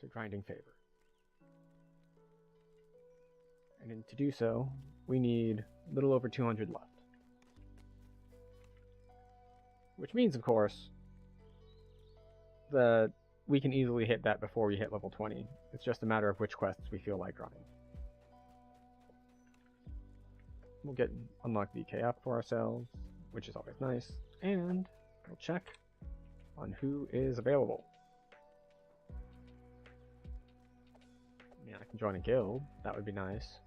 to grinding favor. And to do so, we need a little over 200 left. Which means, of course, that we can easily hit that before we hit level 20. It's just a matter of which quests we feel like running. We'll unlock the KF for ourselves, which is always nice, and we'll check on who is available. I mean, I can join a guild, that would be nice.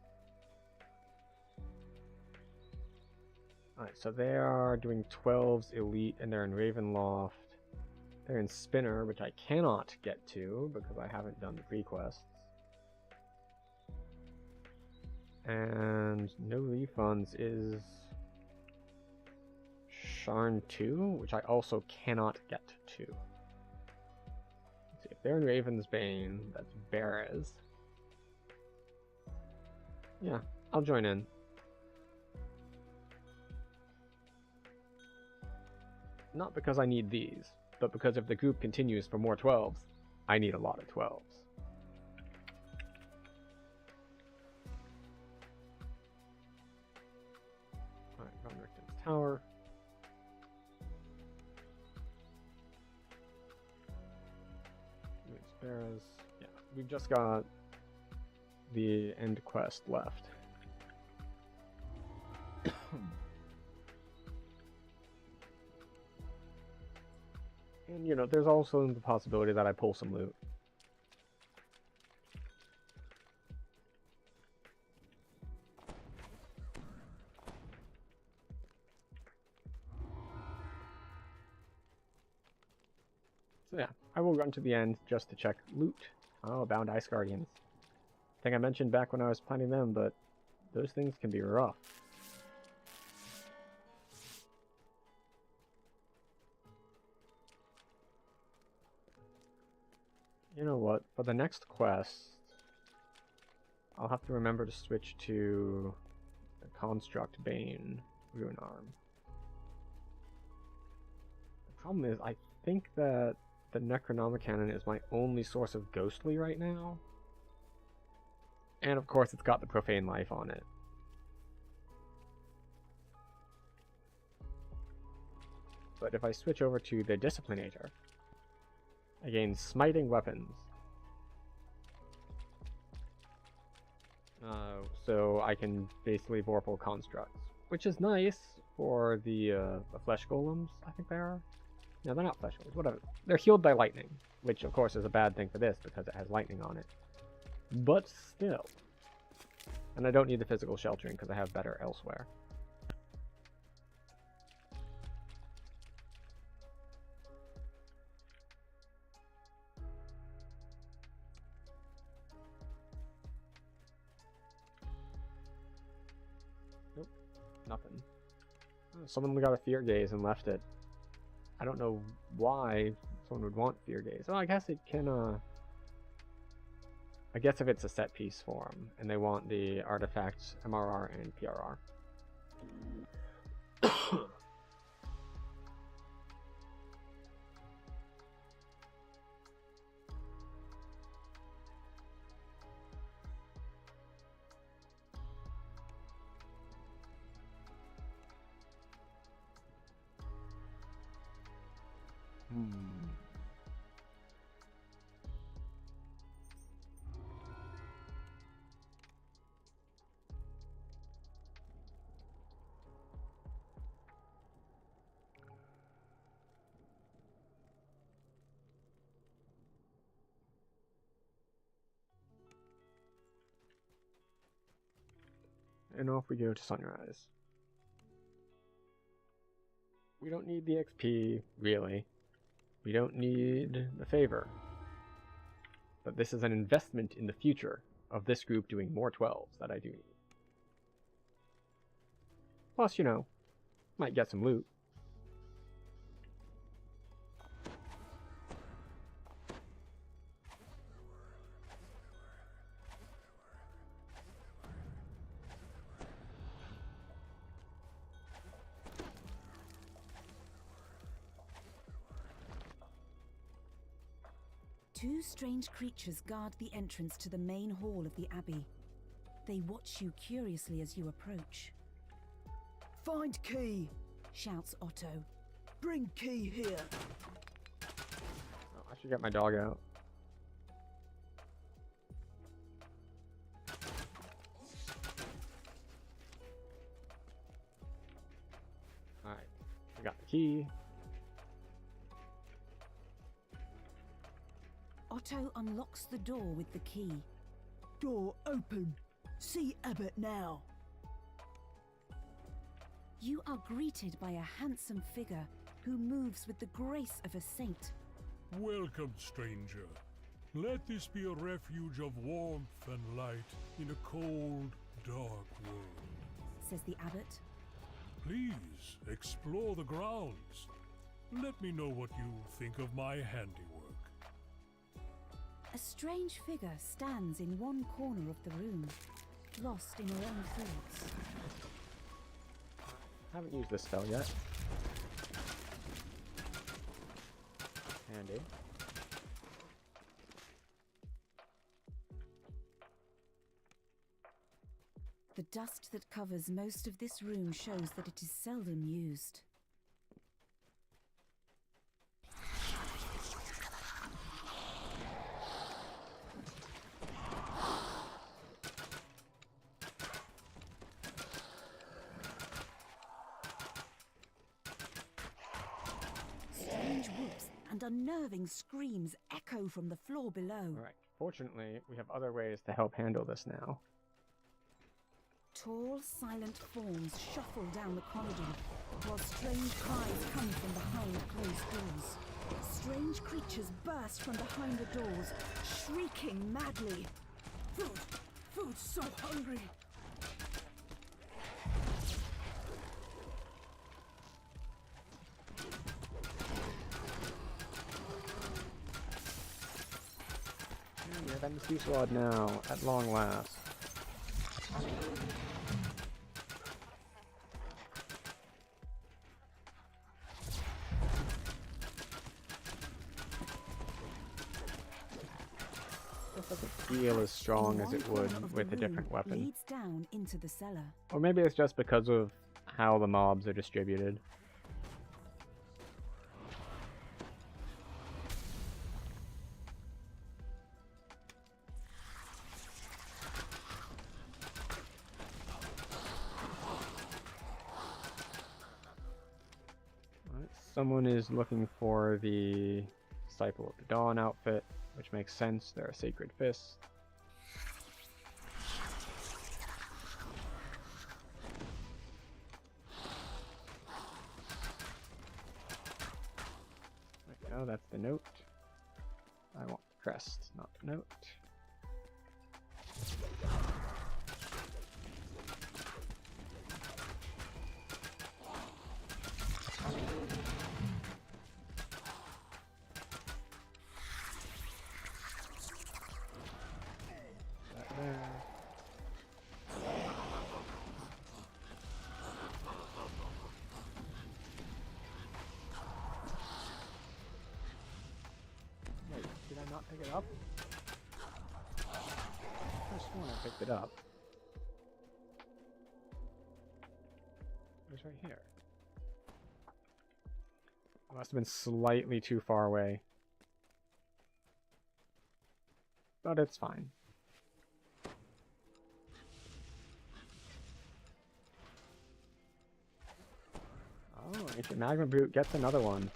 Alright, so they are doing 12s Elite, and they're in Ravenloft. They're in Spinner, which I cannot get to because I haven't done the pre-quests. And no refunds is Sharn 2, which I also cannot get to. Let's see, if they're in Raven's Bane, that's Beres. Yeah, I'll join in. Not because I need these, but because if the group continues for more 12s, I need a lot of 12s. Alright, Von Richten's Tower. Beres. Yeah, we've just got the end quest left. And, you know, there's also the possibility that I pull some loot. So yeah, I will run to the end just to check loot. Oh, bound Ice Guardians. I think I mentioned back when I was planning them, but those things can be rough. You know what? For the next quest, I'll have to remember to switch to the Construct Bane Rune Arm. The problem is, I think that the Necronomicon is my only source of Ghostly right now. And of course, it's got the Profane Life on it. But if I switch over to the Disciplinator, I gain Smiting Weapons. So I can basically Vorpal Constructs, which is nice for the Flesh Golems, I think they are. No, they're not Flesh Golems, whatever. They're healed by lightning, which of course is a bad thing for this because it has lightning on it. But still. And I don't need the physical sheltering because I have better elsewhere. Nope, nothing. Someone got a Fear Gaze and left it. I don't know why someone would want Fear Gaze. Well, I guess it can, I guess if it's a set piece form, and they want the artifacts MRR and PRR. And off we go to Sunrise. We don't need the XP, really. We don't need the favor. But this is an investment in the future of this group doing more 12s that I do need. Plus, you know, might get some loot. Two strange creatures guard the entrance to the main hall of the abbey. They watch you curiously as you approach. Find key! Shouts Otto. Bring key here! Oh, I should get my dog out. Alright, I got the key. Otto unlocks the door with the key. Door open! See Abbot now! You are greeted by a handsome figure who moves with the grace of a saint. Welcome, stranger. Let this be a refuge of warmth and light in a cold, dark world. Says the abbot. Please explore the grounds. Let me know what you think of my handiwork. A strange figure stands in one corner of the room, lost in her own thoughts. Haven't used this spell yet. Handy. The dust that covers most of this room shows that it is seldom used. Strange whoops and unnerving screams echo from the floor below. Alright, fortunately, we have other ways to help handle this now. Tall, silent forms shuffle down the corridor, while strange cries come from behind closed doors. Strange creatures burst from behind the doors, shrieking madly. Food! Food, so hungry! We have MC Sword now, at long last. This doesn't feel as strong as it would with a different weapon. Leads down into the cellar. Or maybe it's just because of how the mobs are distributed. Alright, someone is looking for the Disciple of the Dawn outfit, which makes sense, they're a Sacred Fist. There we go, that's the note. I want the crest, not the note. That there. Wait, did I not pick it up? I could have sworn I picked it up. It was right here. I must have been slightly too far away. But it's fine. Oh, Ancient Magma Boot gets another one.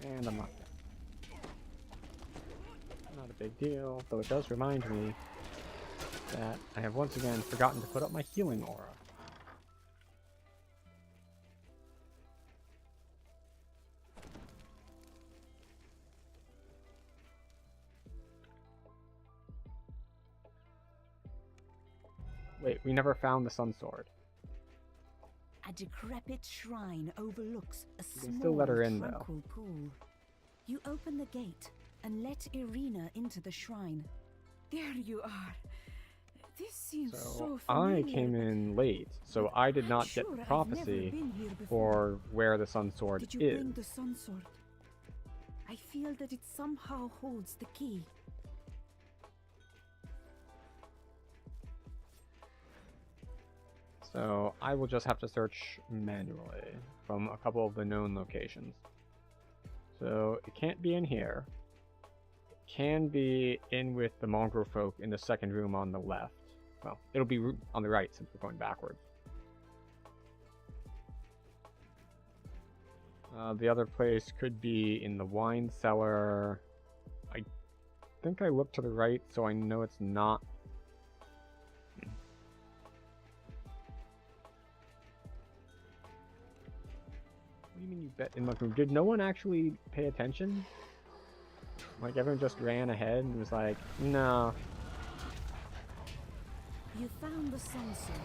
And I'm not dead. Not a big deal, though it does remind me that I have once again forgotten to put up my healing aura. Wait, we never found the Sun Sword. A decrepit shrine overlooks a You small, can still let her in, though. tranquil pool. You open the gate and let Irina into the shrine. There you are! This seems So so I familiar, came but in late, so I did I'm not sure get the I've prophecy never been here before. for where the Sun Sword Did you is. bring the sun sword? I feel that it somehow holds the key. So I will just have to search manually from a couple of the known locations. So it can't be in here. It can be in with the mongrel folk in the second room on the left. Well, it'll be on the right since we're going backwards. The other place could be in the wine cellar. I think I looked to the right, so I know it's not. What do you mean you bet in my room? Did no one actually pay attention? Like everyone just ran ahead and was like, no. You found the sun sword,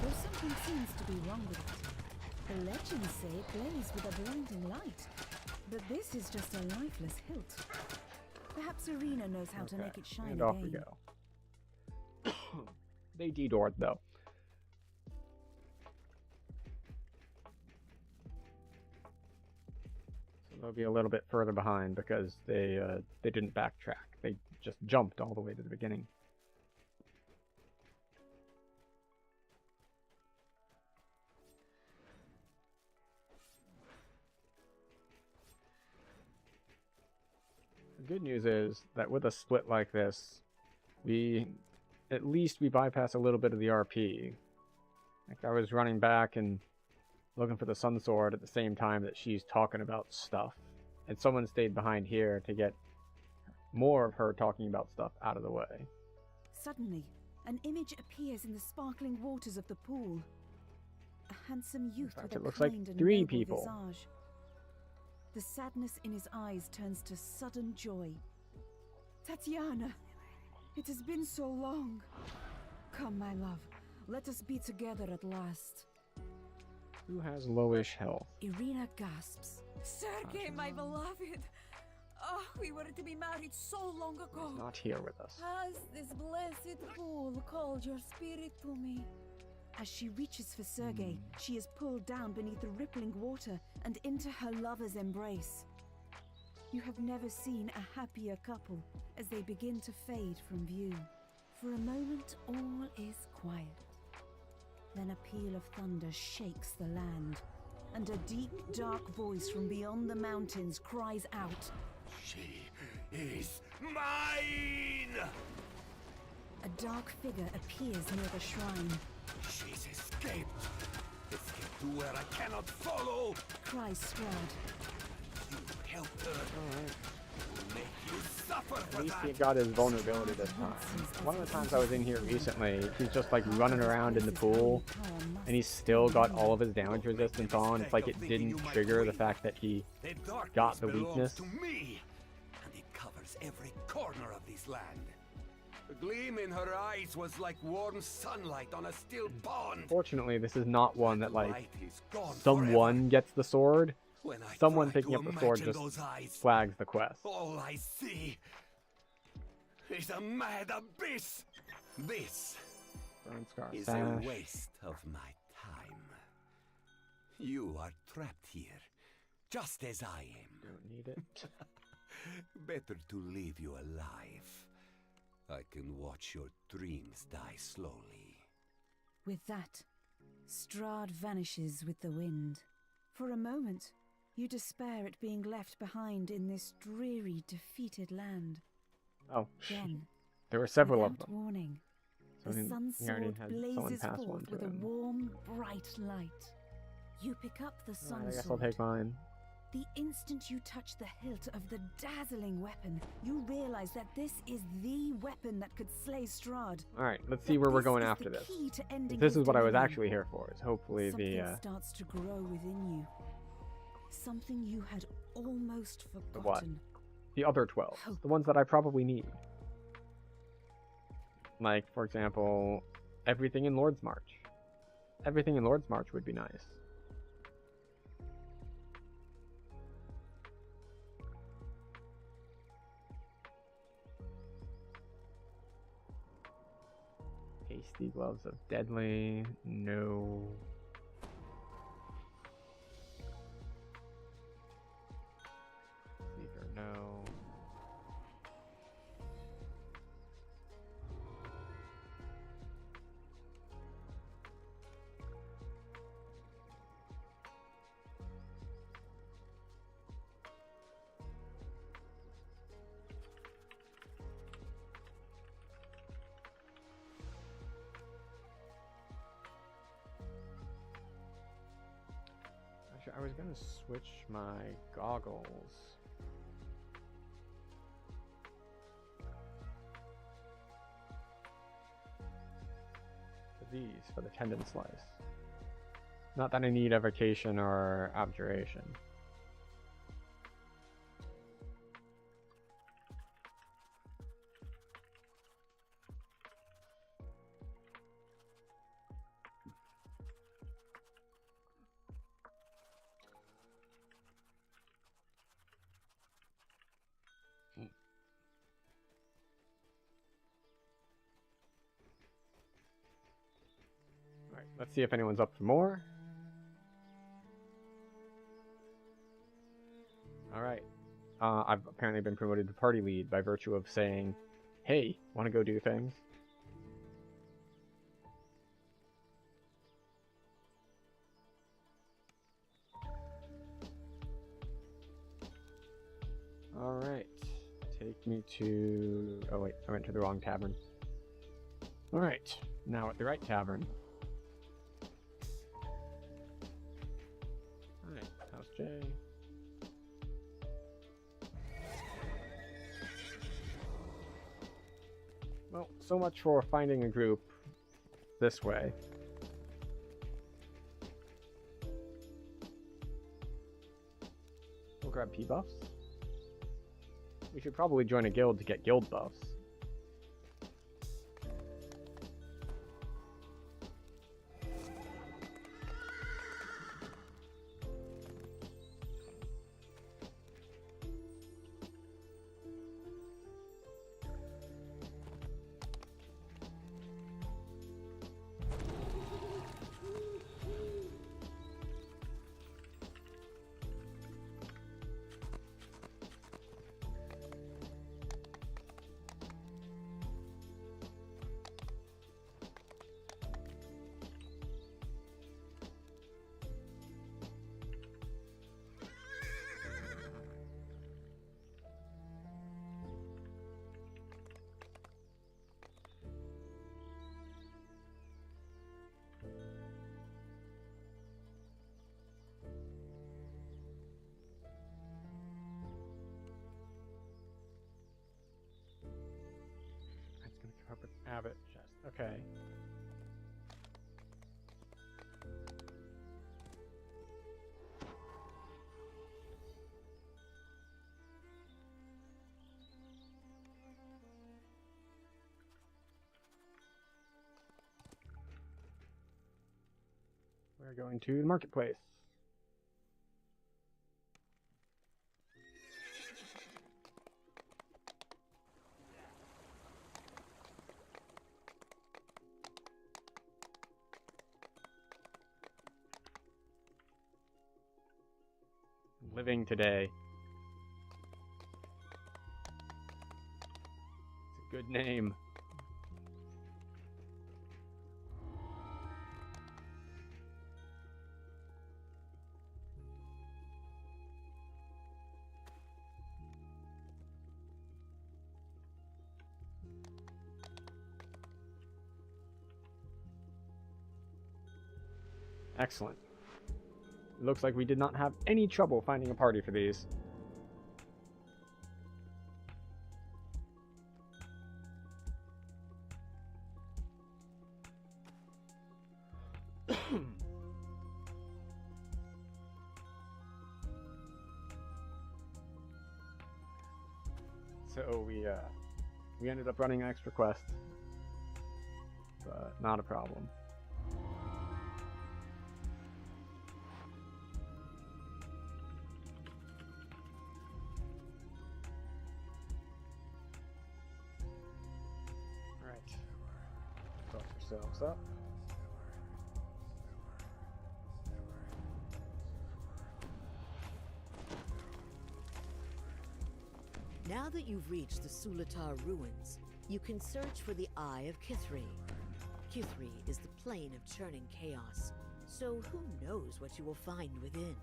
though something seems to be wrong with it. The legends say it blaze with a blinding light, but this is just a lifeless hilt. Perhaps Irina knows how to make it shine and again. off we go. They de-doored though. So they'll be a little bit further behind because they didn't backtrack. They just jumped all the way to the beginning. The good news is that with a split like this, at least we bypass a little bit of the RP. Like I was running back and looking for the Sun Sword at the same time that she's talking about stuff. And someone stayed behind here to get more of her talking about stuff out of the way. Suddenly, an image appears in the sparkling waters of the pool. A handsome youth fact, with it a looks like kind and 3 noble people. visage. The sadness in his eyes turns to sudden joy. Tatiana, it has been so long. Come, my love, let us be together at last. Who has lowish health? Irina gasps. Sergei, my beloved! Oh, we were to be married so long ago. Not here with us. Has this blessed pool called your spirit to me? As she reaches for Sergei, she is pulled down beneath the rippling water and into her lover's embrace. You have never seen a happier couple as they begin to fade from view. For a moment, all is quiet. Then a peal of thunder shakes the land, and a deep, dark voice from beyond the mountains cries out, She is mine! A dark figure appears near the shrine. She's escaped! Escaped to where I cannot follow! Cries Strahd. You helped her! Will make you suffer At for least he that! got his vulnerability this time. One of the times I was in here recently, he's just like running around in the pool, and he's still got all of his damage resistance on. It's like it didn't trigger the fact that he The darkness got the belongs weakness. to me! And it covers every corner of this land. The gleam in her eyes was like warm sunlight on a still pond. Fortunately, this is not one that like Light is gone someone forever. gets the sword. When I Someone try picking to up the sword imagine just those eyes, flags the quest. all I see is a mad abyss. This Burn Scar is Sash. a waste of my time. You are trapped here, just as I am. Don't need it. Better to leave you alive. I can watch your dreams die slowly. With that, Strahd vanishes with the wind. For a moment, you despair at being left behind in this dreary, defeated land. Oh, Then, there were several of without them. warning, So the he sun already sword had someone blazes pass one forth to with a him. warm, bright light. You pick up the sun Alright, I guess I'll sword. take mine. The instant you touch the hilt of the dazzling weapon, you realize that this is the weapon that could slay Strahd. Alright, let's see That where we're this going is after the this. key to ending This his is what I was dominion. actually here for, is hopefully Something the starts to grow within you. Something you had almost what? forgotten. the other 12. Hope. The ones that I probably need. Like, for example, everything in Lord's March. Everything in Lord's March would be nice. Hasty gloves of deadly. No. Seeker, no. Actually, I was gonna switch my goggles. To these for the tendon slice. Not that I need evocation or abjuration. Alright, let's see if anyone's up for more. Alright. I've apparently been promoted to party lead by virtue of saying, hey, want to go do things? Alright. Take me to... Oh wait, I went to the wrong tavern. Alright, now at the right tavern. Alright, House J. Well, so much for finding a group this way. We'll grab P buffs. We should probably join a guild to get guild buffs. Up with Abbott chest. Okay. We're going to the marketplace. Living today. It's a good name. Excellent. It looks like we did not have any trouble finding a party for these. So we ended up running an extra quest, but not a problem. Alright, buff yourself. this up. Now that you've reached the Sulatar ruins, you can search for the Eye of Kithri. Kithri is the plane of churning chaos, so who knows what you will find within.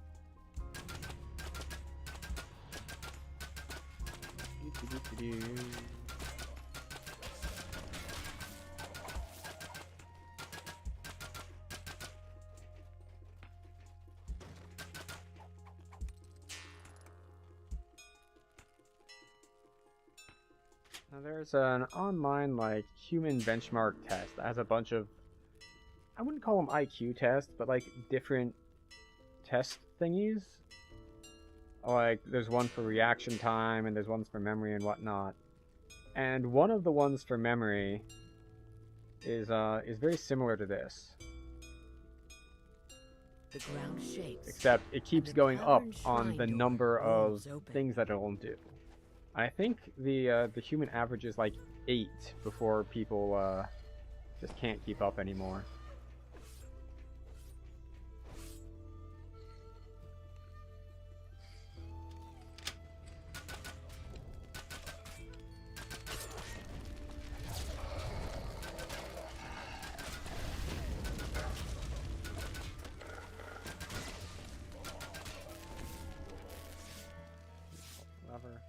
Now there's an online like human benchmark test that has a bunch of, I wouldn't call them IQ tests, but like different test thingies. Like there's one for reaction time and there's ones for memory and whatnot. And one of the ones for memory is very similar to this. The ground shakes. Except it keeps going up on the number of open. things that it'll do. I think the human average is like 8 before people just can't keep up anymore.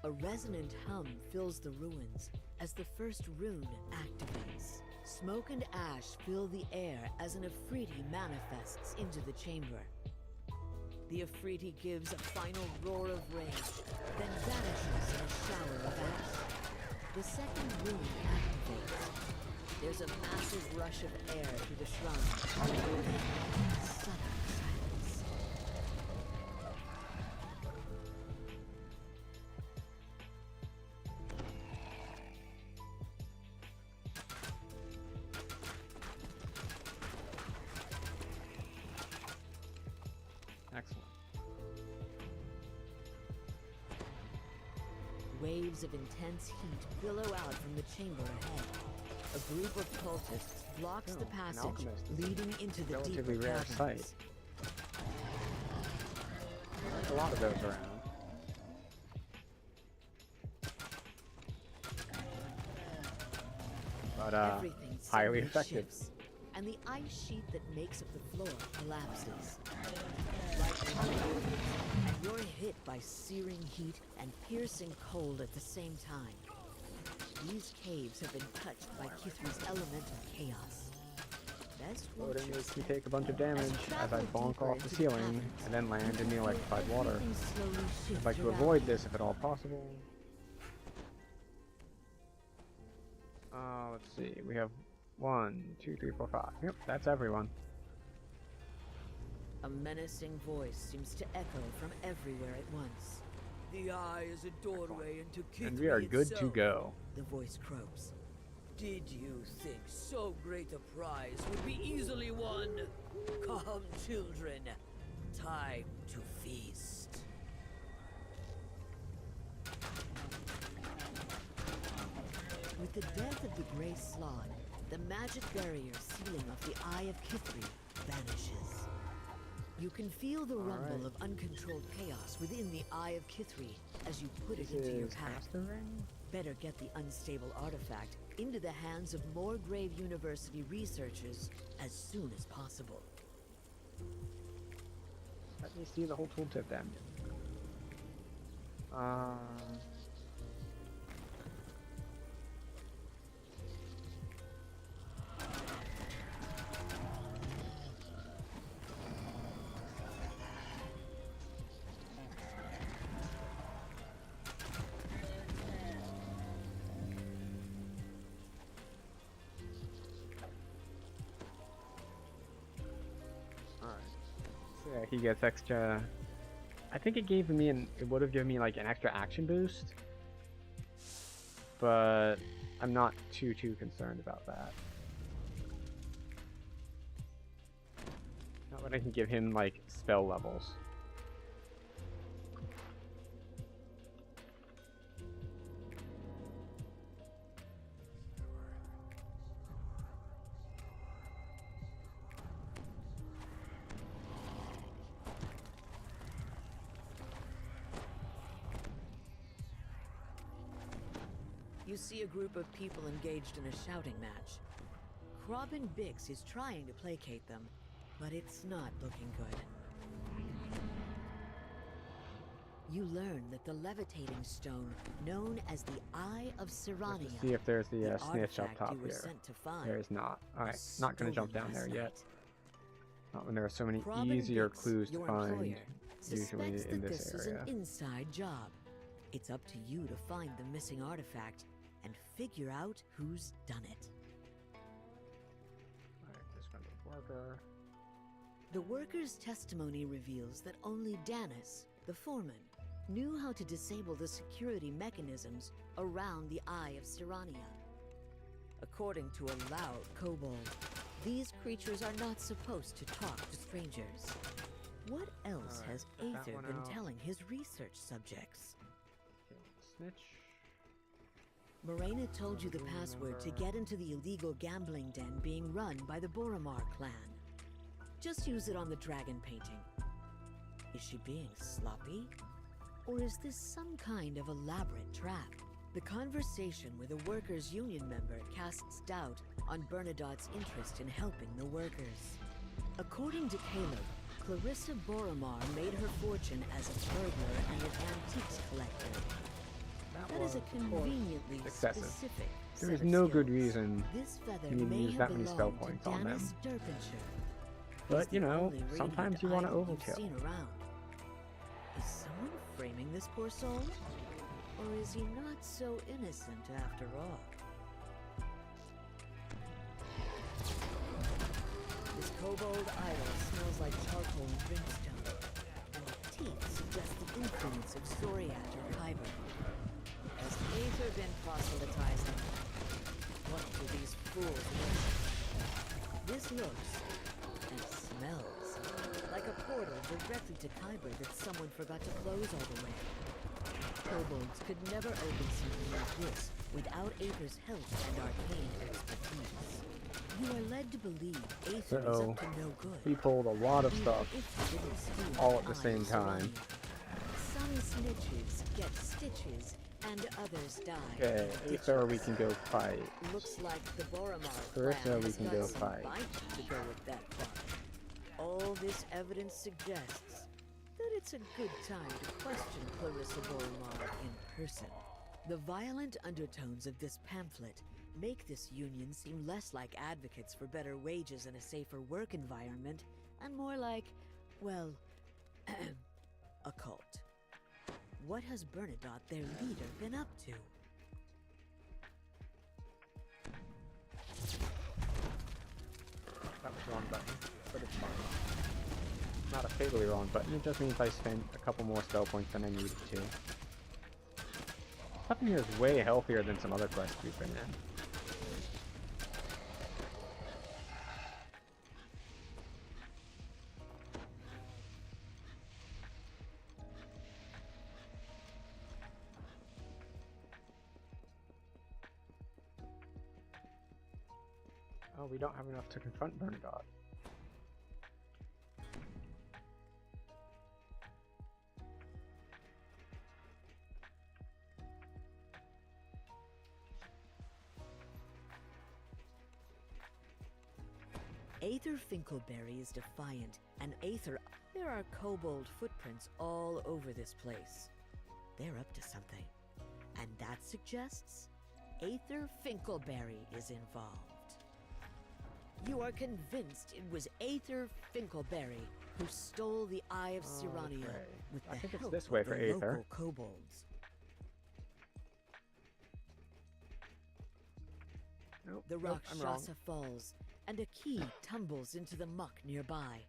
A resonant hum fills the ruins as the first rune activates. Smoke and ash fill the air as an Afriti manifests into the chamber. The Afriti gives a final roar of rage, then vanishes in a shower of ash. The second rune activates. There's a massive rush of air through the shrine, sudden silence. Excellent. Waves of intense heat billow out from the chamber ahead. A group of cultists blocks the an passage, alchemist. leading into the Relatively deeper rare caverns. sight. There's a lot of those around. But Everything highly suddenly effective. shifts, and the ice sheet that makes up the floor collapses. Lightning roars, and you're hit by searing heat and piercing cold at the same time. These caves have been touched by Kithri's elemental chaos. Best Loading watch your makes me step take a bunch of damage as I travel bonk deeper off into the the ceiling caverns. and then land in the electrified water. Everything slowly I'd shifts like to around avoid you. this if at all possible. Let's see. We have 1, 2, 3, 4, 5. Yep, that's everyone. A menacing voice seems to echo from everywhere at once. The eye is a doorway into Kithri And we are good to itself. go. The voice croaks. Did you think so great a prize would be easily won? Come, children. Time to feast. With the death of the Grey Slod, the magic barrier sealing off the Eye of Kithri vanishes. You can feel the rumble Alright. of uncontrolled chaos within the Eye of Kithri as you put it This into your is pack. Master Ring? Better get the unstable artifact into the hands of Moorgrave University researchers as soon as possible. Let me see the whole tooltip then. Alright. So yeah, he gets extra. I think it gave me it would have given me like an extra action boost. But I'm not too concerned about that. Not that I can give him like spell levels. You see a group of people engaged in a shouting match. Robin Bix is trying to placate them, but it's not looking good. You learn that the levitating stone, known as the Eye of Sirania, Let's see if there's the snitch up artifact top you were here. sent to find, There is not. Alright, was not gonna jump stolen down there last yet. night. Not when there are so many Robin easier Bix, clues to your find, employer, usually suspects in that this this area. is an inside job. It's up to you to find the missing artifact and figure out who's done it. Alright, just find the worker. The worker's testimony reveals that only Danis, the foreman, knew how to disable the security mechanisms around the Eye of Sirania. According to a loud kobold, these creatures are not supposed to talk to strangers. What else Alright, has put that Aether one been out. telling his research subjects? Okay, snitch. Morena told you the Room password to number. get into the illegal gambling den being run by the Boromar clan. Just use it on the dragon painting. Is she being sloppy? Or is this some kind of elaborate trap? The conversation with a workers' union member casts doubt on Bernadotte's interest in helping the workers. According to Caleb, Clarissa Boromar made her fortune as a burglar and an antiques collector. That is a conveniently excessive. specific There set is of no good skills. reason This feather you need to may use have that many spell belonged points to on them. Danis Derpinshire. But, He's you the know, only sometimes radiant you want to idol you've overkill. seen around. Is someone framing this poor soul? Or is he not so innocent after all? This kobold idol smells like charcoal and brimstone, and the teeth suggest the influence of Soriat or Kyber. Has Aether been proselytizing? What do these fools want? This looks and smells like a portal directly to Kyber that someone forgot to close all the way. Kobolds could never open something like this without Aether's help and arcane expertise. You are led to believe Aether is Uh-oh. up to no good. We pulled a lot of Even stuff if you didn't steal all at the Eye same of time. Sirania. Some snitches get stitches and others die. Okay, in Aether we ditches. can go fight. Looks like the Boromar Clarissa, clan we has can got go some fight. bite to go with that plot. All this evidence suggests that it's a good time to question Clarissa Boromar in person. The violent undertones of this pamphlet make this union seem less like advocates for better wages and a safer work environment, and more like, well, a cult. What has Bernadotte, their leader, been up to? That was the wrong button, but it's fine. Not a fatally wrong button, it just means I spent a couple more spell points than I needed to. Stuff in here is way healthier than some other quests we've been in. Oh, we don't have enough to confront Bernadotte. Aether Finkelberry is defiant, and Aether... There are kobold footprints all over this place. They're up to something. And that suggests Aether Finkelberry is involved. You are convinced it was Aether Finkelberry who stole the Eye of Sirania Okay. with I the think it's help this way of for the Aether. local kobolds. Nope, The nope, I'm wrong. Rakshasa falls, and a key tumbles into the muck nearby.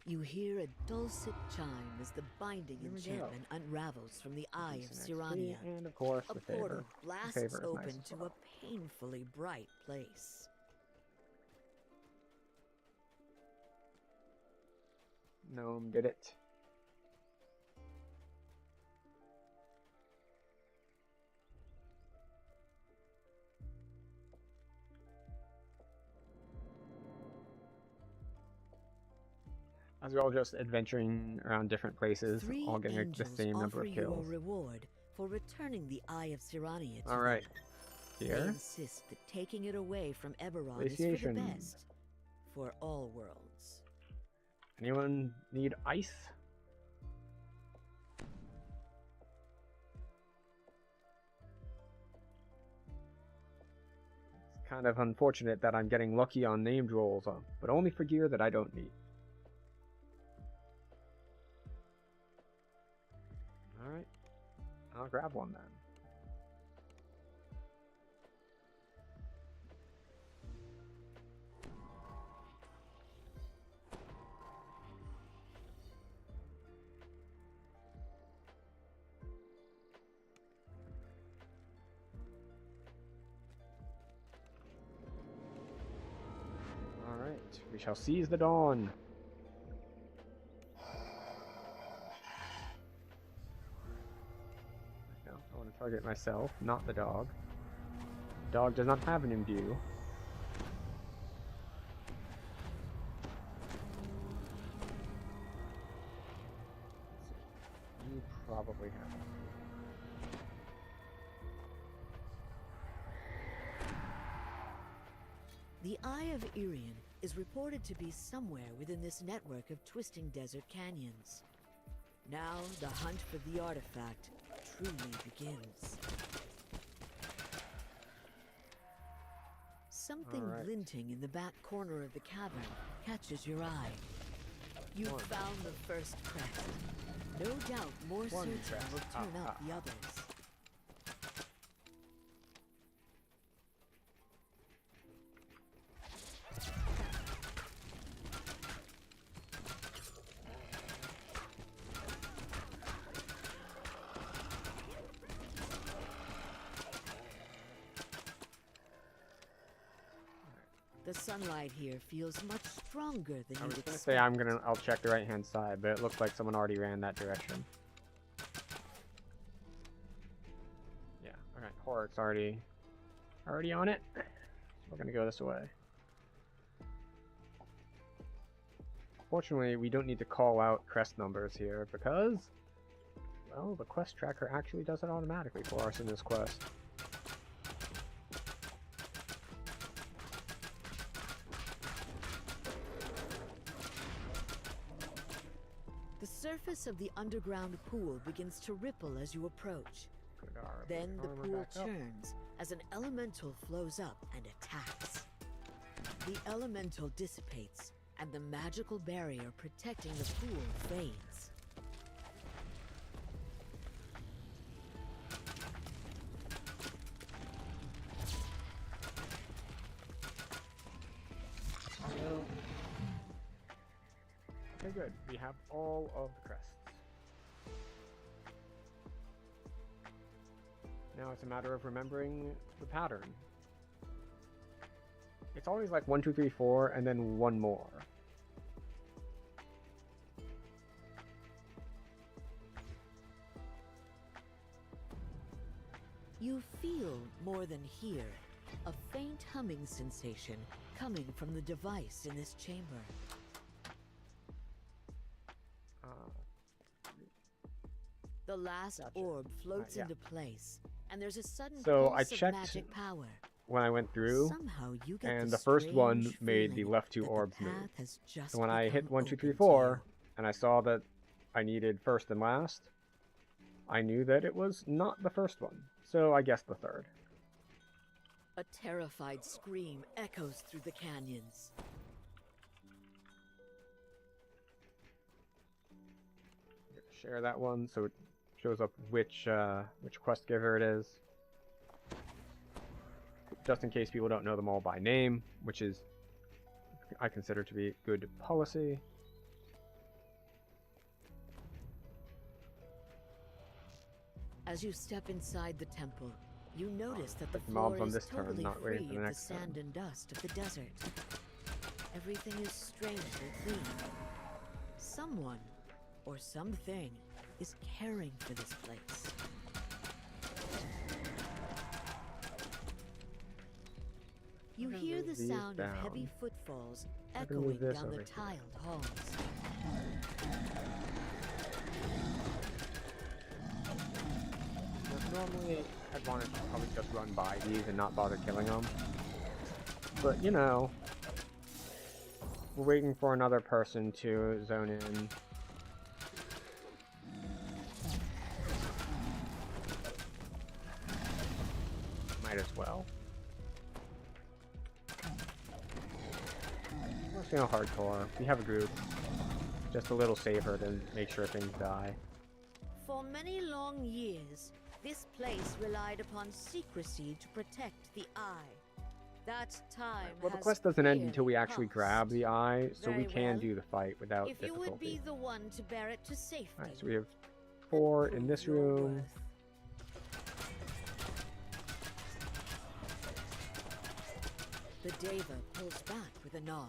You hear a dulcet chime as the binding Here we go. enchantment unravels from the Eye of Decent Sirania. XP, and of course A the portal favor. The blasts favor is open nice as to well. a painfully bright place. Gnome did it. As we're all just adventuring around different places, Three all getting the angels same number offer of you a kills. reward for returning the Eye of Sirania to All right, them. They here. insist that taking it away from Eberron is for the Glaciation. best. For all worlds. Anyone need ice? It's kind of unfortunate that I'm getting lucky on named rolls, but only for gear that I don't need. Alright, I'll grab one then. Alright, we shall seize the dawn. No, I want to target myself, not the dog. The dog does not have an imbue. You probably have. The Eye of Irian is reported to be somewhere within this network of twisting desert canyons. Now the hunt for the artifact truly begins. Something Alright. glinting in the back corner of the cavern catches your eye. You've found the first crest. No doubt more One searching crest. will turn up the others. The sunlight here feels much stronger than I you was gonna expect. say I'll check the right hand side, but it looks like someone already ran that direction. Yeah, alright, Horik's already on it. So we're gonna go this way. Fortunately, we don't need to call out crest numbers here because, well, the quest tracker actually does it automatically for us in this quest. The surface of the underground pool begins to ripple as you approach. Put our Then the armor pool back up. churns as an elemental flows up and attacks. The elemental dissipates, and the magical barrier protecting the pool fades. Okay, good. We have all of the crests. Now it's a matter of remembering the pattern. It's always like 1, 2, 3, 4, and then one more. You feel more than hear a faint humming sensation coming from the device in this chamber. The last Gotcha. orb floats yeah. into place, and there's a sudden So pulse I of checked magic power. when I went through, Somehow you get and the the first one strange made the feeling left two that orbs the move. path has just So when I hit become 1, 2, 3, open to 4, you. and I saw that I needed first and last, I knew that it was not the first one. So I guessed the third. A terrified scream echoes through the canyons. Share that one so it shows up which quest giver it is. Just in case people don't know them all by name, which is I consider to be good policy. As you step inside the temple, you notice that the Like mobs floor on is this turn, totally not waiting free for the of the next turn. sand and dust of the desert. Everything is strangely clean. Someone, or something, is caring for this place. You I'm gonna hear move the these sound of down. heavy footfalls I'm gonna move echoing this down over the here. tiled halls. Normally, I'd want to probably just run by these and not bother killing them. But, you know, we're waiting for another person to zone in. Might as well. We're still hardcore. We have a group. Just a little safer to make sure things die. For many long years, this place relied upon secrecy to protect the eye. That time Well, the has quest doesn't end until we clearly actually passed. grab the eye, so we Very can well. do the fight without If you would be difficulty. the one to bear it to safety. Alright, so we have 4 in prove this your room. worth. The Deva pulls back with a nod.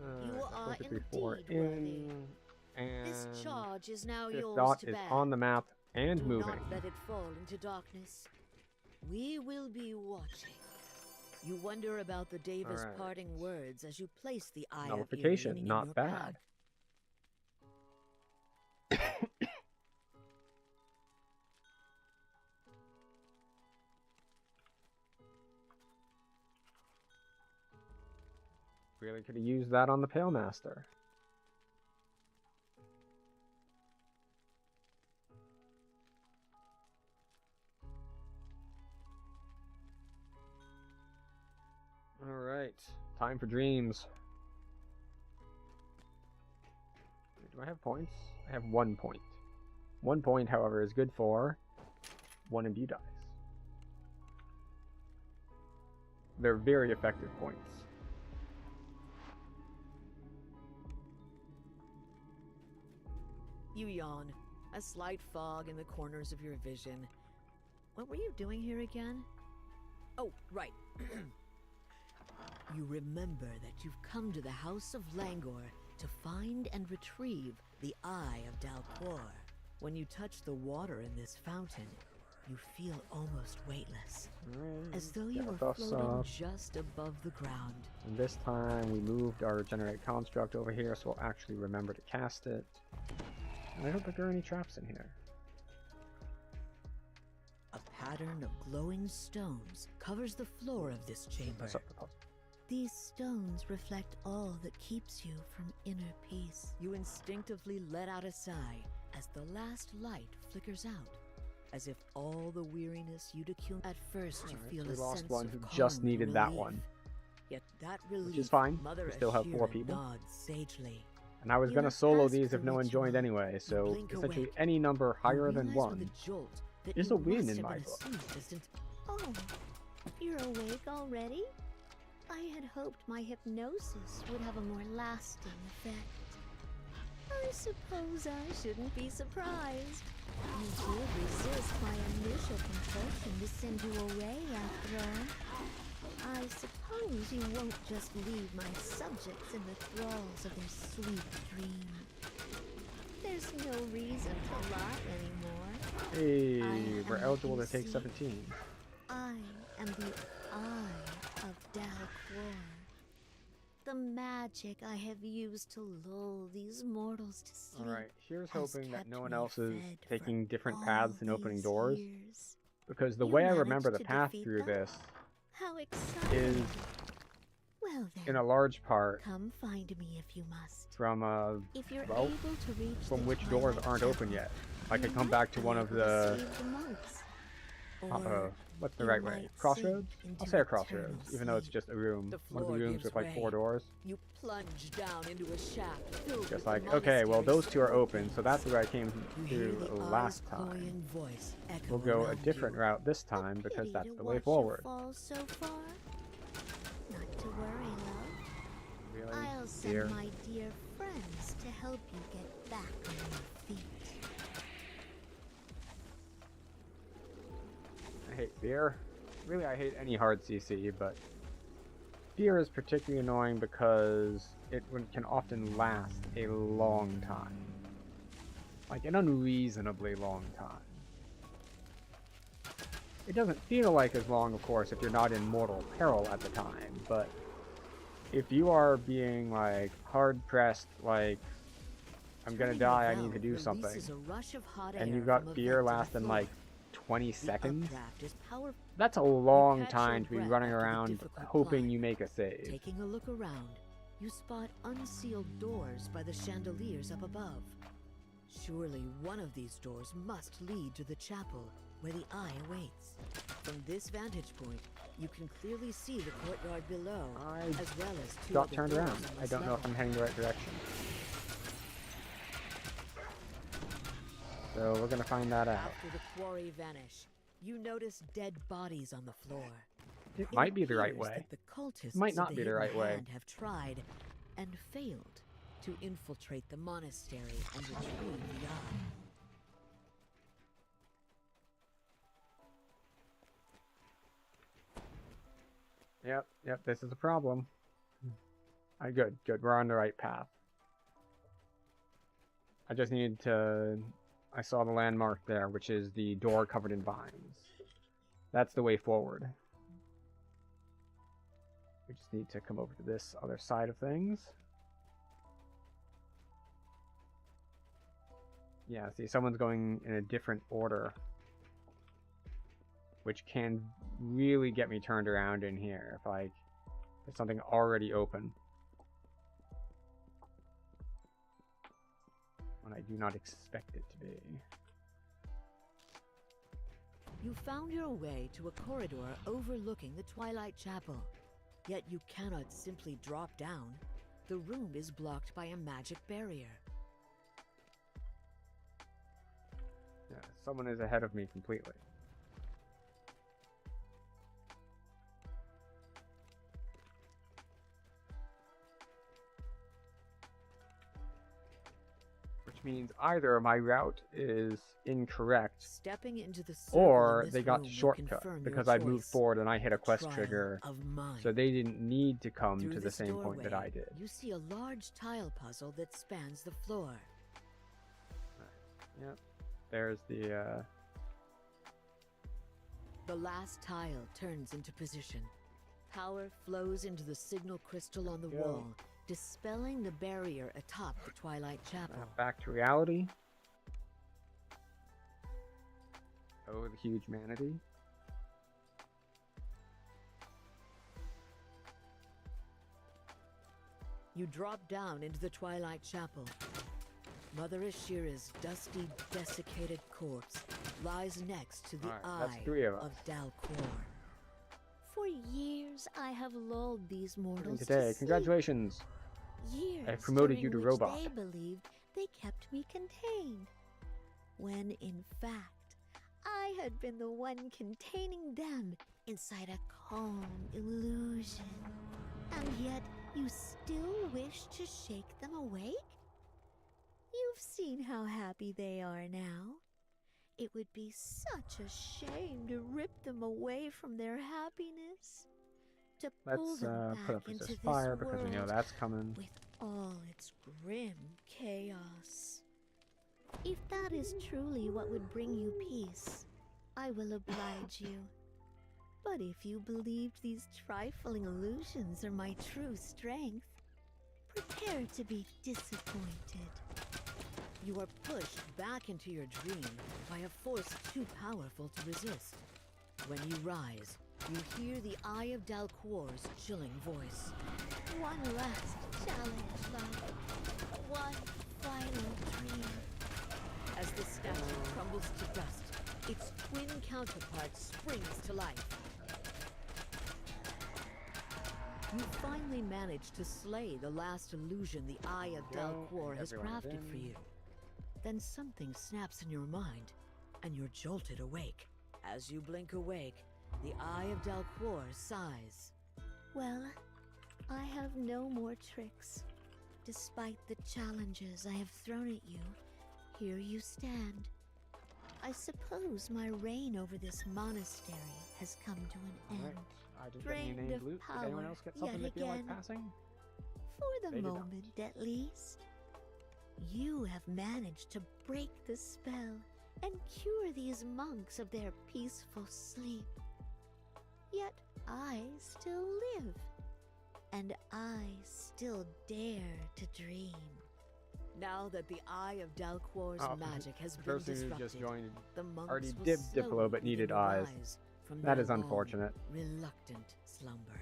You That's are 1, 2, 3, 4 indeed worthy. in, and This charge is now this yours dot to is bear. on the map and Do moving. not let it fall into darkness. We will be watching. You wonder about the Deva's Alright. parting words as you place the eye of Nullification, Irene in not your bad. bag. Really could have used that on the Pale Master. Alright, time for dreams. Do I have points? I have 1 point. 1 point, however, is good for 1 imbue dice. They're very effective points. You yawn, a slight fog in the corners of your vision. What were you doing here again? Oh, right. You remember that you've come to the House of Langor to find and retrieve the Eye of Dalquor. When you touch the water in this fountain, you feel almost weightless, as though you were floating just above the ground. And this time we moved our Regenerate Construct over here, so we'll actually remember to cast it. And I don't think there are any traps in here. A pattern of glowing stones covers the floor of this chamber. Mess up the puzzle. These stones reflect all that keeps you from inner peace. You instinctively let out a sigh as the last light flickers out, as if all the weariness you'd accumulated. At first, you Alright, feel so we a lost sense one of who calm just and needed that relief. one. Yet that relief, is fine. Mother We still have 4 Ashira people. nods sagely. And I was You going to have solo passed these the if no one ritual. joined anyway, You so blink essentially awake. any number higher You than realize with 1 a jolt that is you a win must in have my been book. asleep just in Oh, you're awake already? I had hoped my hypnosis would have a more lasting effect. I suppose I shouldn't be surprised. You did resist my initial compulsion to send you away, after all. I suppose you won't just leave my subjects in the thralls of their sweet dream. There's no reason to lie anymore. Hey, I we're am eligible to you take see. 17. I am the Eye of Dalquor. The magic I have used to lull these mortals to sleep. Alright, here's has hoping that kept no one me else is fed for taking different all paths and opening these doors. years. Because the You way I managed remember the to path defeat through them? this How exciting! is, Well then, in a large part, come find me if you must. from If you're well, able to reach from the which doors Twilight aren't open Chapel, yet. I could you come might back to be one of able to the save the monks. Or what's the you right way? might Crossroads? sink I'll into say a eternal crossroads, even though it's sleep. just a room. The One of the floor rooms gives with like 4 way. doors. You plunge down into a shaft filled with Just the like, okay, well those 2 are open, so that's scorpions. where I came You hear to the last eye's time. cloying voice echo We'll go a around different you. route this A time because pity that's to the way watch you forward. fall so far. Not to worry, love. Really? I'll send Dear. my dear friends to help you get back on your feet. I hate fear. Really, I hate any hard CC, but fear is particularly annoying because it can often last a long time. Like an unreasonably long time. It doesn't feel like as long, of course, if you're not in mortal peril at the time, but if you are being, like, hard-pressed, like, I'm gonna Turning die, the I need to valve do something, releases a rush of hot and air you've got from a fear vent in the lasting, floor. like, 20 The seconds, updraft is powerful. that's a long catch time your to be breath running after the around difficult hoping climb. you make a save. Taking a look around, you spot unsealed doors by the chandeliers up above. Surely one of these doors must lead to the chapel, where the eye awaits. From this vantage point, you can clearly see the courtyard below, I as well as two got other turned doors around. on I this don't know if level. I'm heading the right direction. So we're gonna find that out. After the quarry vanish, you notice dead bodies on the floor. It might be the right appears way. that the cultists Might of not the be the Hidden right way. Hand have tried and failed to infiltrate the monastery and retrieve the eye. Yep, this is a problem. Good, we're on the right path. I just needed to... I saw the landmark there, which is the door covered in vines. That's the way forward. We just need to come over to this other side of things. Yeah, see, someone's going in a different order, which can really get me turned around in here if, like, there's something already open when I do not expect it to be. You found your way to a corridor overlooking the Twilight Chapel. Yet you cannot simply drop down. The room is blocked by a magic barrier. Yeah, someone is ahead of me completely. Which means either my route is incorrect, Stepping into the circle or in this they got room the will shortcut confirm because your I moved choice. forward and I hit a quest Trial trigger, of mind. so they didn't need to come Through to the this same point that doorway, I did. You see a large tile puzzle that spans the floor. Yep, there's the The last tile turns into position. Power flows into the signal crystal on the Go. wall, dispelling the barrier atop the Twilight Chapel. back to reality. Oh, the huge manatee. You drop down into the Twilight Chapel. Mother Ashira's dusty, desiccated corpse lies next to the Alright, that's eye 3 of us. Dalquor. For years I have lulled these mortals And to today, sleep. congratulations! Years I promoted you during to which robot. They believed they kept me contained, when in fact I had been the one containing them inside a calm illusion. And yet you still wish to shake them awake? You've seen how happy they are now. It would be such a shame to rip them away from their happiness. To pull Let's them put back up into resist this fire because we know world that's coming. with all its grim chaos. If that is truly what would bring you peace, I will oblige you. But if you believed these trifling illusions are my true strength, prepare to be disappointed. You are pushed back into your dream by a force too powerful to resist. When you rise, you hear the Eye of Dalquor's chilling voice. One last challenge, love. One final dream. As the statue crumbles to dust, its twin counterpart springs to life. You finally manage to slay the last illusion the Eye of Dalquor has Everyone is crafted in. for you. Then something snaps in your mind, and you're jolted awake. As you blink awake, the Eye of Dalquor sighs. Well, I have no more tricks. Despite the challenges I have thrown at you, here you stand. I suppose my reign over this monastery has come to an Alright, end. I didn't get any Drained named of loot. Did anyone power else get yet something they feel like again. passing? For They the did not. moment, at least. You have managed to break the spell and cure these monks of their peaceful sleep. Yet I still live, and I still dare to dream. Now that the Eye of Dalquor's magic has the been person who disrupted, just joined the monks already will did Diplo slowly but needed begin to eyes. rise from That their is long, unfortunate. reluctant slumber.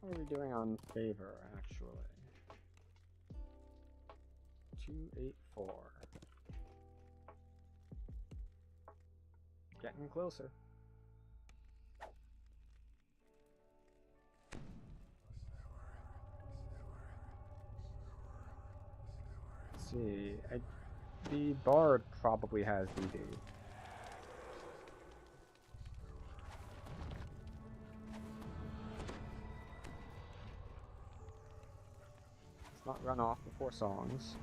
What are we doing on favor, actually? 284. Getting closer. Let's see. The bard probably has DD. Let's not run off before songs.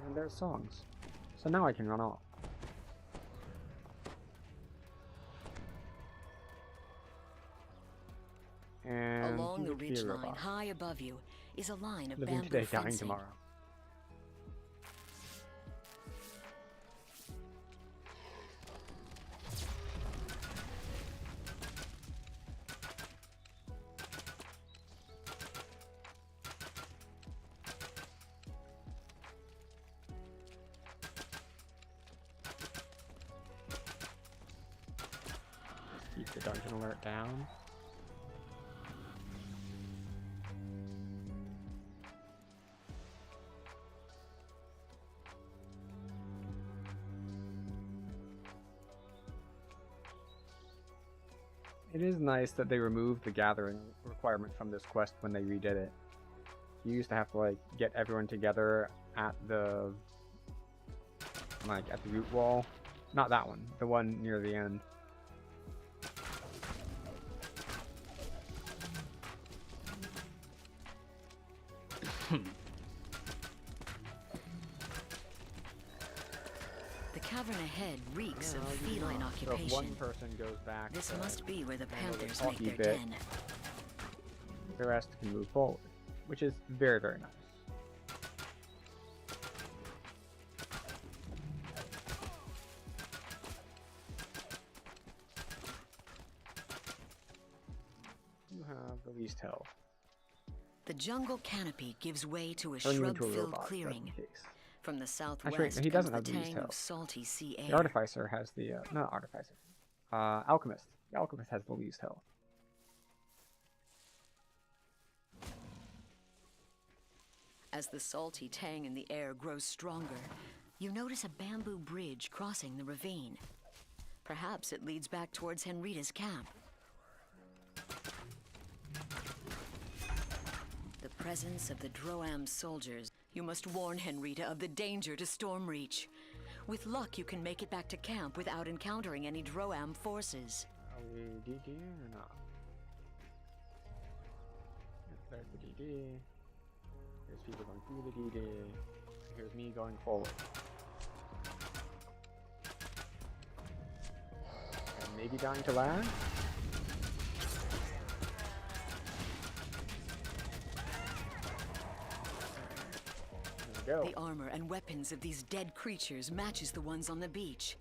And there's songs. So now I can run off. And Along the ridge line, robot. high above you, is a line of Living bamboo today, dying fencing. tomorrow. Keep the dungeon alert down. It is nice that they removed the gathering requirement from this quest when they redid it. You used to have to like get everyone together at the root wall. Not that one, the one near the end. The cavern ahead reeks of maybe feline not. So if occupation. one person goes back, This to must be where the handle the panthers talky make their bit, den. the rest can move forward, which is very, very nice. You have the least health. The jungle canopy gives way to a Turn you into a shrub-filled robot, clearing. just in case. From the Actually, southwest he comes doesn't the have the least tang health. of salty sea air. The Artificer has the, not Artificer. Alchemist. The Alchemist has the least health. As the salty tang in the air grows stronger, you notice a bamboo bridge crossing the ravine. Perhaps it leads back towards Henrita's camp. The presence of the Droam soldiers. You must warn Henrita of the danger to Stormreach. With luck, you can make it back to camp without encountering any Droam forces. Are we DD or not? There's the DD. There's people going through the DD. Here's me going forward. And maybe dying to lag? There we The go. armor and weapons of these dead creatures matches the ones on the beach.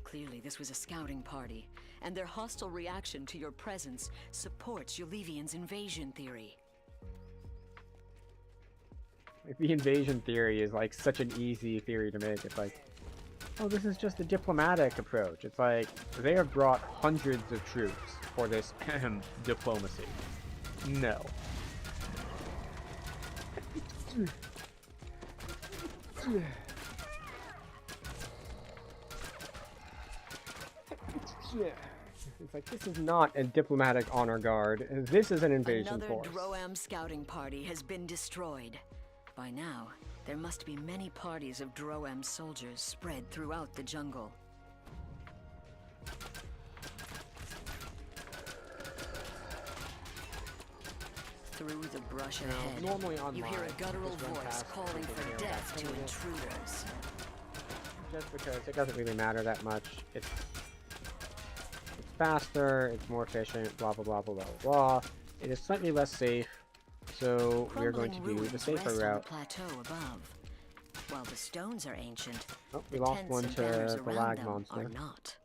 Clearly, this was a scouting party, and their hostile reaction to your presence supports Yulivian's invasion theory. Like, the invasion theory is like such an easy theory to make. It's like, oh, this is just a diplomatic approach. It's like, they have brought hundreds of troops for this diplomacy. No. It's like, this is not a diplomatic honor guard. This is an invasion Another force. Droam scouting party has been destroyed. By now, There must be many parties of Droam soldiers spread throughout the jungle. Through the brush ahead, normally you online, hear a guttural just run voice past calling people for here death to about intruders. just because it doesn't really matter that much. It's faster, it's more efficient, blah blah blah blah blah blah. It is slightly less safe, so we're going to do the Ruins safer rest on route. the plateau above. While the stones are ancient, Oh, we the lost tents one and to banners the around lag them monster. are not.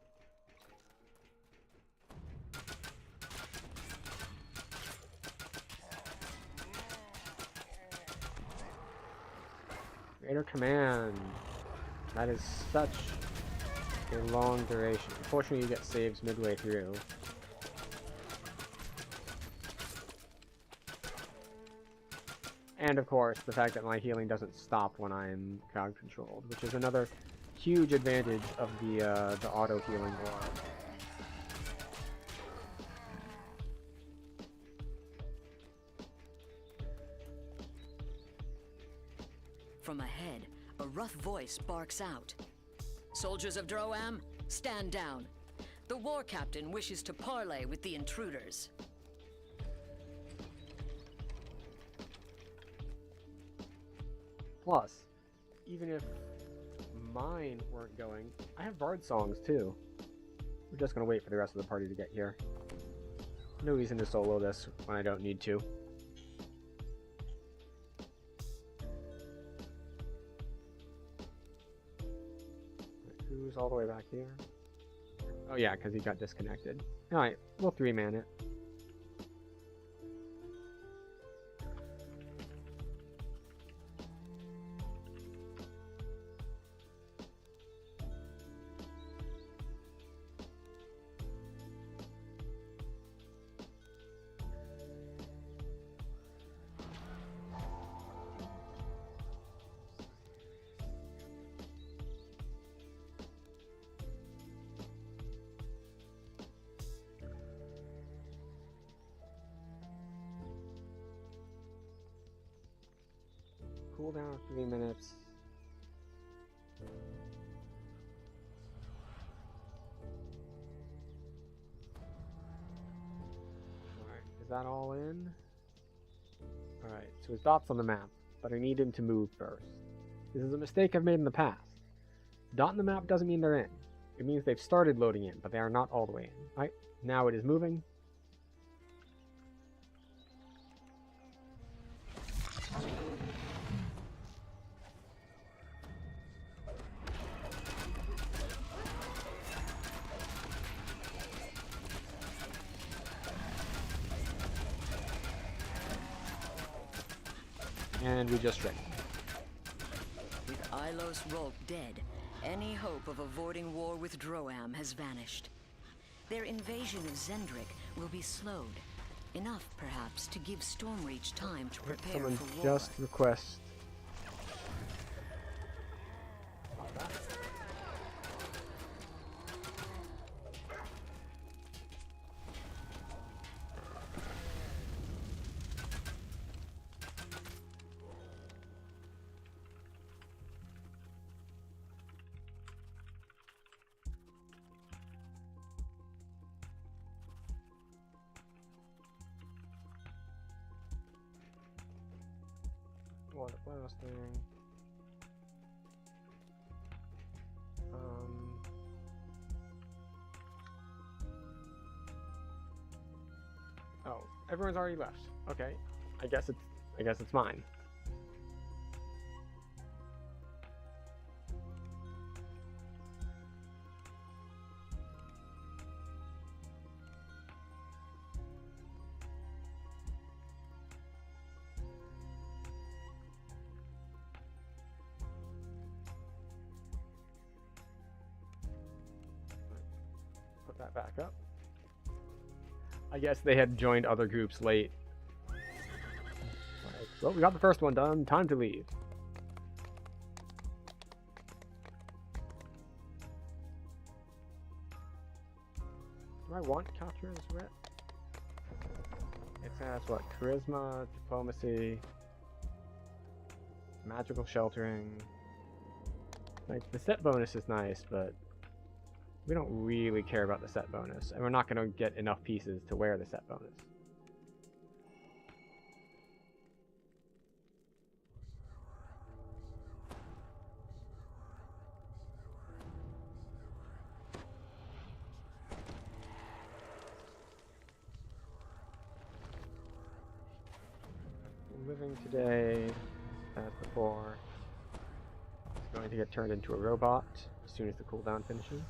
Greater command. That is such a long duration. Unfortunately, you get saves midway through. And of course, the fact that my healing doesn't stop when I'm crowd controlled, which is another huge advantage of the auto healing orb. From ahead, a rough voice barks out. Soldiers of Droam, stand down. The war captain wishes to parley with the intruders. Plus, even if mine weren't going, I have bard songs too. We're just gonna wait for the rest of the party to get here. No reason to solo this when I don't need to. Who's all the way back here? Oh yeah, because he got disconnected. Alright, we'll 3-man it. Cooldown of 3 minutes. Alright, is that all in? Alright, so his dot's on the map, but I need him to move first. This is a mistake I've made in the past. Dot on the map doesn't mean they're in. It means they've started loading in, but they are not all the way in. Alright, now it is moving. And we just tricked. With Ilos Rolk dead, any hope of avoiding war with Droam has vanished. Their invasion of Zendrik will be slowed. Enough, perhaps, to give Stormreach time to prepare Someone for war. just request. Water blasting. Oh, everyone's already left. Okay, I guess it's mine. Put that back up. I guess they had joined other groups late. Right. Well, we got the first one done. Time to leave. Do I want Katra's wit? It has what? Charisma, diplomacy. magical sheltering. Like, the set bonus is nice, but we don't really care about the set bonus, and we're not going to get enough pieces to wear the set bonus. Living today, as before, is going to get turned into a robot as soon as the cooldown finishes.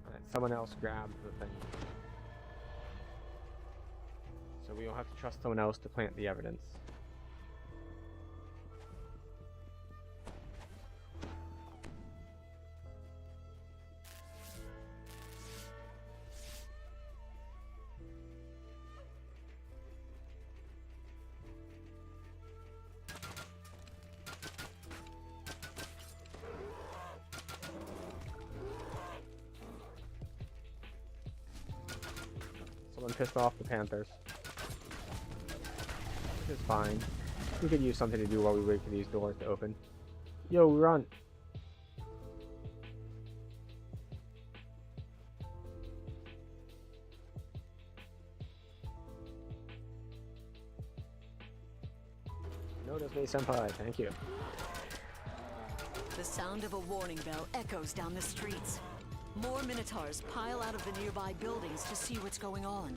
Alright, someone else grab the thing. So we will have to trust someone else to plant the evidence. Someone pissed off the Panthers. Which is fine. We could use something to do while we wait for these doors to open. Yo, run! Notice me, senpai. Thank you. The sound of a warning bell echoes down the streets. More Minotaurs pile out of the nearby buildings to see what's going on.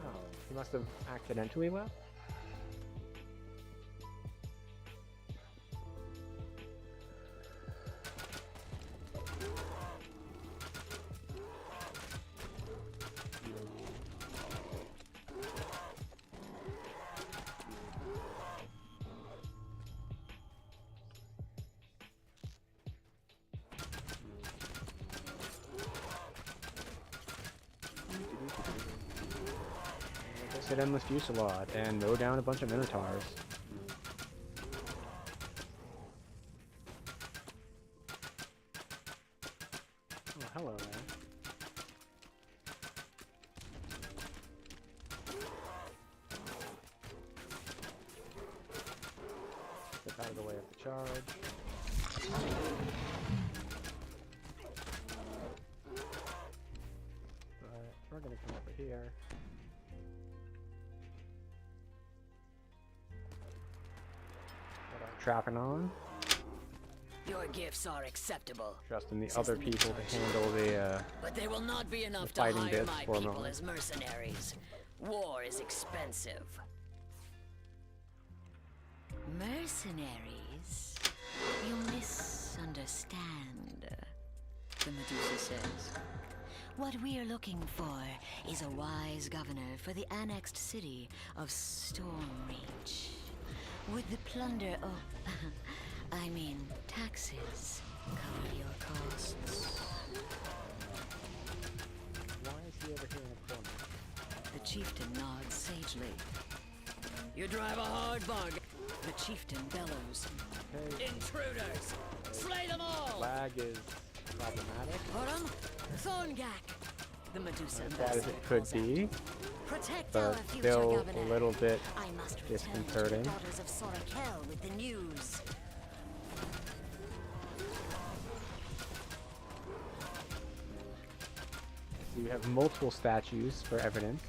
Oh, he must have accidentally left? Hit endless fusillade and mow down a bunch of Minotaurs. Oh, hello there. Step out of the way of the charge. But we're gonna come over here. Trapping on. Your gifts are acceptable. Trusting the other people to handle but they will not be enough to fighting hire bits my for a people moment. as mercenaries. War is expensive. Mercenaries? You misunderstand, the Medusa says. What we are looking for is a wise governor for the annexed city of Stormreach. Would the plunder I mean taxes, cover your costs? Why is he over here in the corner? The chieftain nods sagely. You drive a hard bargain. The chieftain bellows. Okay. Intruders! Slay them all! Lag is problematic. Horum, Thorngak! The Medusa As bad as it could calls out. be, Protect but our future still governor. a little bit I must return to the disconcerting. daughters of Sorakel with the news. So you have multiple statues for evidence.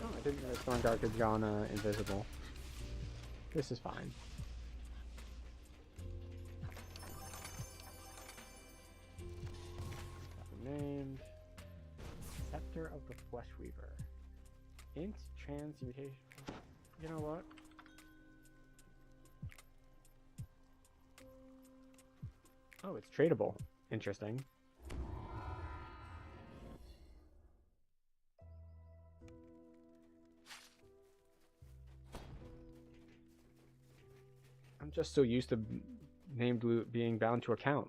Oh, I didn't know Stormguard had gone invisible. This is fine. Named Scepter of the Fleshweaver. Int transmutation. You know what? Oh, it's tradable. Interesting. I'm just so used to named loot being bound to account.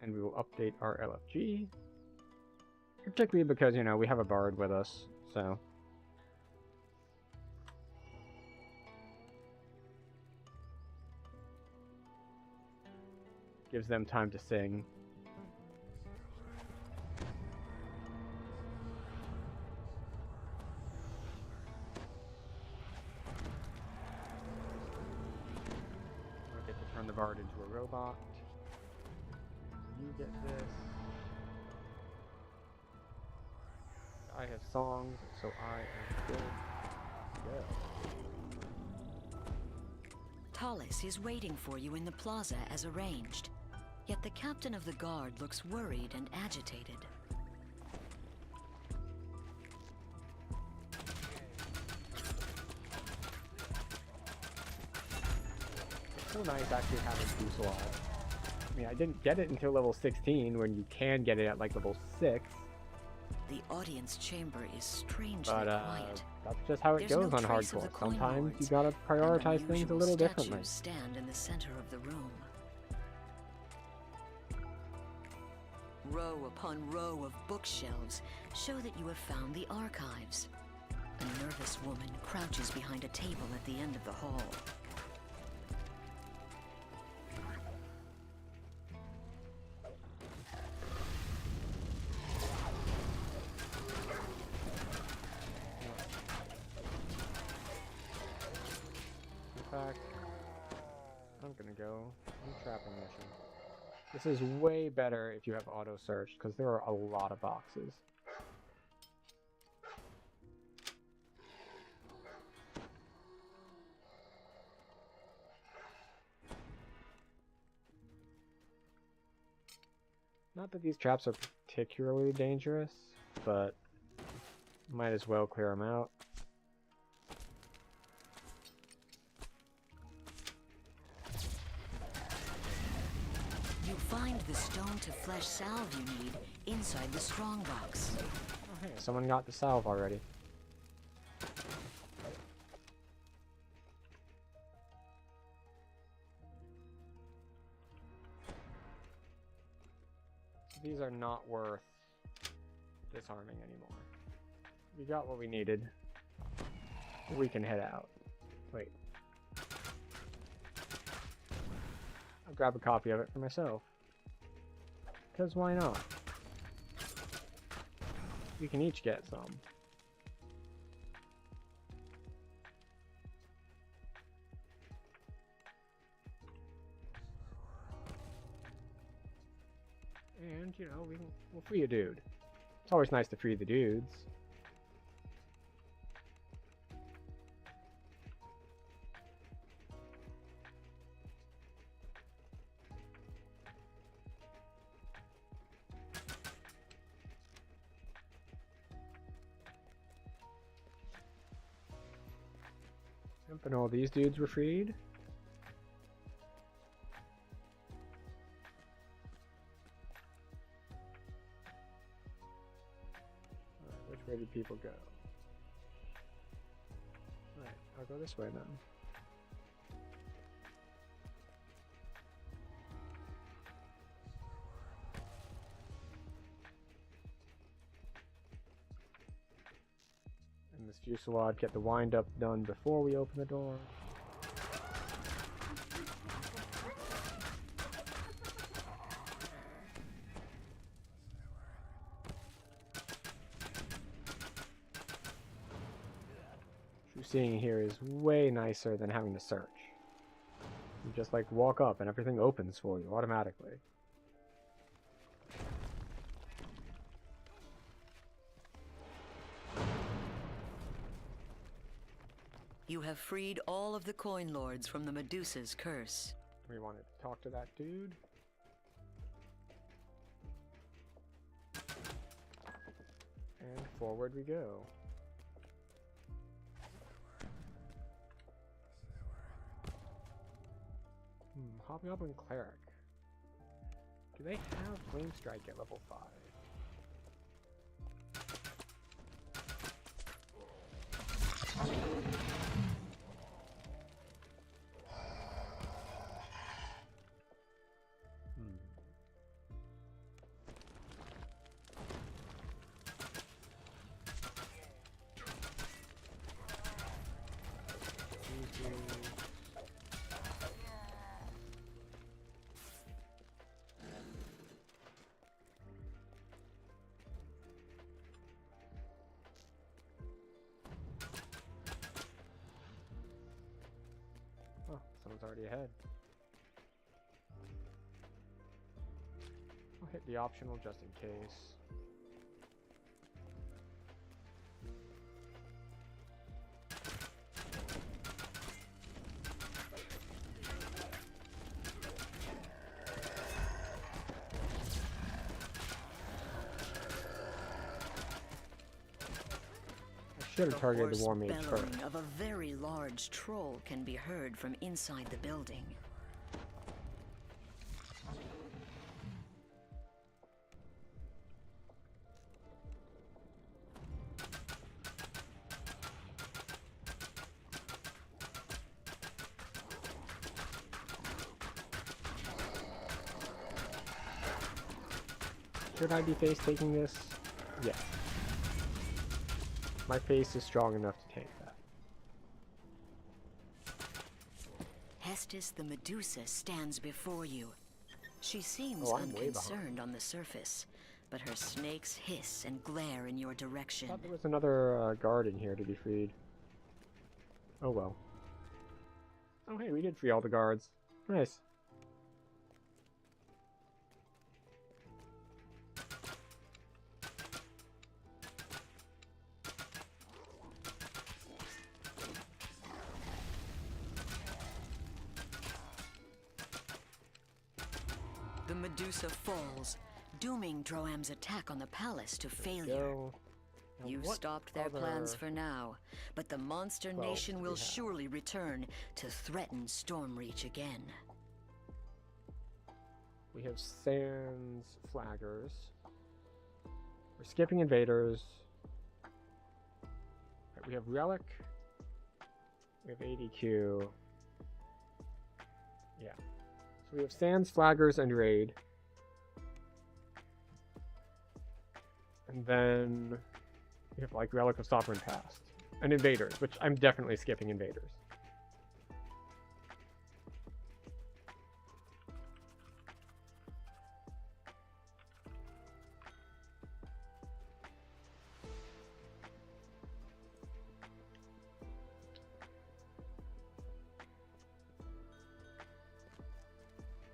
And we will update our LFG. Particularly because, you know, we have a bard with us, so. Gives them time to sing. We'll get to turn the bard into a robot. You get this. I have songs, so I am good to go. Tallis is waiting for you in the plaza as arranged. Yet the captain of the guard looks worried and agitated. It's so nice actually having Fusillade. I mean, I didn't get it until level 16, when you can get it at like level 6. The audience chamber is strangely But quiet. that's just how it There's goes no on trace of the hardcore. coin Sometimes lords, you gotta and prioritize things a unusual little statues differently. stand in the center of the room. Row upon row of bookshelves show that you have found the archives. A nervous woman crouches behind a table at the end of the hall. In fact, I'm gonna go on trapping mission. This is way better if you have auto search, because there are a lot of boxes. Not that these traps are particularly dangerous, but might as well clear them out. You find the stone to flesh salve you need inside the strongbox. Oh, hey, someone got the salve already. These are not worth disarming anymore. We got what we needed. We can head out. Wait. I'll grab a copy of it for myself. Because why not? We can each get some. And, you know, we'll free a dude. It's always nice to free the dudes. And all these dudes were freed. Which way did people go? Alright, I'll go this way then. And this Fusillade, get the wind up done before we open the door. Seeing here is way nicer than having to search. You just like walk up and everything opens for you automatically. You have freed all of the coin lords from the Medusa's curse. We wanted to talk to that dude. And forward we go. Hobgoblin Cleric. Do they have Flame Strike at level 5? one's already ahead. I'll hit the optional just in case. Should have targeted the war mage first. Bellowing of a very large troll can be heard from inside the building. Should I be face taking this? Yes. My face is strong enough to tank that. Hestis the Medusa stands before you. She seems I'm way unconcerned on the surface, but her snakes hiss and glare in your direction. I thought there was another guard in here to be freed. Oh well. Oh hey, we did free all the guards. Nice. The Medusa falls, dooming Droam's attack on the palace to failure. You've stopped their plans for now, but the monster nation will surely return to threaten Stormreach again. We have Sans Flaggers. We're skipping Invaders. Right, we have Relic. We have ADQ. Yeah. So we have Sans Flaggers and Raid. And then we have like Relic of Sovereign Past. And Invaders, which I'm definitely skipping Invaders.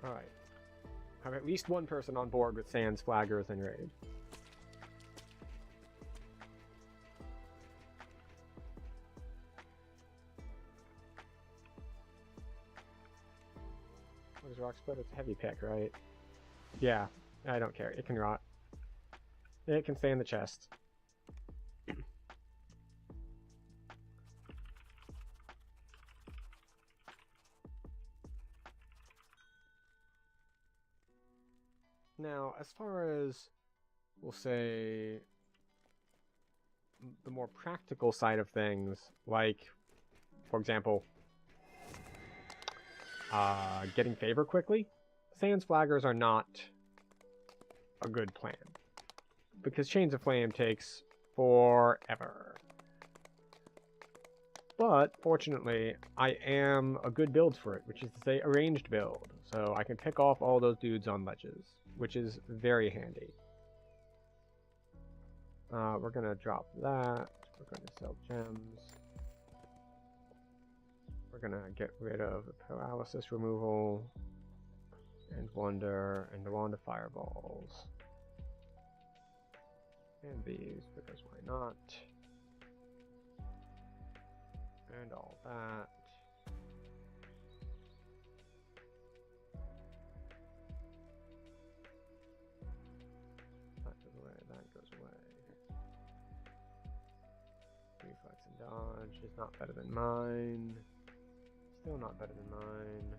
Alright. Have at least one person on board with Sans, Flaggers, and Raid. What is Rock Split? It's a heavy pick, right? Yeah, I don't care. It can rot. It can stay in the chest. Now, as far as, we'll say, the more practical side of things, like, for example, getting favor quickly, Sans Flaggers are not a good plan, because Chains of Flame takes forever. But, fortunately, I am a good build for it, which is to say, a ranged build, so I can pick off all those dudes on ledges, which is very handy. We're gonna drop that. We're gonna sell gems. We're gonna get rid of the paralysis removal and wonder and the wand of fireballs. And these, because why not? And all that. That goes away, that goes away. Reflex and dodge is not better than mine. Still not better than mine.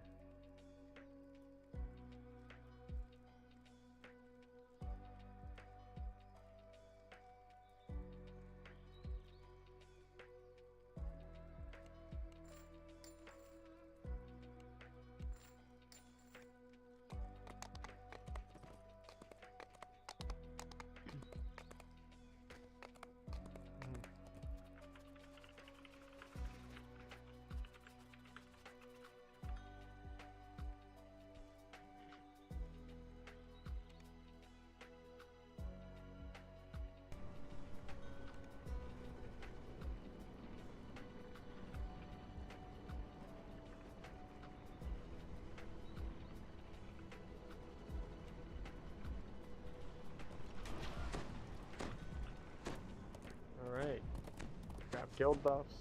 guild buffs.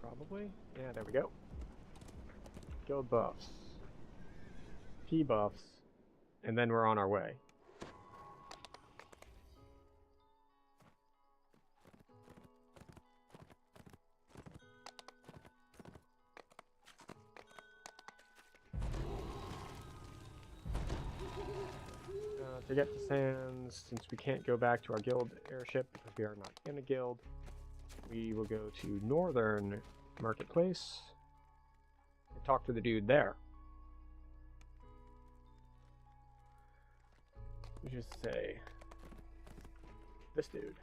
Probably. Yeah, there we go. Guild buffs. P buffs. And then we're on our way. To get to Sands, since we can't go back to our guild airship because we are not in a guild, we will go to Northern Marketplace and talk to the dude there. We just say, this dude.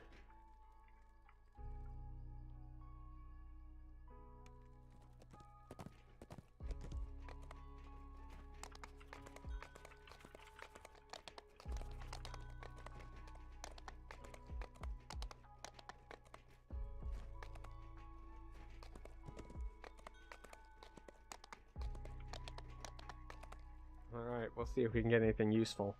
Alright, we'll see if we can get anything useful.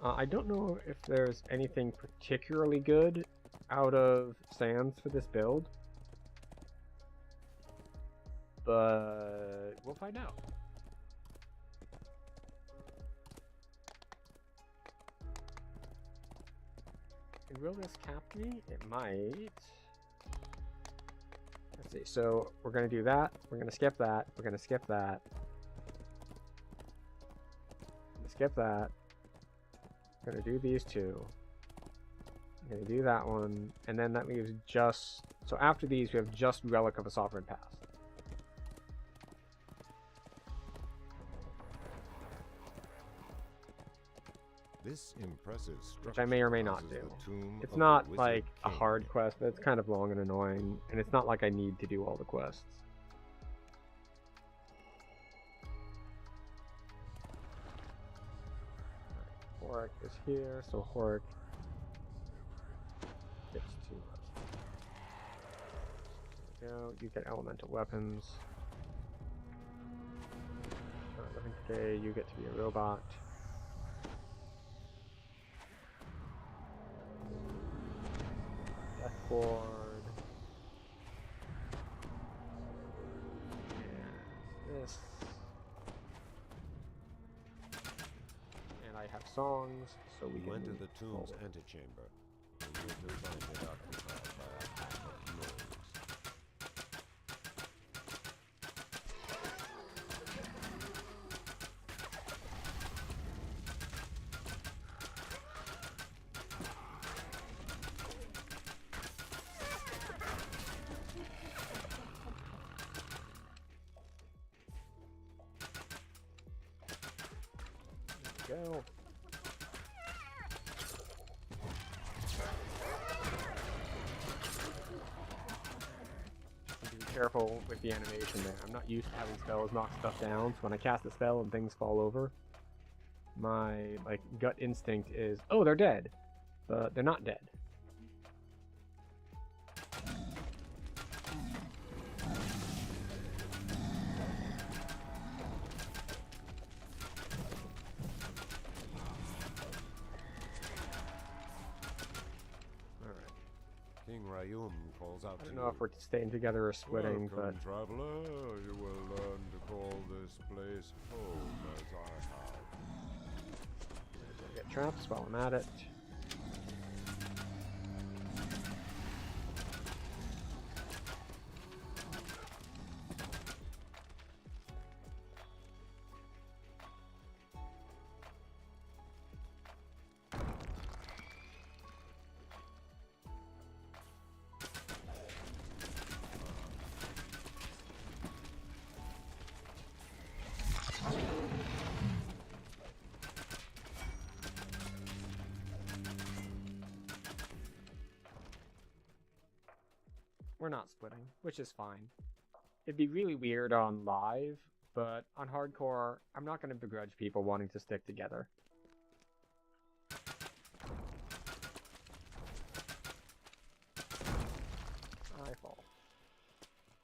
I don't know if there's anything particularly good out of Sands for this build, but we'll find out. And will this cap me? It might. Let's see, so we're going to do that, we're going to skip that, we're going to skip that. Skip that. I'm gonna do these two. I'm gonna do that one, and then that leaves just... So after these, we have just Relic of a Sovereign Past. This impressive structure, which I may or may not do. It's not like a hard quest, but it's kind of long and annoying, and it's not like I need to do all the quests. Horik is here, so Horik gets to us. There we go. You get elemental weapons. Living today, you get to be a robot. Deathboard. And this. And I have songs, so we can enter the tomb's antechamber. And you'll find it occupied by a pack of gnolls. Go. Be careful with the animation there. I'm not used to having spells knock stuff down, so when I cast a spell and things fall over, my gut instinct is, oh, they're dead. But they're not dead. King Rayum calls out I to don't know if we're staying together or splitting, Welcome, but traveler. You will learn to call this place home as I have. get traps while I'm at it. We're not splitting, which is fine. It'd be really weird on live, but on hardcore, I'm not going to begrudge people wanting to stick together. I fall.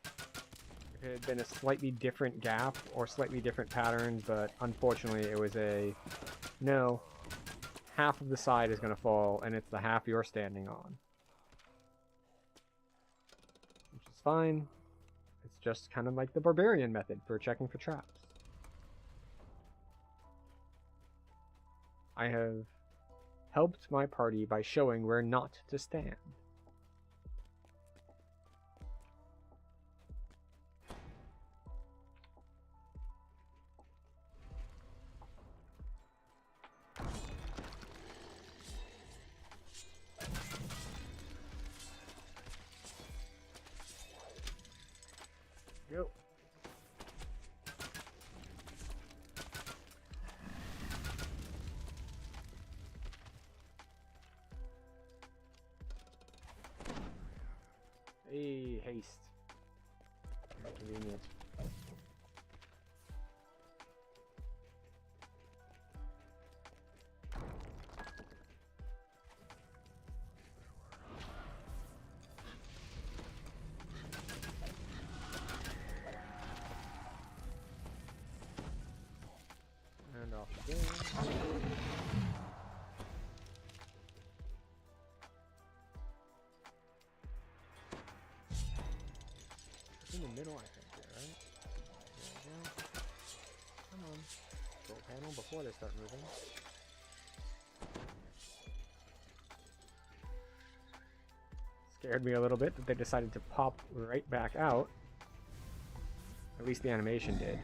If it had been a slightly different gap or slightly different pattern, but unfortunately it was a no, half of the side is going to fall and it's the half you're standing on. fine. It's just kind of like the barbarian method for checking for traps. I have helped my party by showing where not to stand. Go. Hey, haste. Convenient. And off again. It's in the middle, I think, there, right? There we go. Come on. Control panel before they start moving. Scared me a little bit that they decided to pop right back out. At least the animation did.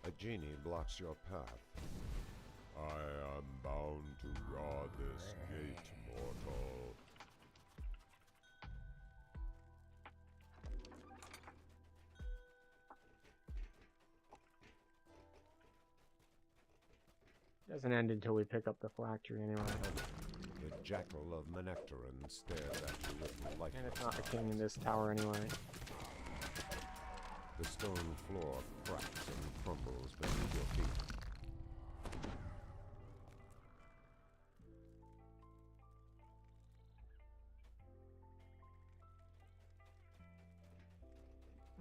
A genie blocks your path. I am bound to guard this gate, mortal. Doesn't end until we pick up the phylactery anyway. The jackal of Manectaran stares at you with light. And it's not the king in this tower anyway. The stone floor cracks and crumbles beneath your feet.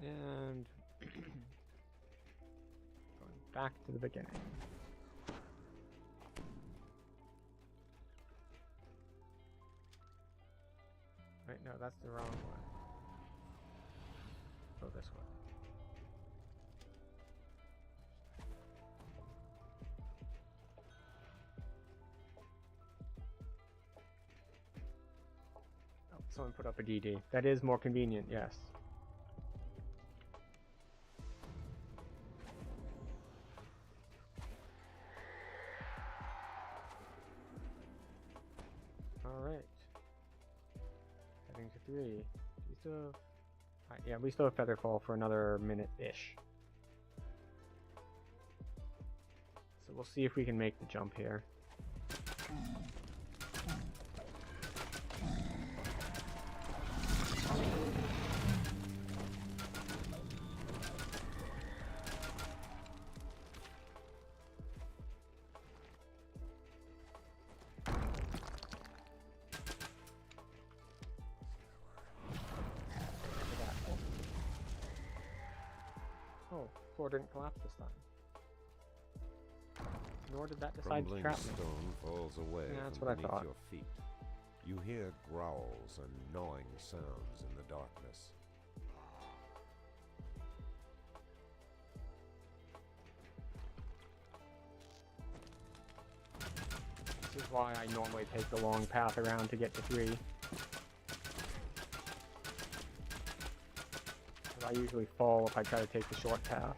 And going back to the beginning. Wait, no, that's the wrong one. Go this way. Oh, someone put up a DD. That is more convenient, yes. Alright. Heading to 3. We still have... Right, yeah, we still have Featherfall for another minute-ish. So we'll see if we can make the jump here. Oh, floor didn't collapse this time. Nor did that decide to Crumbling trap me. stone falls away Yeah, that's from what I beneath thought. your feet. You hear growls and gnawing sounds in the darkness. This is why I normally take the long path around to get to 3. Because I usually fall if I try to take the short path.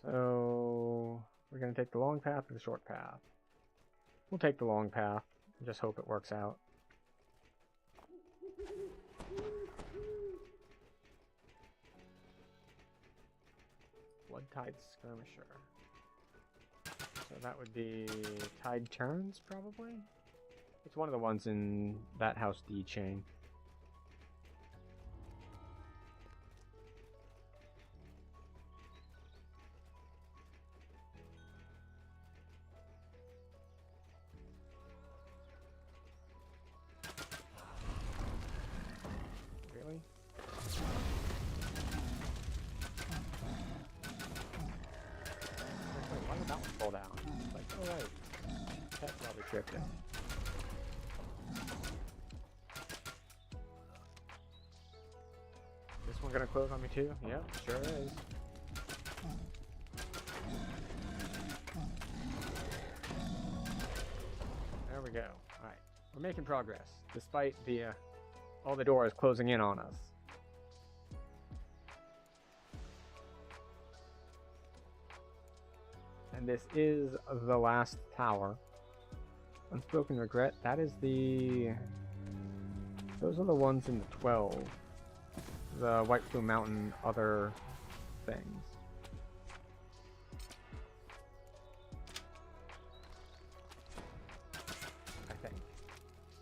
So we're going to take the long path or the short path? We'll take the long path and just hope it works out. Blood-Tide Skirmisher. So that would be Tide Turns, probably? It's one of the ones in that House D chain. Really? Wait, why did that one fall down? It's like, oh right. That's probably tripped it. This one gonna close on me too? Yep, sure is. There we go. Alright. We're making progress, despite the all the doors closing in on us. And this is the last tower. Unspoken Regret, that is the... Those are the ones in the 12. The White Plume Mountain other things. I think.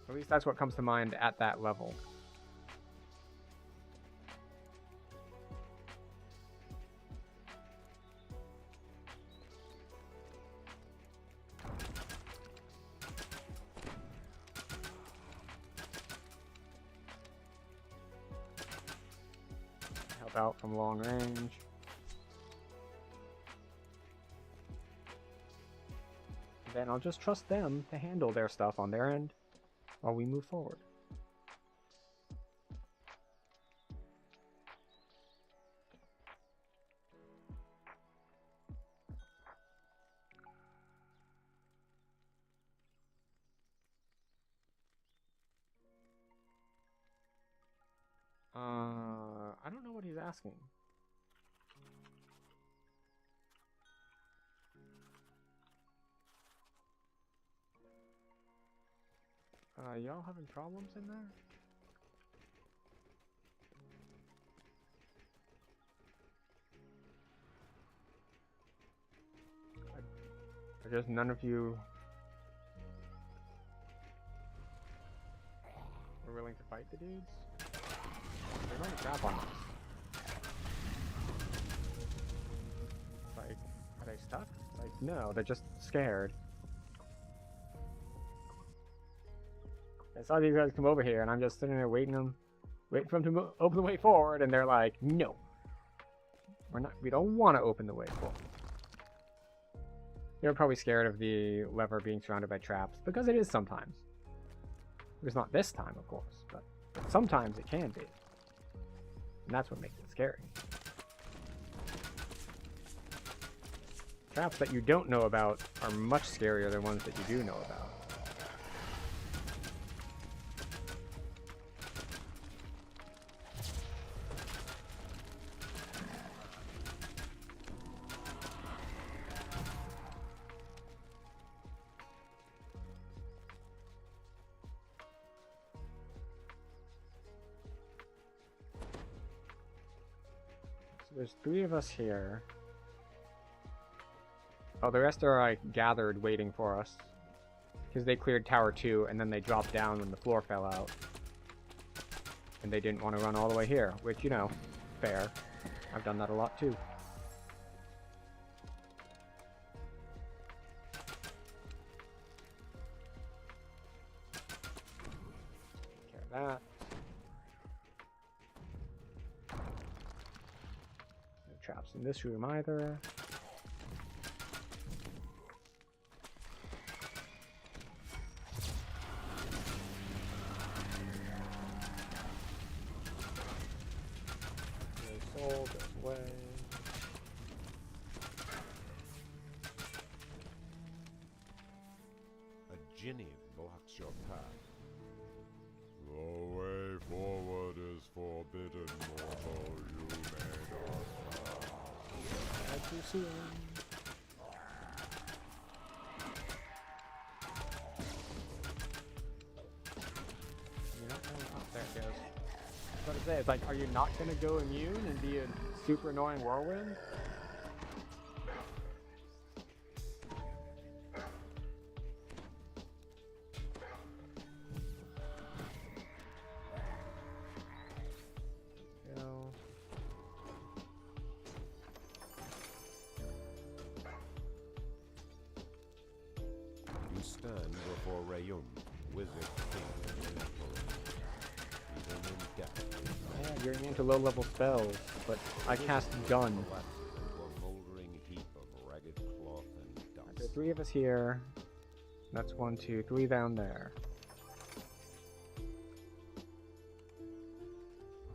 At least that's what comes to mind at that level. Out from long range. Then I'll just trust them to handle their stuff on their end while we move forward. I don't know what he's asking. Y'all having problems in there? Or just none of you were willing to fight the dudes? They're going to trap on us. Like, are they stuck? Like, no, they're just scared. I saw these guys come over here, and I'm just sitting there waiting for them to open the way forward, and they're like, no. We don't want to open the way forward. They're probably scared of the lever being surrounded by traps, because it is sometimes. It's not this time, of course, but sometimes it can be. And that's what makes it scary. Traps that you don't know about are much scarier than ones that you do know about. There's 3 of us here. Oh, the rest are like gathered waiting for us. Because they cleared Tower 2 and then they dropped down when the floor fell out. And they didn't want to run all the way here, which, you know, fair. I've done that a lot too. Take care of that. Traps in this room either. Soul goes away. A Jinny blocks your path. The way forward is forbidden, mortal. You may not. Too soon. You're not going up. There it goes. That's what I say. It's like, are you not going to go immune and be a super annoying whirlwind? stand before Rayun, wizard king of the Emperor. Even in death, Yeah, you're into low-level spells, but I cast Gun. collapsed into a moldering heap of ragged cloth and dust. There are 3 of us here. That's 1, 2, 3 down there.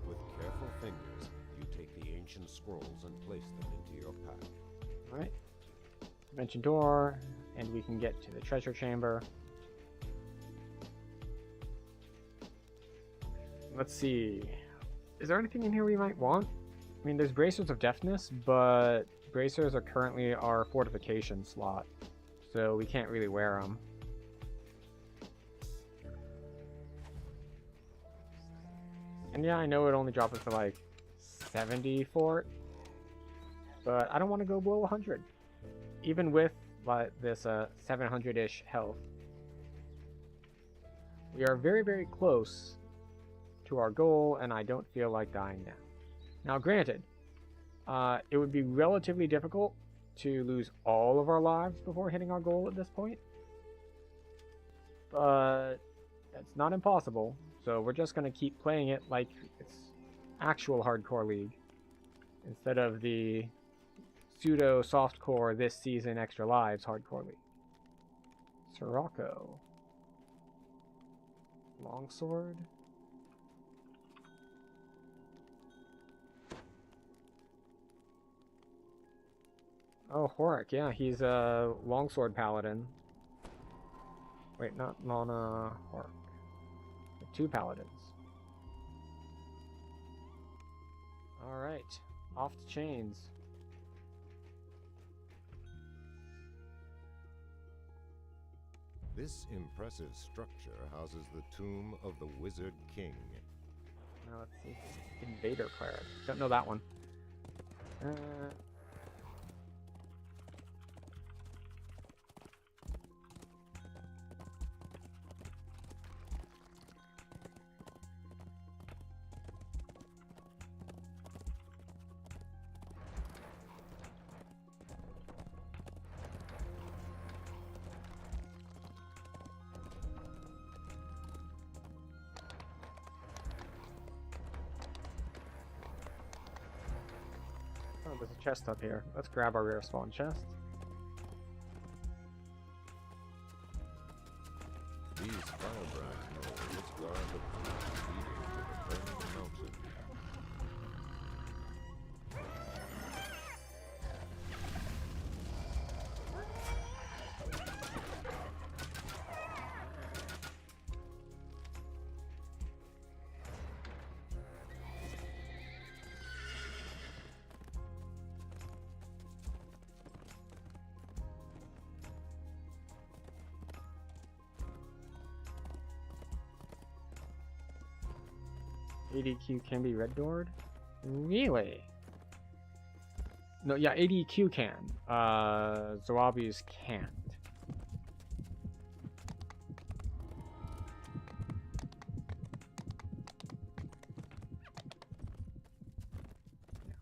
With careful fingers, you take the ancient scrolls and place them into your pack. Alright. Dimension door, and we can get to the treasure chamber. Let's see. Is there anything in here we might want? I mean, there's bracers of deafness, but bracers are currently our fortification slot, so we can't really wear them. And yeah, I know it only drops us to like 70 fort, but I don't want to go below 100, even with like this 700-ish health. We are very, very close to our goal, and I don't feel like dying now. Now, granted, it would be relatively difficult to lose all of our lives before hitting our goal at this point, but that's not impossible. So we're just going to keep playing it like it's actual hardcore league instead of the pseudo softcore this season extra lives hardcore league. Sirocco. Longsword. Oh, Horik, yeah, he's a longsword paladin. Wait, not Horik. 2 paladins. Alright, off to chains. This impressive structure houses the tomb of the Wizard King. Now let's see. Invader Cleric. Don't know that one. Oh, there's a chest up here. Let's grab our rare spawn chest. These firebrand nodes guard the path leading to the burning mountain. ADQ can be red doored? Really? No, yeah, ADQ can. Zoabi's can't.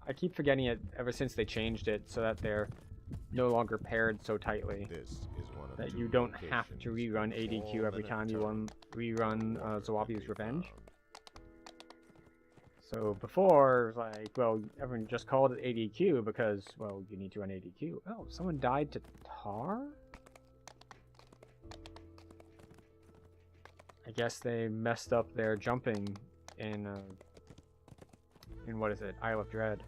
I keep forgetting it ever since they changed it so that they're no longer paired so tightly. This is one of That two you don't have to locations rerun ADQ every time you rerun Zoabi's Revenge. So before, it was like, well, everyone just called it ADQ because, well, you need to run ADQ. Oh, someone died to tar? I guess they messed up their jumping in what is it, Isle of Dread.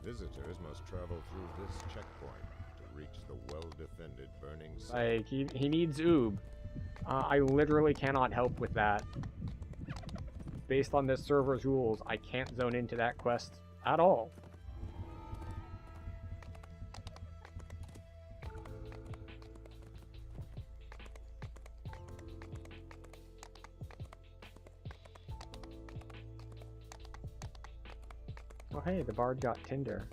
Visitors must travel through this checkpoint to reach the well-defended burning city. Like, he needs oob. I literally cannot help with that. Based on this server's rules, I can't zone into that quest at all. Oh hey, the bard got Tinder.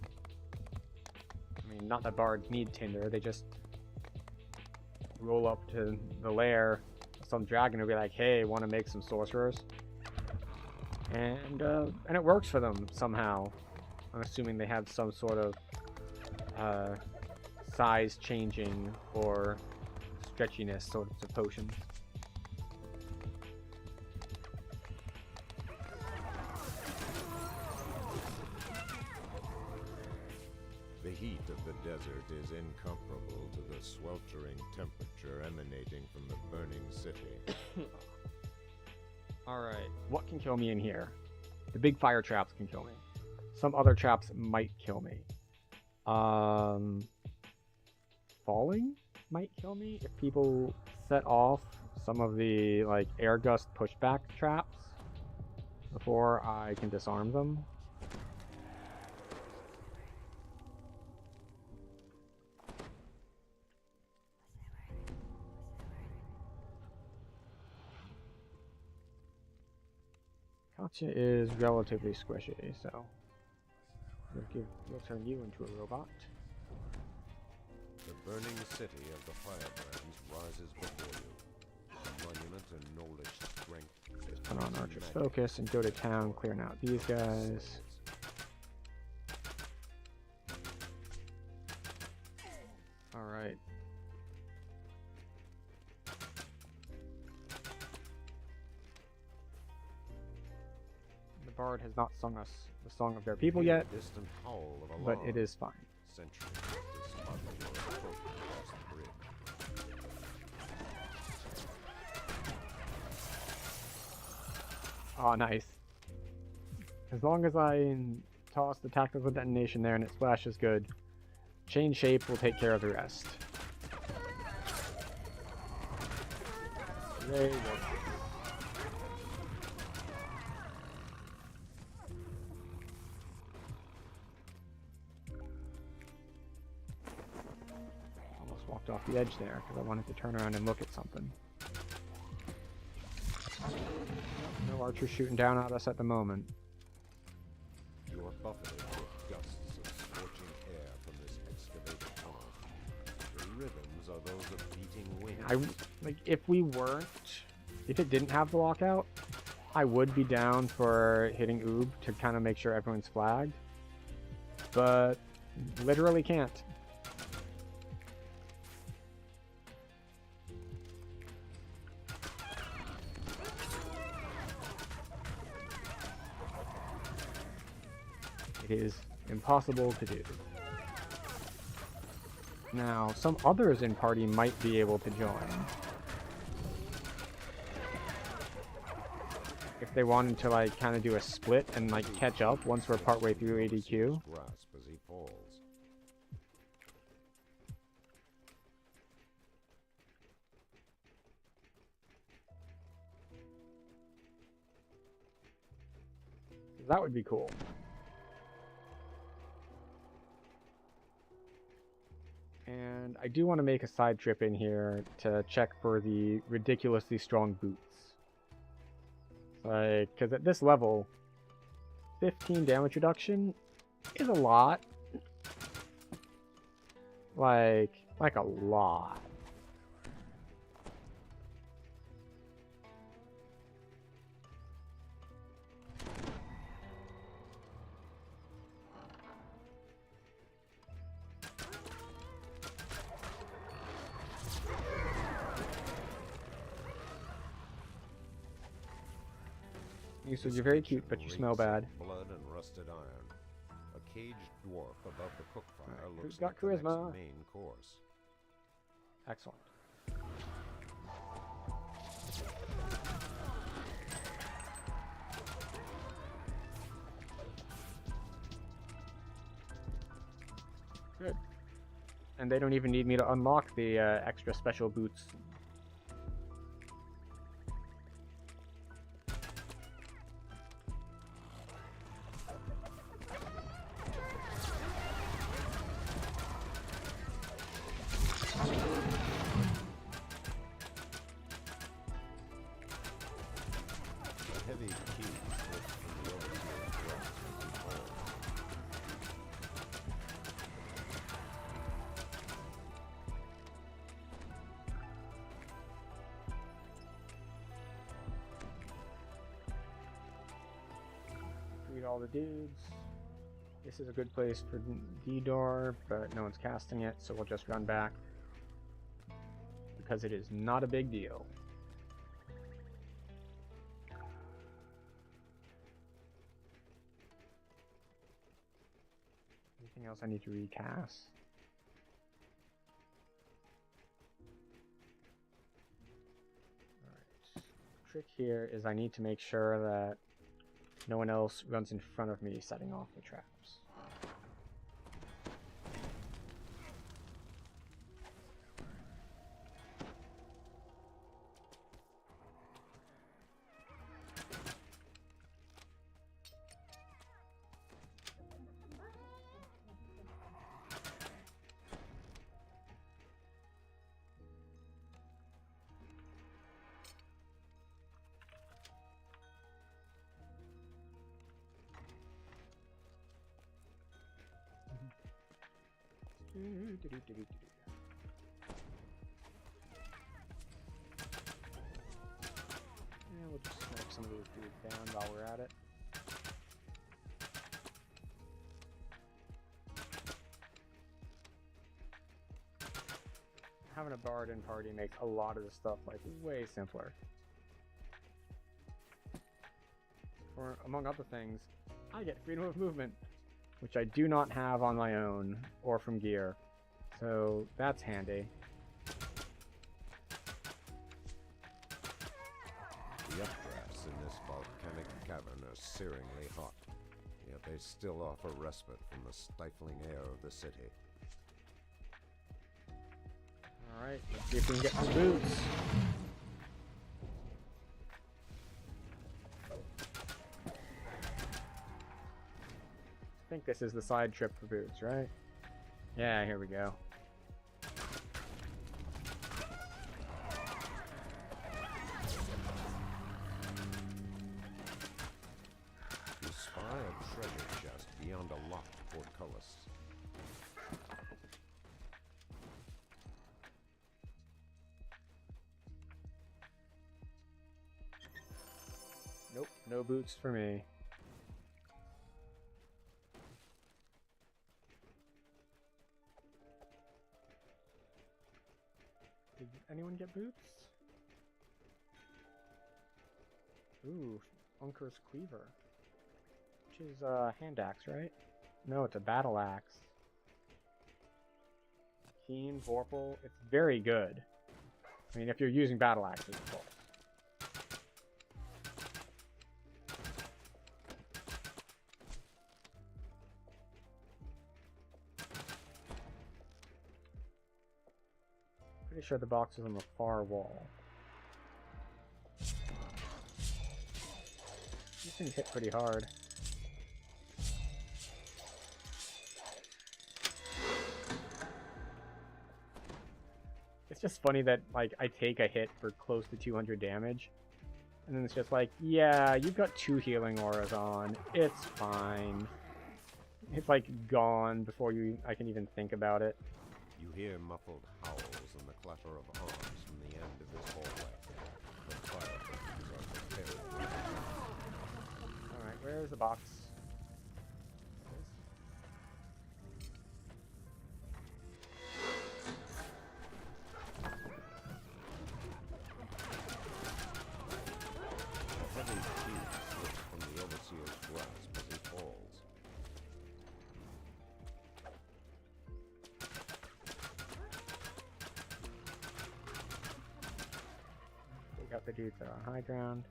I mean, not that bards need Tinder, they just roll up to the lair, some dragon will be like, hey, want to make some sorcerers? And it works for them somehow. I'm assuming they had some sort of size changing or stretchiness sorts of potions. The heat of the desert is incomparable to the sweltering temperature emanating from the burning city. Alright, what can kill me in here? The big fire traps can kill me. Some other traps might kill me. Falling might kill me if people set off some of the like air gust pushback traps before I can disarm them. Katya is relatively squishy, so we'll turn you into a robot. The burning city of the Firebrands rises before you. A monument of knowledge, strength, Just put on Archer's Focus and go to town, clearing out these guys. Alright. The Bard has not sung us the song of their people yet, distant howl of but alarm. it is fine. Sentries practice spotting your approach across the bridge. Oh, nice. As long as I toss the tactical detonation there and it splashes good, chain shape will take care of the rest. Yay, work. Almost walked off the edge there because I wanted to turn around and look at something. No archers shooting down at us at the moment. You are buffeted with gusts of scorching air from this excavated tunnel. The rhythms are those of beating wings. If it didn't have the lockout, I would be down for hitting Oob to kind of make sure everyone's flagged. But literally can't. It is impossible to do. Now, some others in party might be able to join. If they wanted to like kind of do a split and like catch up once we're partway through ADQ. Grasp as he falls. That would be cool. And I do want to make a side trip in here to check for the ridiculously strong boots. Like, because at this level, 15 damage reduction is a lot. Like a lot. You said you're very cute, but you smell bad. Blood and rusted iron. A caged dwarf above the cook fire Right, looks who's got like the next charisma? main course. Excellent. Good. And they don't even need me to unlock the extra special boots. A heavy key slips from the overseer's grasp as he falls. Read all the dudes. This is a good place for D-Door, but no one's casting it, so we'll just run back. Because it is not a big deal. Anything else I need to recast? Alright. Trick here is I need to make sure that no one else runs in front of me setting off the traps. Yeah, we'll just smoke some of these dudes down while we're at it. Having a bard in party makes a lot of the stuff like way simpler. For among other things, I get freedom of movement, which I do not have on my own or from gear, so that's handy. The updrafts in this volcanic cavern are searingly hot, yet they still offer respite from the stifling air of the city. Alright, let's see if we can get some boots. I think this is the side trip for boots, right? Yeah, here we go. You spy a treasure chest beyond a locked portcullis. Nope, no boots for me. Did anyone get boots? Ooh, Unker's Cleaver. Which is a hand axe, right? No, it's a battle axe. Keen, Vorpal, it's very good. I mean, if you're using battle axes, of course. Pretty sure the box is on the far wall. These things hit pretty hard. It's just funny that, like, I take a hit for close to 200 damage, and then it's just like, yeah, you've got 2 healing auras on, it's fine. It's like gone before I can even think about it. You hear muffled howls and the clatter of arms from the end of this hallway. The firefighters are preparing. Alright, where's the box? A heavy teeth slips from the overseer's grasp as he falls. We got the dudes that are on high ground.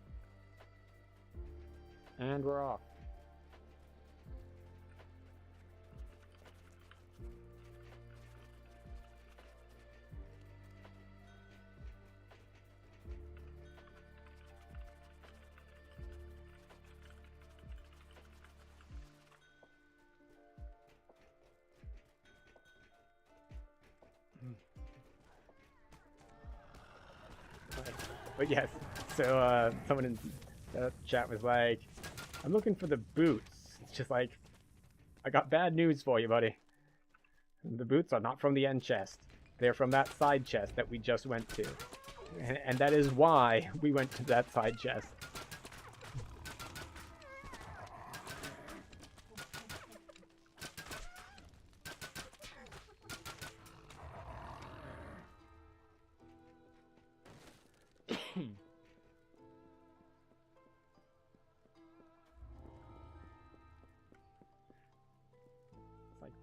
And we're off. But yes, so someone in the chat was like, I'm looking for the boots. It's just like, I got bad news for you, buddy. The boots are not from the end chest. They're from that side chest that we just went to. And that is why we went to that side chest.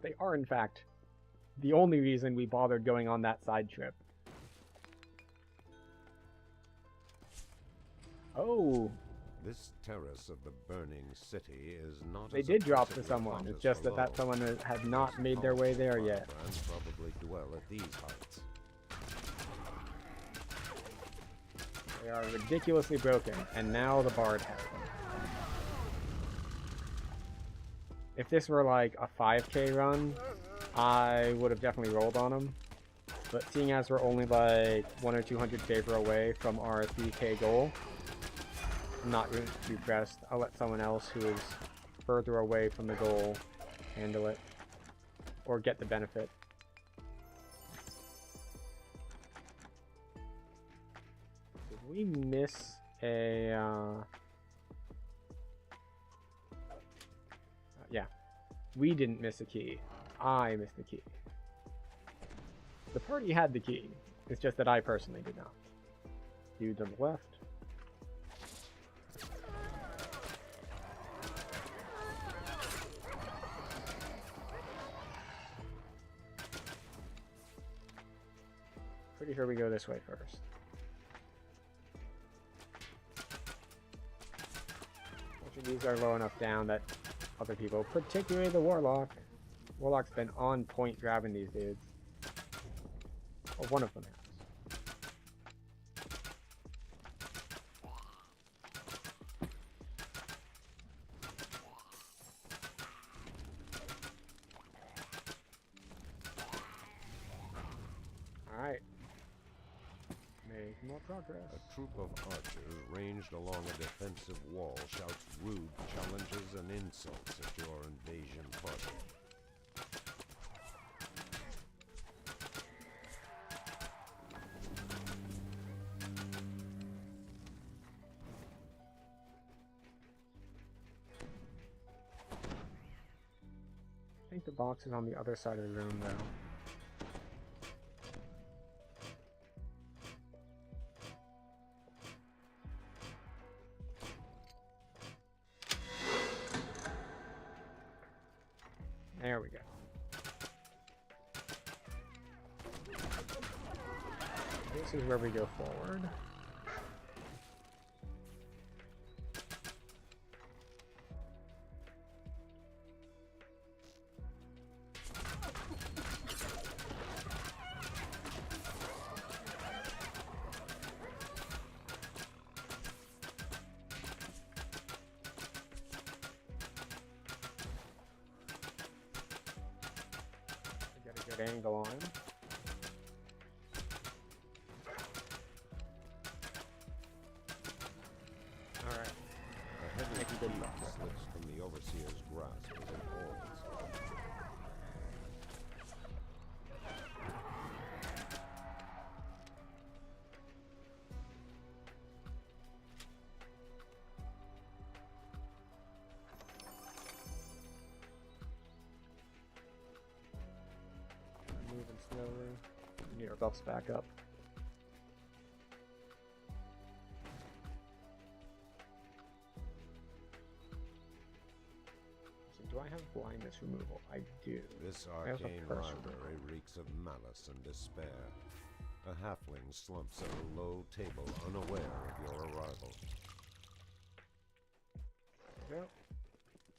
They are, in fact, the only reason we bothered going on that side trip. Oh, This terrace of the burning city is not they as did drop to oppressively someone. hot It's as just that below. that someone had not Most made their way powerful there yet. firebrands probably dwell at these heights. They are ridiculously broken, and now the bard has them. If this were like a 5k run, I would have definitely rolled on them. But seeing as we're only like 100 or 200 favor away from our 3k goal, I'm not going to be pressed. I'll let someone else who is further away from the goal handle it, or get the benefit. Did we miss a... yeah, we didn't miss a key. I missed the key. The party had the key. It's just that I personally did not. Dude on the left. Pretty sure we go this way first. These are low enough down that other people, particularly the Warlock's been on point grabbing these dudes. Or one of them has. Alright. Make more progress. A troop of archers ranged along a defensive wall shouts rude challenges and insults at your invasion party. I think the box is on the other side of the room though. There we go. This is where we go forward. Good angle on him. Alright. A heavy key slips from the overseer's grasp as it holds. Moving slowly. We need our buffs back up. So do I have blindness removal? I do. This I have a arcane curse library reeks of malice and despair. A halfling slumps at a low table unaware of your arrival. Yep.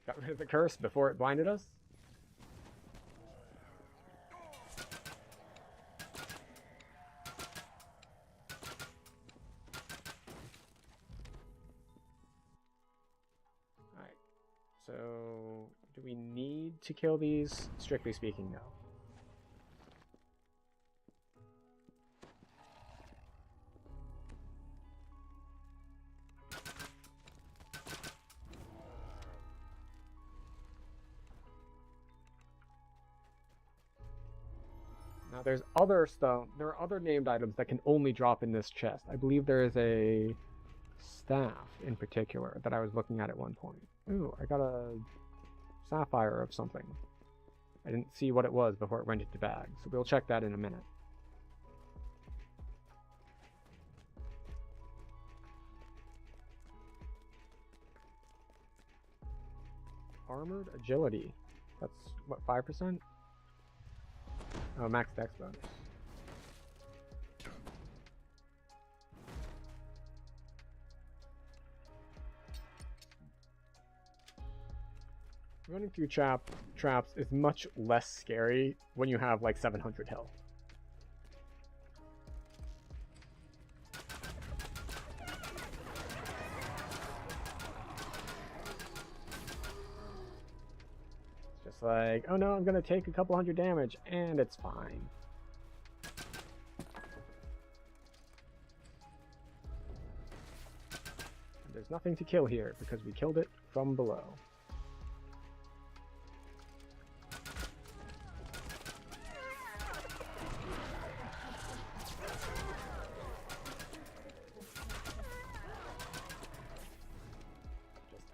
Got rid of the curse before it blinded us. Alright. So, do we need to kill these? Strictly speaking, no. Now there's other stuff, there are other named items that can only drop in this chest. I believe there is a staff in particular that I was looking at one point. Ooh, I got a sapphire of something. I didn't see what it was before it went into bag, so we'll check that in a minute. Armored agility. That's what, 5%? Oh, max dex bonus. Running through traps is much less scary when you have like 700 health. It's just like, oh no, I'm gonna take a couple hundred damage, and it's fine. And there's nothing to kill here because we killed it from below.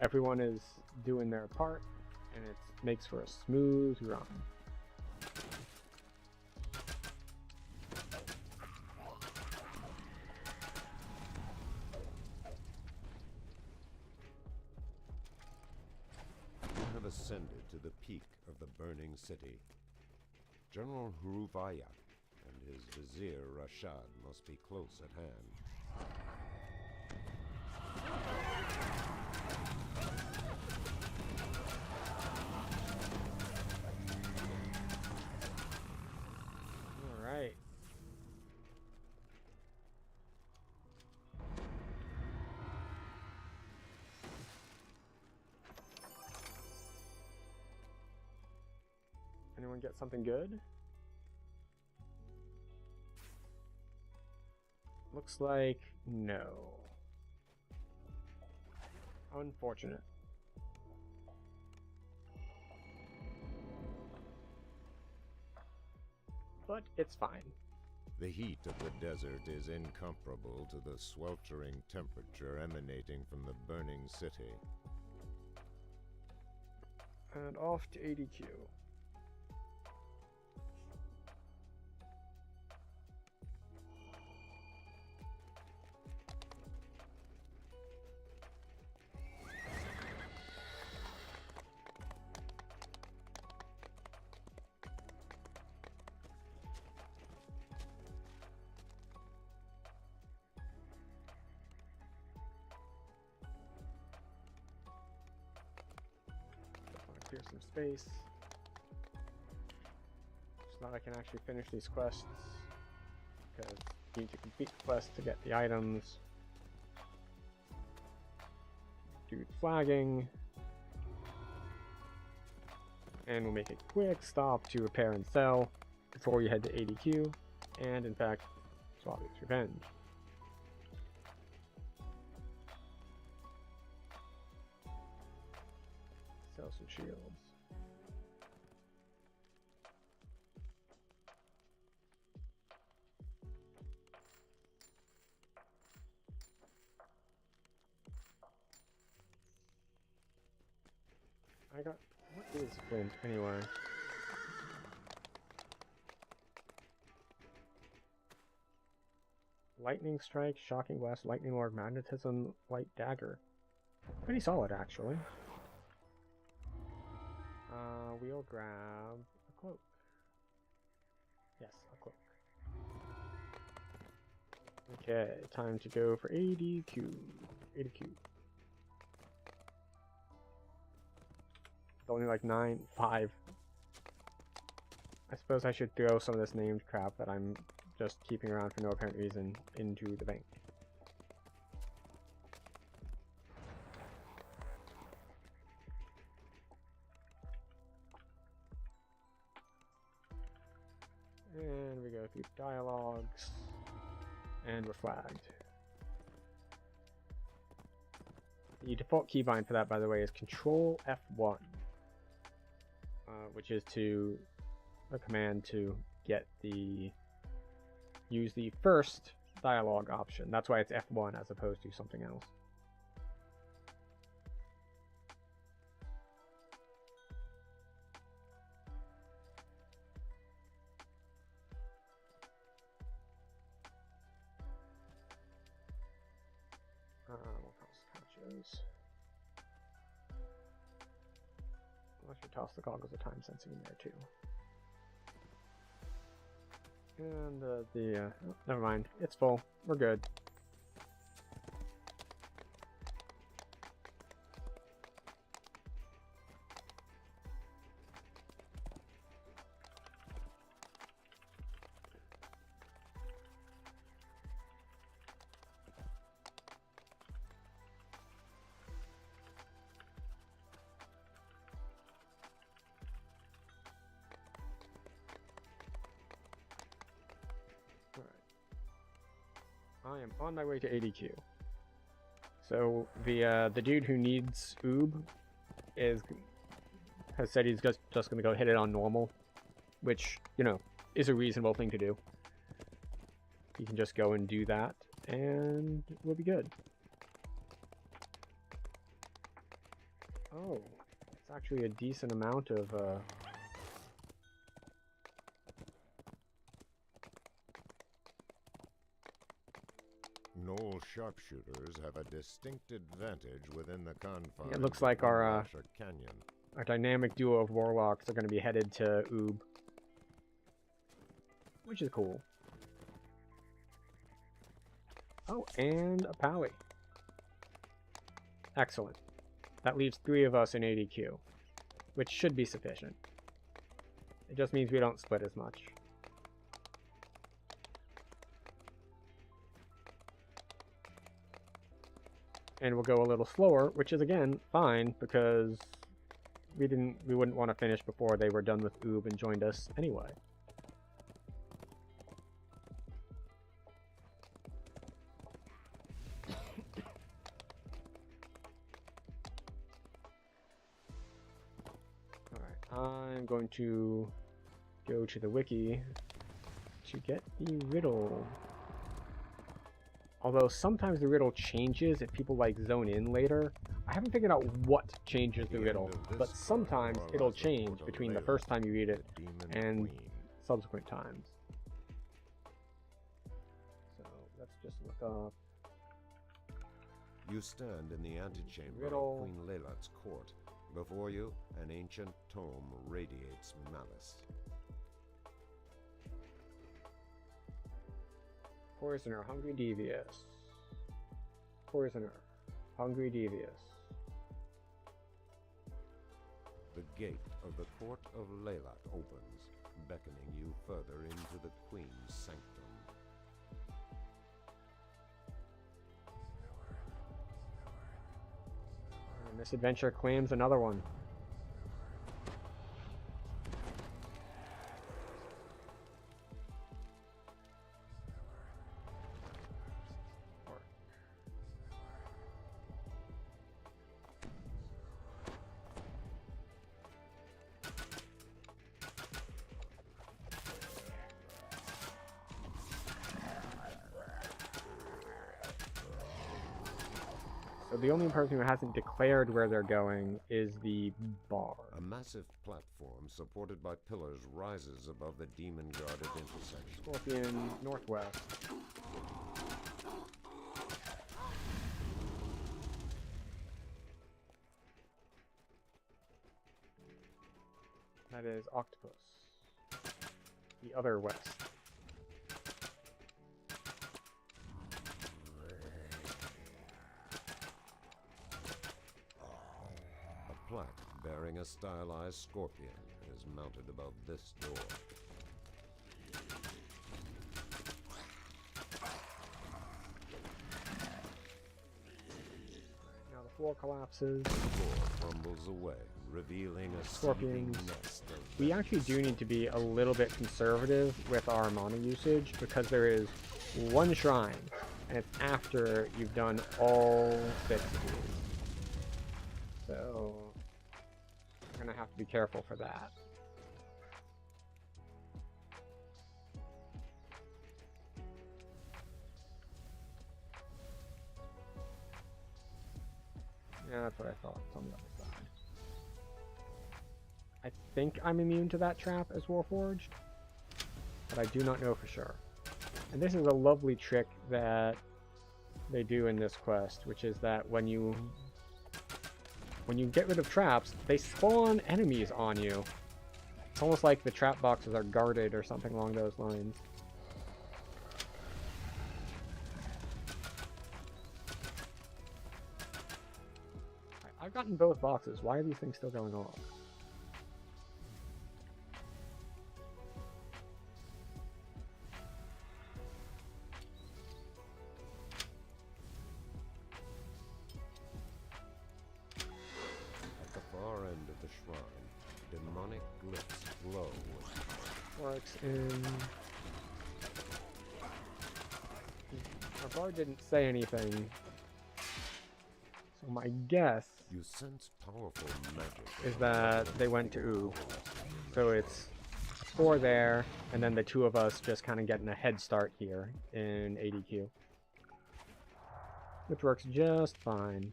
Everyone is doing their part, and it makes for a smooth run. You have ascended to the peak of the burning city. General Hruvayak and his vizier Rashad must be close at hand. Alright. Anyone get something good? Looks like no. Unfortunate. But it's fine. The heat of the desert is incomparable to the sweltering temperature emanating from the burning city. And off to ADQ. Clear some space so that I can actually finish these quests, because you need to complete the quest to get the items. Do the flagging, and we'll make a quick stop to repair and sell before we head to ADQ, and in fact, Swabi's Revenge. Sell some shields. I got... what is flint anyway? Lightning Strike, Shocking Blast, Lightning Lord, Magnetism, Light Dagger. Pretty solid, actually. We'll grab a cloak. Yes, a cloak. Okay, time to go for ADQ. ADQ. It's only like 5. I suppose I should throw some of this named crap that I'm just keeping around for no apparent reason into the bank. And we go through dialogues, and we're flagged. The default keybind for that, by the way, is Control F1, which is a command to get use the first dialogue option. That's why it's F1 as opposed to something else. We'll toss couches. I should toss the goggles of time sensing in there too. And oh, never mind. It's full. We're good. I am on my way to 80Q. So the dude who needs Oob has said he's just gonna go hit it on normal, which, you know, is a reasonable thing to do. He can just go and do that, and we'll be good. Oh, it's actually a decent amount of Knoll sharpshooters have a distinct advantage within the confines it looks like our Canyon. our dynamic duo of warlocks are going to be headed to Oob, which is cool. Oh, and a Powie. Excellent. That leaves 3 of us in 80Q, which should be sufficient. It just means we don't split as much. And we'll go a little slower, which is again fine because we wouldn't want to finish before they were done with Oob and joined us anyway. Alright, I'm going to go to the wiki to get the riddle. Although sometimes the riddle changes if people like zone in later. I haven't figured out what changes the riddle, but sometimes it'll change between the first time you read it and subsequent times. So let's just look up. You stand in the antechamber Riddle. of Queen Lelat's court. Before you, an ancient tome radiates malice. Poisoner, hungry, devious. Poisoner, hungry, devious. The gate of the court of Lelat opens, beckoning you further into the Queen's sanctum. And this adventure claims another one. So the only person who hasn't declared where they're going is the bar. A massive platform supported by pillars rises above the demon-guarded intersection. Scorpion, northwest. That is Octopus. The other west. A plaque bearing a stylized scorpion is mounted above this door. Now the floor collapses. The floor crumbles away, revealing a Scorpions. seething nest of We actually do need to be a little bit conservative with our mana usage because there is one shrine, and it's after you've done all 6 of these. So we're gonna have to be careful for that. Yeah, that's what I thought. It's on the other side. I think I'm immune to that trap as Warforged, but I do not know for sure. And this is a lovely trick that they do in this quest, which is that when you get rid of traps, they spawn enemies on you. It's almost like the trap boxes are guarded or something along those lines. I've gotten both boxes. Why are these things still going off? At the far end of the shrine, demonic glyphs glow with Works in... Our bard didn't say anything. So my guess you sense powerful magic is that they went to Oob. So it's 4 there, and then the 2 of us just kind of getting a head start here in ADQ. Which works just fine.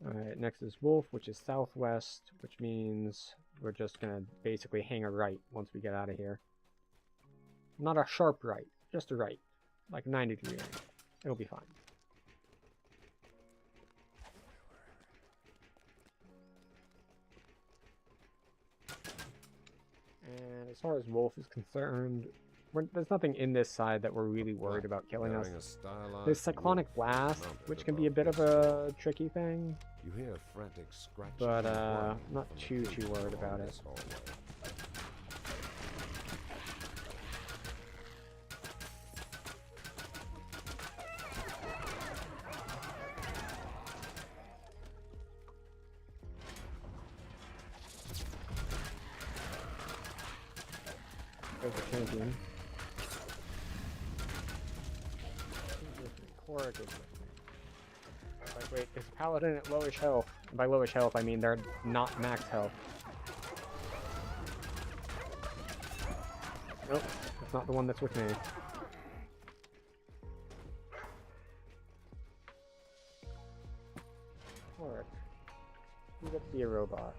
Alright, next is Wolf, which is southwest, which means we're just gonna basically hang a right once we get out of here. Not a sharp right, just a right. Like 90-degree angle. It'll be fine. And as far as Wolf is concerned, there's nothing in this side that we're really worried about killing us. There's Cyclonic Blast, which can be a bit of a tricky thing, you hear frantic scratching, but and not too worried about it. this hallway. There's the champion. Cleric is with me. Like, wait, is Paladin at lowish health? And by lowish health, I mean they're not max health. Nope, that's not the one that's with me. Cleric. Who's gonna be a robot?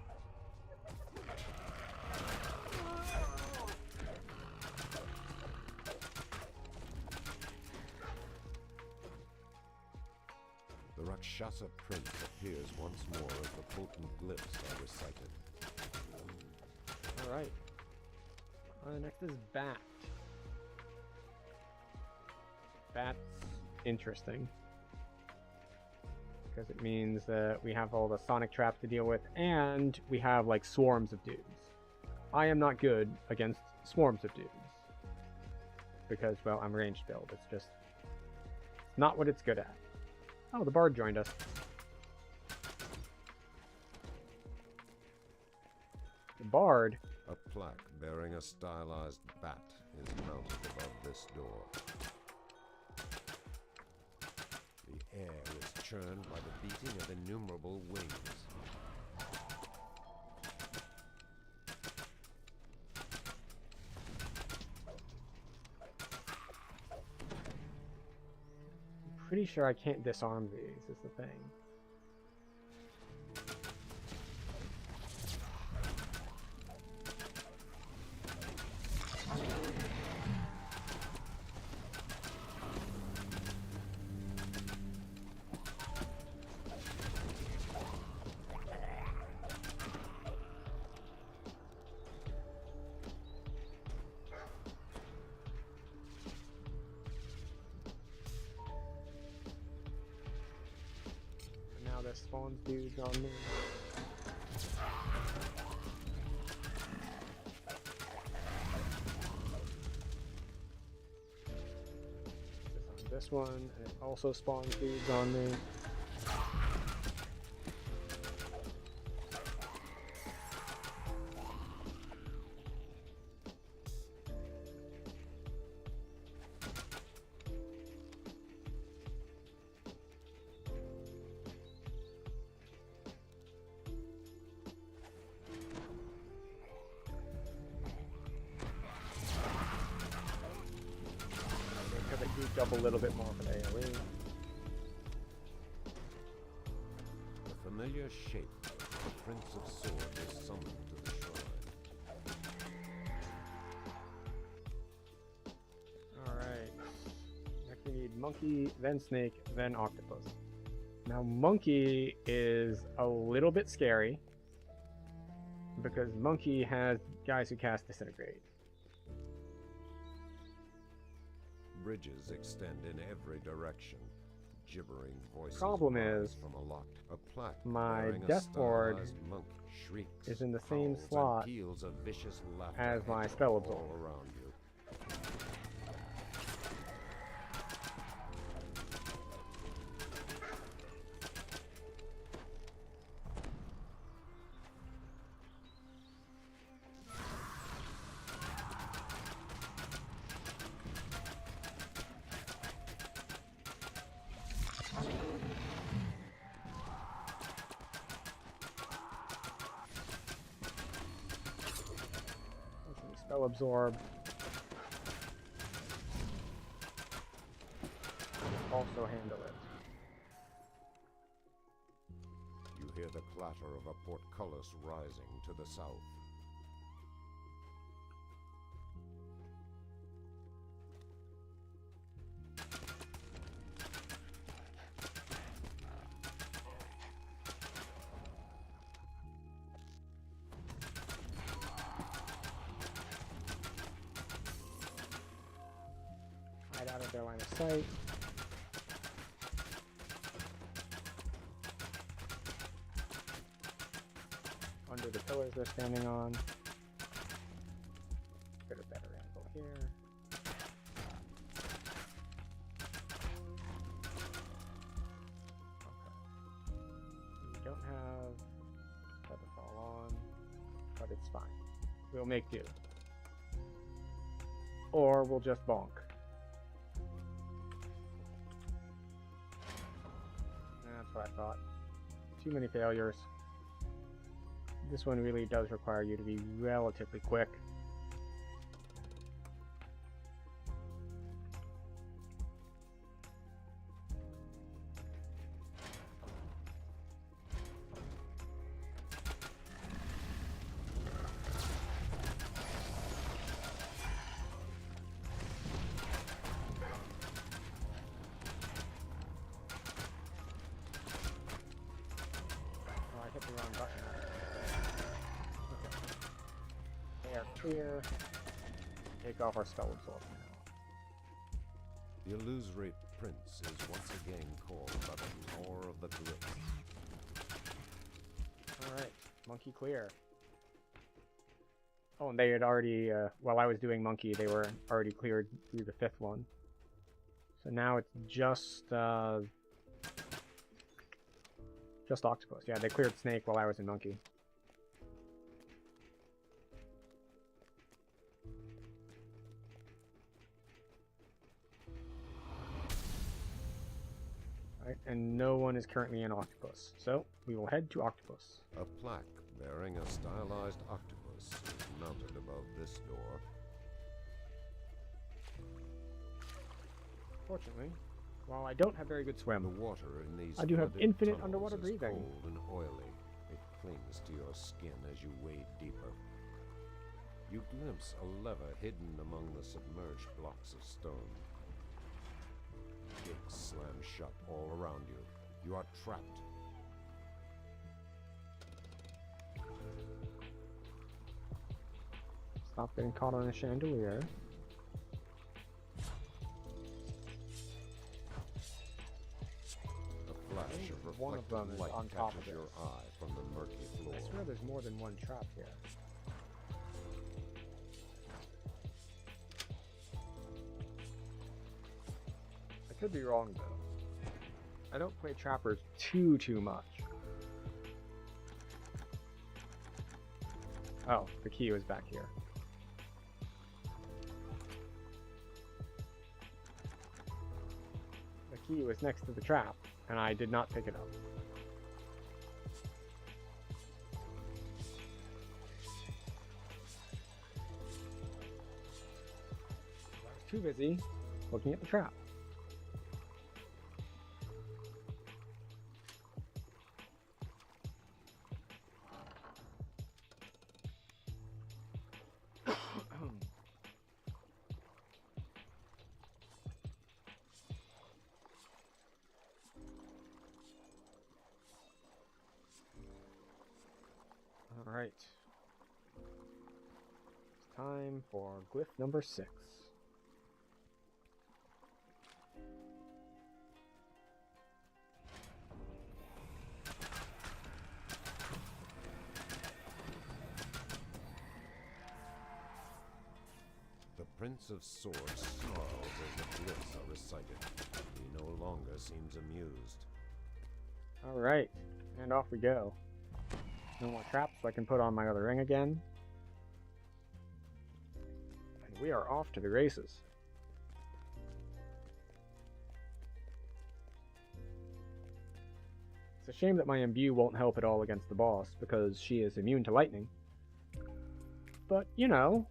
The Rakshasa prince appears once more as the potent glyphs are recited. Alright. Next is Bat. Bat's interesting. Because it means that we have all the sonic traps to deal with, and we have like swarms of dudes. I am not good against swarms of dudes. Because, well, I'm ranged build. It's just not what it's good at. Oh, the bard joined us. The bard. A plaque bearing a stylized bat is mounted above this door. The air is churned by the beating of innumerable wings. Pretty sure I can't disarm these, is the thing. Now this spawns dudes on me. This one, and it also spawns dudes on me. Because I goofed up a little bit more for the AoE. The familiar shape of the Prince of Swords is summoned to the shrine. Alright. Next we need Monkey, then Snake, then Octopus. Now Monkey is a little bit scary, because Monkey has guys who cast Disintegrate. Bridges extend in every direction. gibbering voices Problem rise is, from aloft. A plaque my bearing a death board stylized monk shrieks, is in the same howls, and slot peals of vicious laughter as my echo spell absorb. all around you. Spell absorb. Also handle it. You hear the clatter of a portcullis rising to the south. Right out of their line of sight. Under the pillars they're standing on. Get a better angle here. Okay. We don't have Featherfall on, but it's fine. We'll make do. Or we'll just bonk. That's what I thought. Too many failures. This one really does require you to be relatively quick. Oh, I hit the wrong button. Okay. They are clear. Take off our spell absorption now. The illusory prince is once again called by the power of the glyph. Alright, monkey clear. Oh, and they had already, while I was doing monkey, they were already cleared through the 5th one. So now it's just octopus. Yeah, they cleared snake while I was in monkey. Alright, and no one is currently in octopus. So, we will head to octopus. A plaque bearing a stylized octopus is mounted above this door. Fortunately, while I don't have very good The swim, water in these I do have flooded infinite tunnels underwater is breathing. cold and oily. It clings to your skin as you wade deeper. You glimpse a lever hidden among the submerged blocks of stone. Gates slam shut all around you. You are trapped. Stop getting caught on a chandelier. A flash of One of them reflected is light on top of catches your this. eye from the murky floor. I swear there's more than one trap here. I could be wrong though. I don't play trappers too much. Oh, the key was back here. The key was next to the trap, and I did not pick it up. I was too busy looking at the trap. Alright. It's time for glyph number 6. Prince of Swords snarls as the glyphs are recited. He no longer seems amused. Alright, and off we go. No more traps, so I can put on my other ring again. And we are off to the races. It's a shame that my imbue won't help at all against the boss, because she is immune to lightning. But, you know,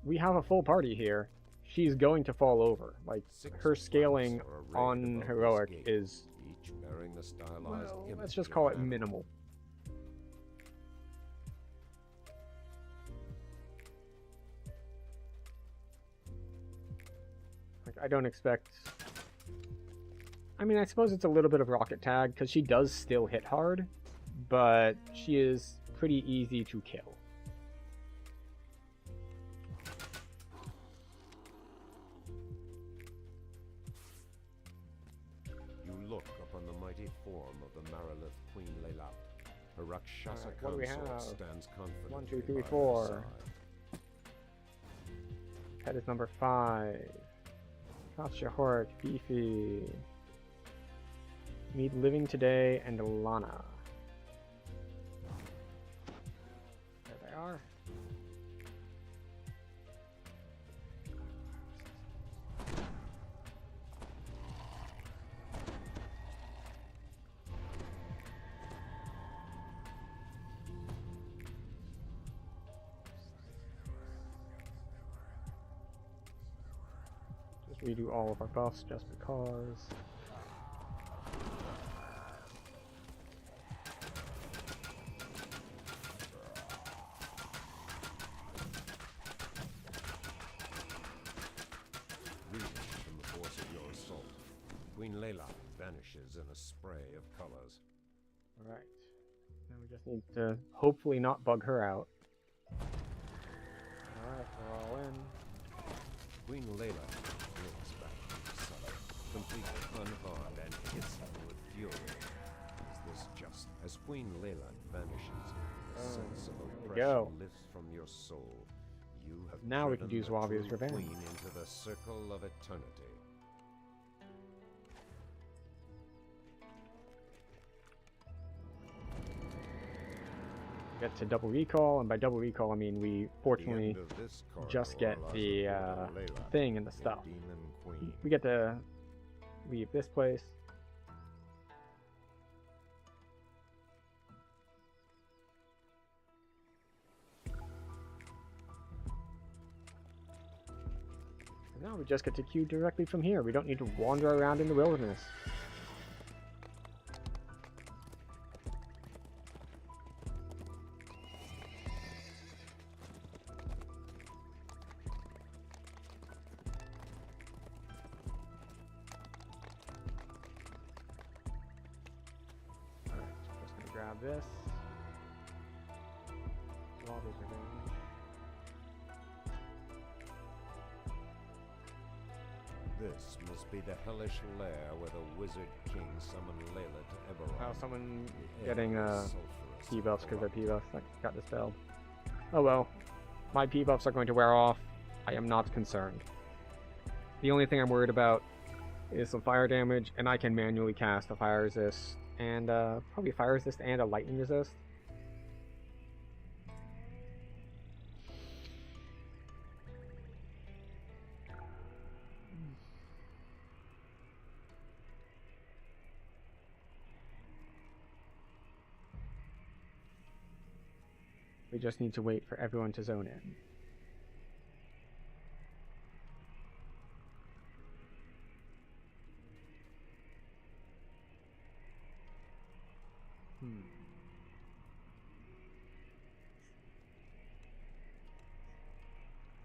we have a full party here. She's going to fall over. Like, her scaling on heroic is, Each bearing the stylized well, image let's just of call an it animal. minimal. Like, I don't expect... I mean, I suppose it's a little bit of rocket tag, because she does still hit hard, but she is pretty easy to kill. You look upon the mighty form of the Marilith Queen Leila. Her Rakshasa Alright, what do we consort have? stands confidently 1, 2, 3, by her 4. side. Pet is number 5. Shahort, Beefy. Meet Living Today and Lana. There they are. Just redo all of our buffs just because. Reeling from the force of your assault, Queen Leila vanishes in a spray of colors. Alright. Now we just need to hopefully not bug her out. Alright, we're all in. Queen Leila looks back to the sun, completely unharmed and hissing with fury. Is this just? As Queen Leila vanishes, a sense of we oppression go. lifts from your soul. You have Now we can driven do the Zuavia's true revenge. Queen into the circle of eternity. Get to double recall, and by double recall I mean we fortunately The end of this just corridor get lies the before Leila, thing and the your stuff. demon queen. We get to leave this place. And now we just get to queue directly from here. We don't need to wander around in the wilderness. Alright, just gonna grab this. Lobbies are going. This must be the hellish lair where the wizard king summoned Layla to Eberron. Oh, someone The air getting is P-buffs sulphurous because their and P-buffs got dispelled. Oh well. My P-buffs are going to wear off. I am not concerned. The only thing I'm worried about is some fire damage, and I can manually cast a fire resist, and probably fire resist and a lightning resist. We just need to wait for everyone to zone in.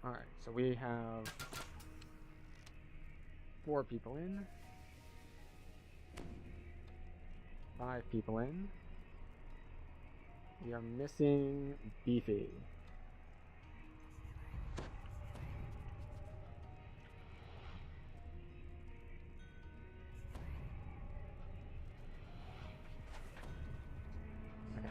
Alright, so we have 4 people in. 5 people in. We are missing Beefy. Okay.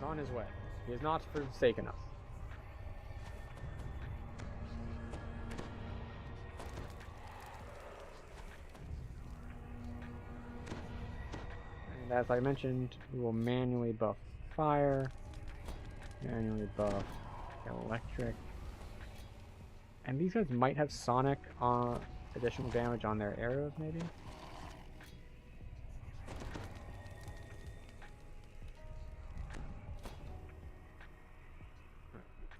on his way. He has not forsaken us. And as I mentioned, we will manually buff fire, manually buff electric. And these guys might have sonic additional damage on their arrows, maybe?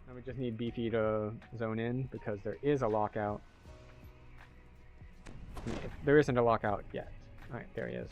Now we just need Beefy to zone in because there is a lockout. There isn't a lockout yet. Alright, there he is.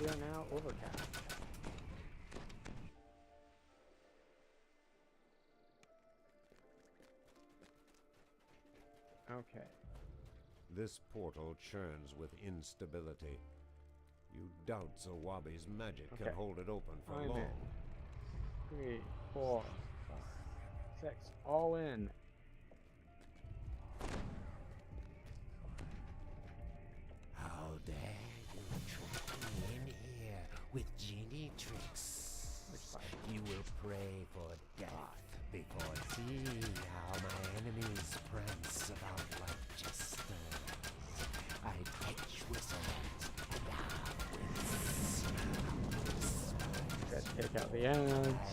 We are now overcast. Okay. This portal churns with instability. You doubt Zawabi's magic can hold it open for long. 3, 4, 5, 6. All in. How dare you trick me in here with genie tricks? You will pray for death before seeing how my enemies prance about like jesters. I catch wizards and half-wits. Let's take out the ads.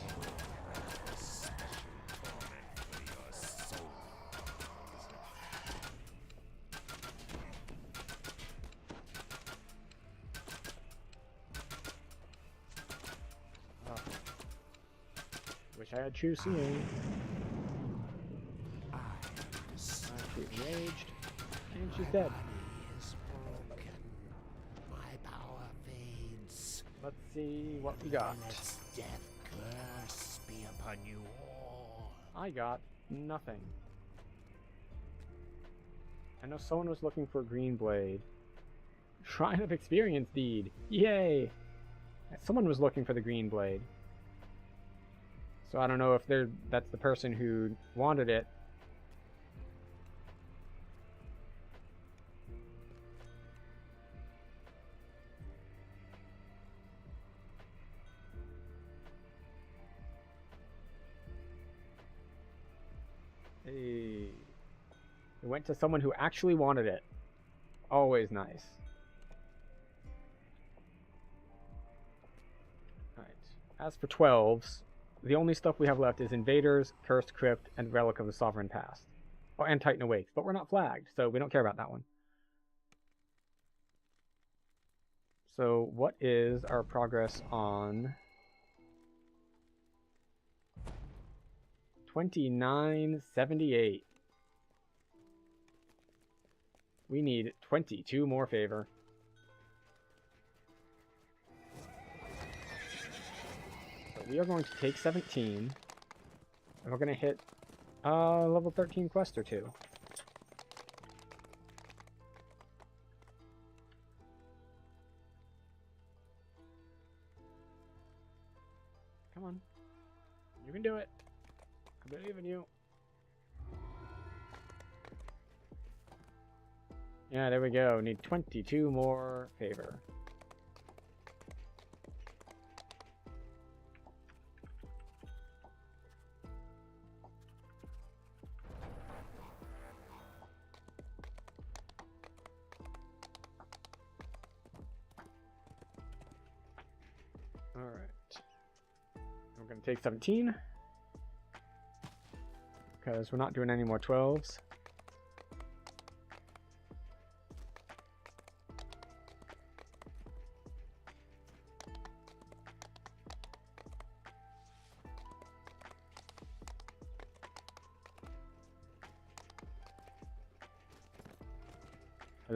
Wish I had true seeing. She's enraged. And she's dead. My power fades. Let's see what we got. Let's death curse be upon you all. I got nothing. I know someone was looking for a green blade. Shrine of Experience deed. Yay! Someone was looking for the green blade. So I don't know if that's the person who wanted it. Hey. It went to someone who actually wanted it. Always nice. Alright. As for 12s, the only stuff we have left is Invaders, Cursed Crypt, and Relic of the Sovereign Past. Oh, and Titan Awakes, but we're not flagged, so we don't care about that one. So what is our progress on 2978? We need 22 more favor. So we are going to take 17. And we're going to hit level 13 quest or 2. Come on. You can do it. I believe in you. Yeah, there we go. Need 22 more favor. Alright. We're going to take 17. Because we're not doing any more 12s.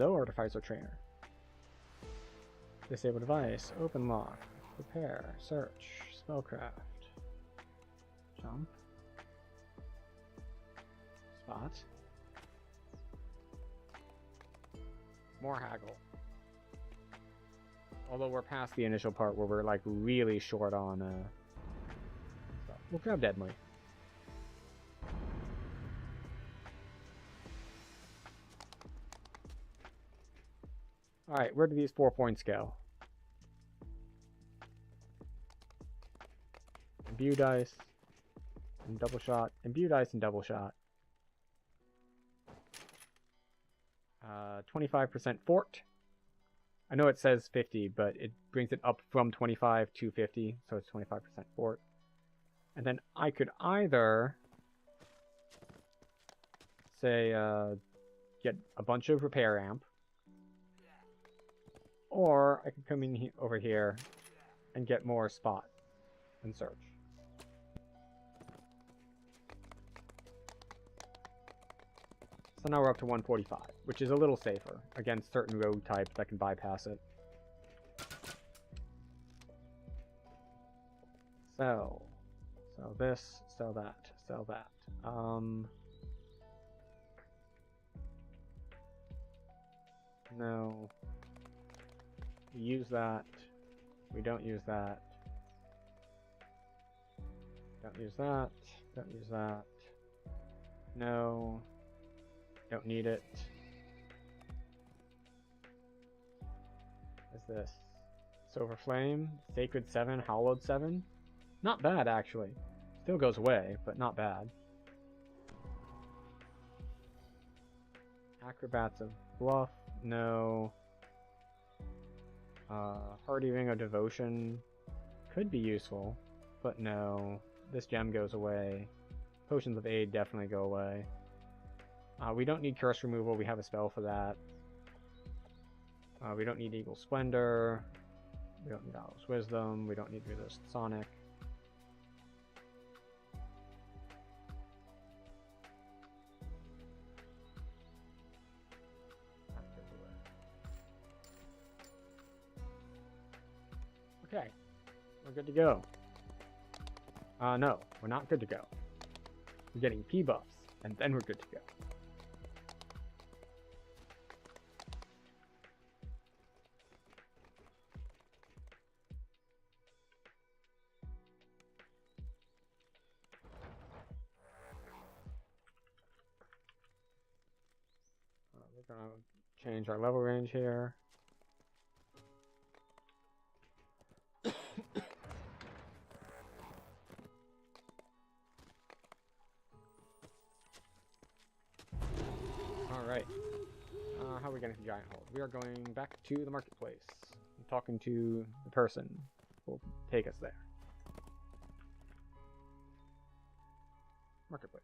Hello, Artificer Trainer. Disable device. Open lock. Prepare. Search. Spellcraft. Jump. Spot. More haggle. Although we're past the initial part where we're like really short on stuff. We'll grab Deadly. Alright, where do these 4 points go? Imbue dice and double shot. Imbue dice and double shot. 25% fort. I know it says 50, but it brings it up from 25 to 50, so it's 25% fort. And then I could either say get a bunch of repair amp, or I could come in over here and get more spot and search. So now we're up to 145, which is a little safer against certain rogue types that can bypass it. Sell this, sell that, sell that. No. We use that. We don't use that. Don't use that. Don't use that. No. Don't need it. What's this? Silver Flame, Sacred 7, Hallowed 7. Not bad, actually. Still goes away, but not bad. Acrobats of Bluff, no. Hardy Ring of Devotion could be useful, but no. This gem goes away. Potions of Aid definitely go away. We don't need curse removal, we have a spell for that. We don't need Eagle Splendor. We don't need Owl's Wisdom. We don't need Resist Sonic. Okay, we're good to go. No, we're not good to go. We're getting P buffs, and then we're good to go. We're gonna change our level range here. Alright. How are we getting to Giant Hold? We are going back to the marketplace. I'm talking to the person who will take us there. Marketplace.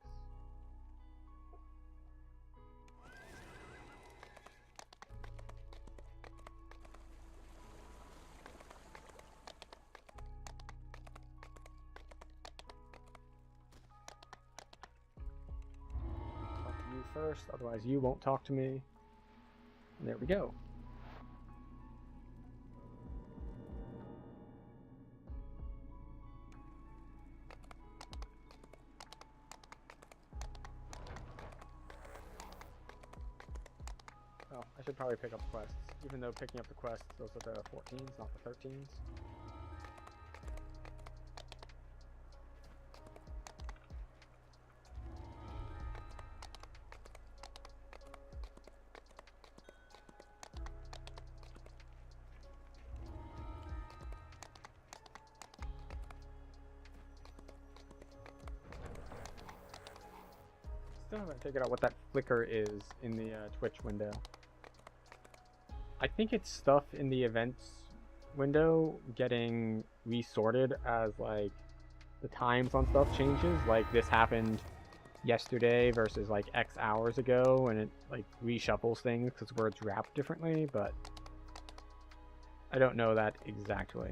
First, otherwise you won't talk to me. And there we go. Oh, I should probably pick up the quests, even though picking up the quests, those are the 14s, not the 13s. Still haven't figured out what that flicker is in the Twitch window. I think it's stuff in the events window getting resorted as like the times on stuff changes. Like this happened yesterday versus like X hours ago, and it like reshuffles things because words wrap differently, but I don't know that exactly.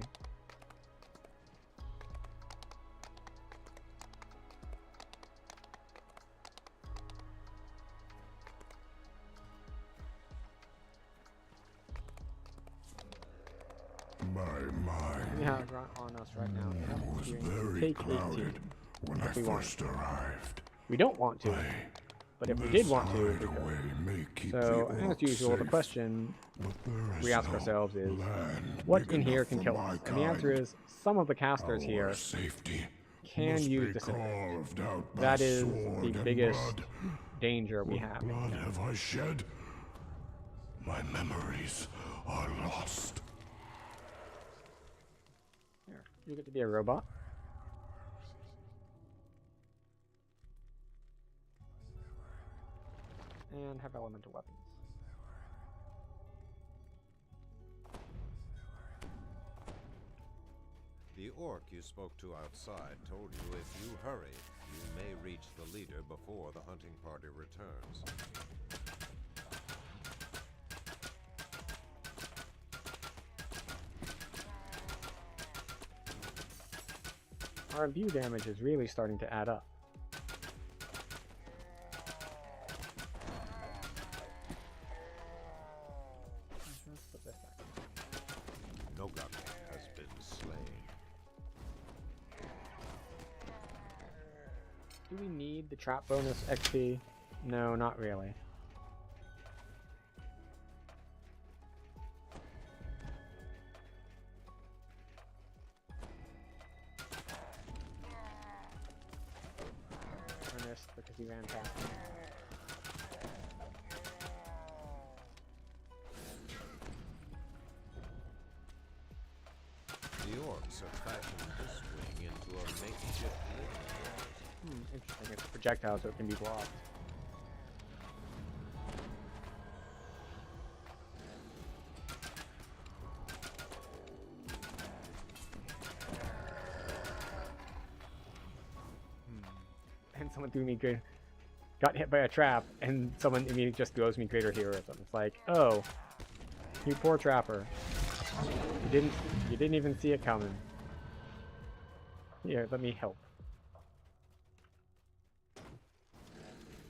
My mind We have on us right now. was very clouded when I first arrived. We don't want to, but if we did want to, we Hideaway could. may keep So, the as orcs usual, the safe, question but there is we ask no ourselves is, land what big in here enough can for kill my us? And the answer kind. is, some of the casters Our here safety can must use be disintegrate. carved out by That is sword the and biggest blood. danger we What have. blood have I shed? My memories are lost. Here, you get to be a robot. And have elemental weapons. The orc you spoke to outside told you if you hurry, you may reach the leader before the hunting party returns. Our view damage is really starting to add up. Let's put this back. Nogak has been slain. Do we need the trap bonus XP? No, not really. I missed because he ran past me. The orcs have fashioned this wing into a makeshift living quarters. Interesting. It's a projectile, so it can be blocked. And someone threw me good. Got hit by a trap, and someone immediately just throws me greater heroism. It's like, oh, you poor trapper. You didn't even see it coming. Here, let me help.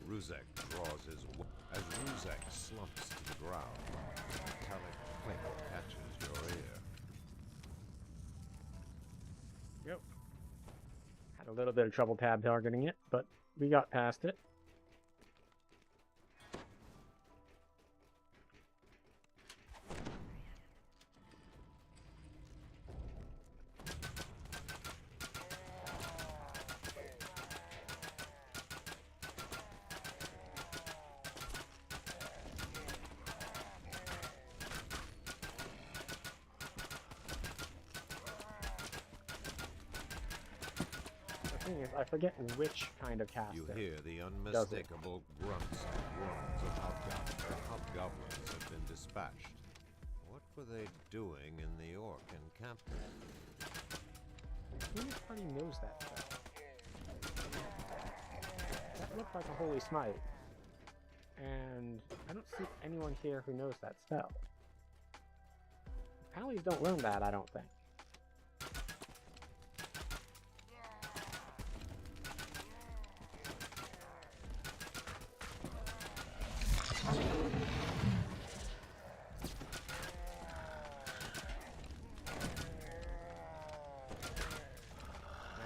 Ruzek draws his as Ruzek slumps to the ground. A metallic clink catches your ear. Yep. Had a little bit of trouble tab targeting it, but we got past it. Thing is, I forget which kind of caster. You hear the unmistakable grunts and groans of hobgoblins have been dispatched. What were they doing in the orc encampment? Who party knows that stuff? That looked like a holy smite. And I don't see anyone here who knows that spell. Pallies don't learn that, I don't think.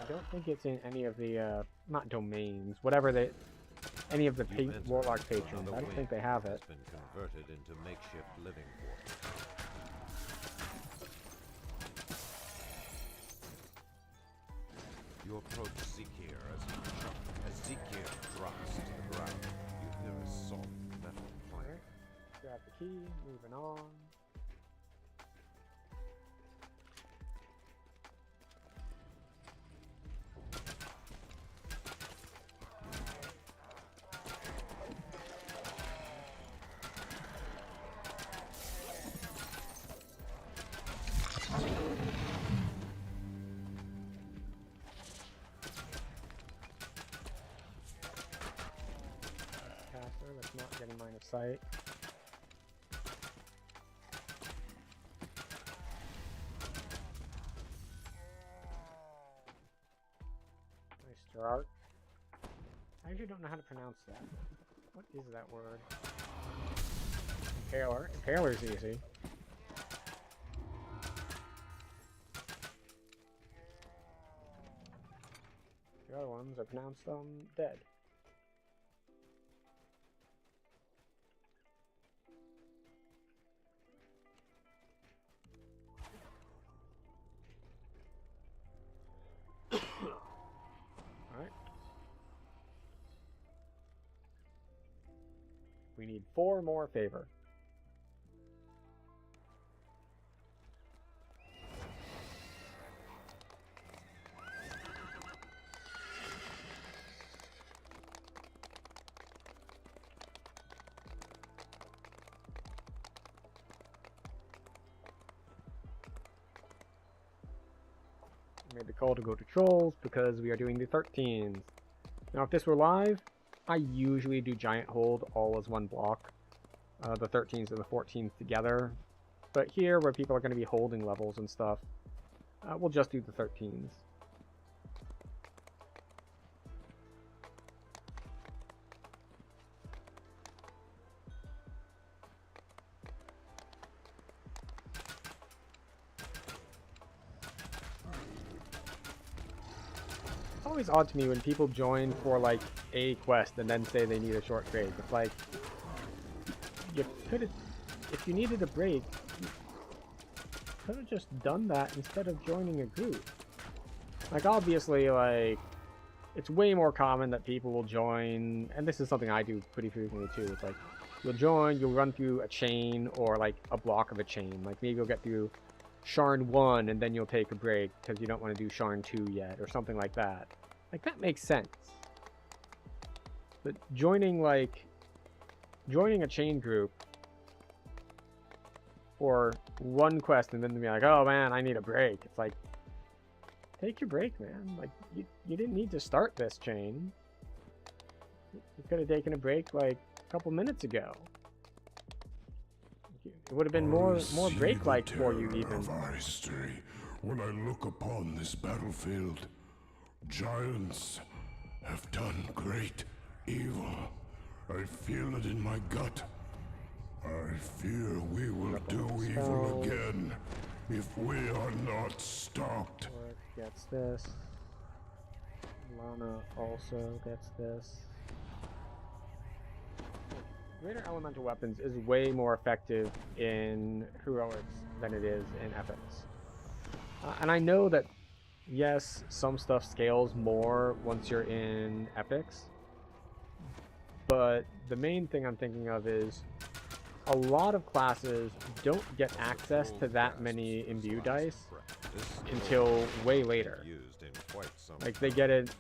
I don't think it's in any of the, not domains, whatever they, any of the warlock patrons. I don't think they have it. Has been converted into makeshift living quarters. You approach Zikir as Zikir drops to the ground. You hear a soft metal clank. Grab the key, moving on. That's not getting line of sight. Nice start. I actually don't know how to pronounce that. What is that word? Impaler. Impaler's easy. The other ones are pronounced dead. Alright. We need 4 more favor. Made the call to go to trolls because we are doing the 13s. Now if this were live, I usually do giant hold all as one block. The 13s and the 14s together. But here, where people are going to be holding levels and stuff, we'll just do the 13s. It's always odd to me when people join for like a quest and then say they need a short break. It's like, you could have, if you needed a break, you could have just done that instead of joining a group. Like obviously, like, it's way more common that people will join, and this is something I do pretty frequently too. It's like, you'll join, you'll run through a chain or like a block of a chain. Like maybe you'll get through Sharn 1 and then you'll take a break because you don't want to do Sharn 2 yet or something like that. Like that makes sense. But joining a chain group for one quest and then to be like, oh man, I need a break. It's like, take your break, man. Like you didn't need to start this chain. You could have taken a break like a couple minutes ago. It would have been more break-like for you even. Of our history, when I look upon this battlefield, giants have done great evil. I feel it in my gut. I fear we will do evil again if we are not stopped. Gets this. Lana also gets this. Greater elemental weapons is way more effective in heroics than it is in epics. And I know that, yes, some stuff scales more once you're in epics. But the main thing I'm thinking of is a lot of classes don't get access to that many imbue dice until way later. Like they get it,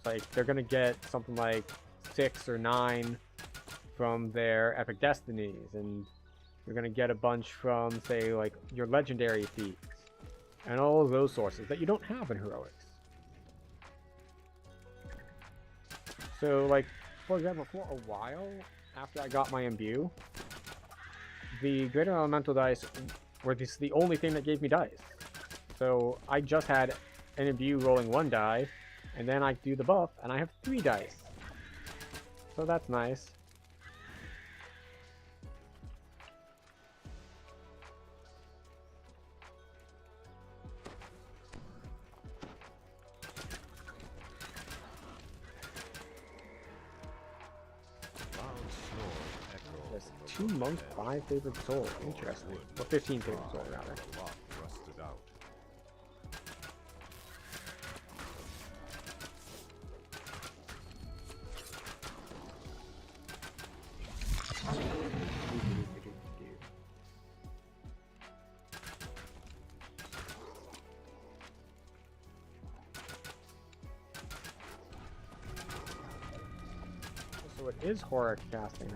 like they're gonna get something like 6 or 9 from their epic destinies, and you're gonna get a bunch from, say, like your legendary feats and all of those sources that you don't have in heroics. So like, for example, for a while after I got my imbue, the greater elemental dice were the only thing that gave me dice. So I just had an imbue rolling 1 die, and then I do the buff and I have 3 dice. So that's nice. There's 2 monks, 5 favorite souls. Interesting. Well, 15 favorite souls, rather. So it is horror casting now.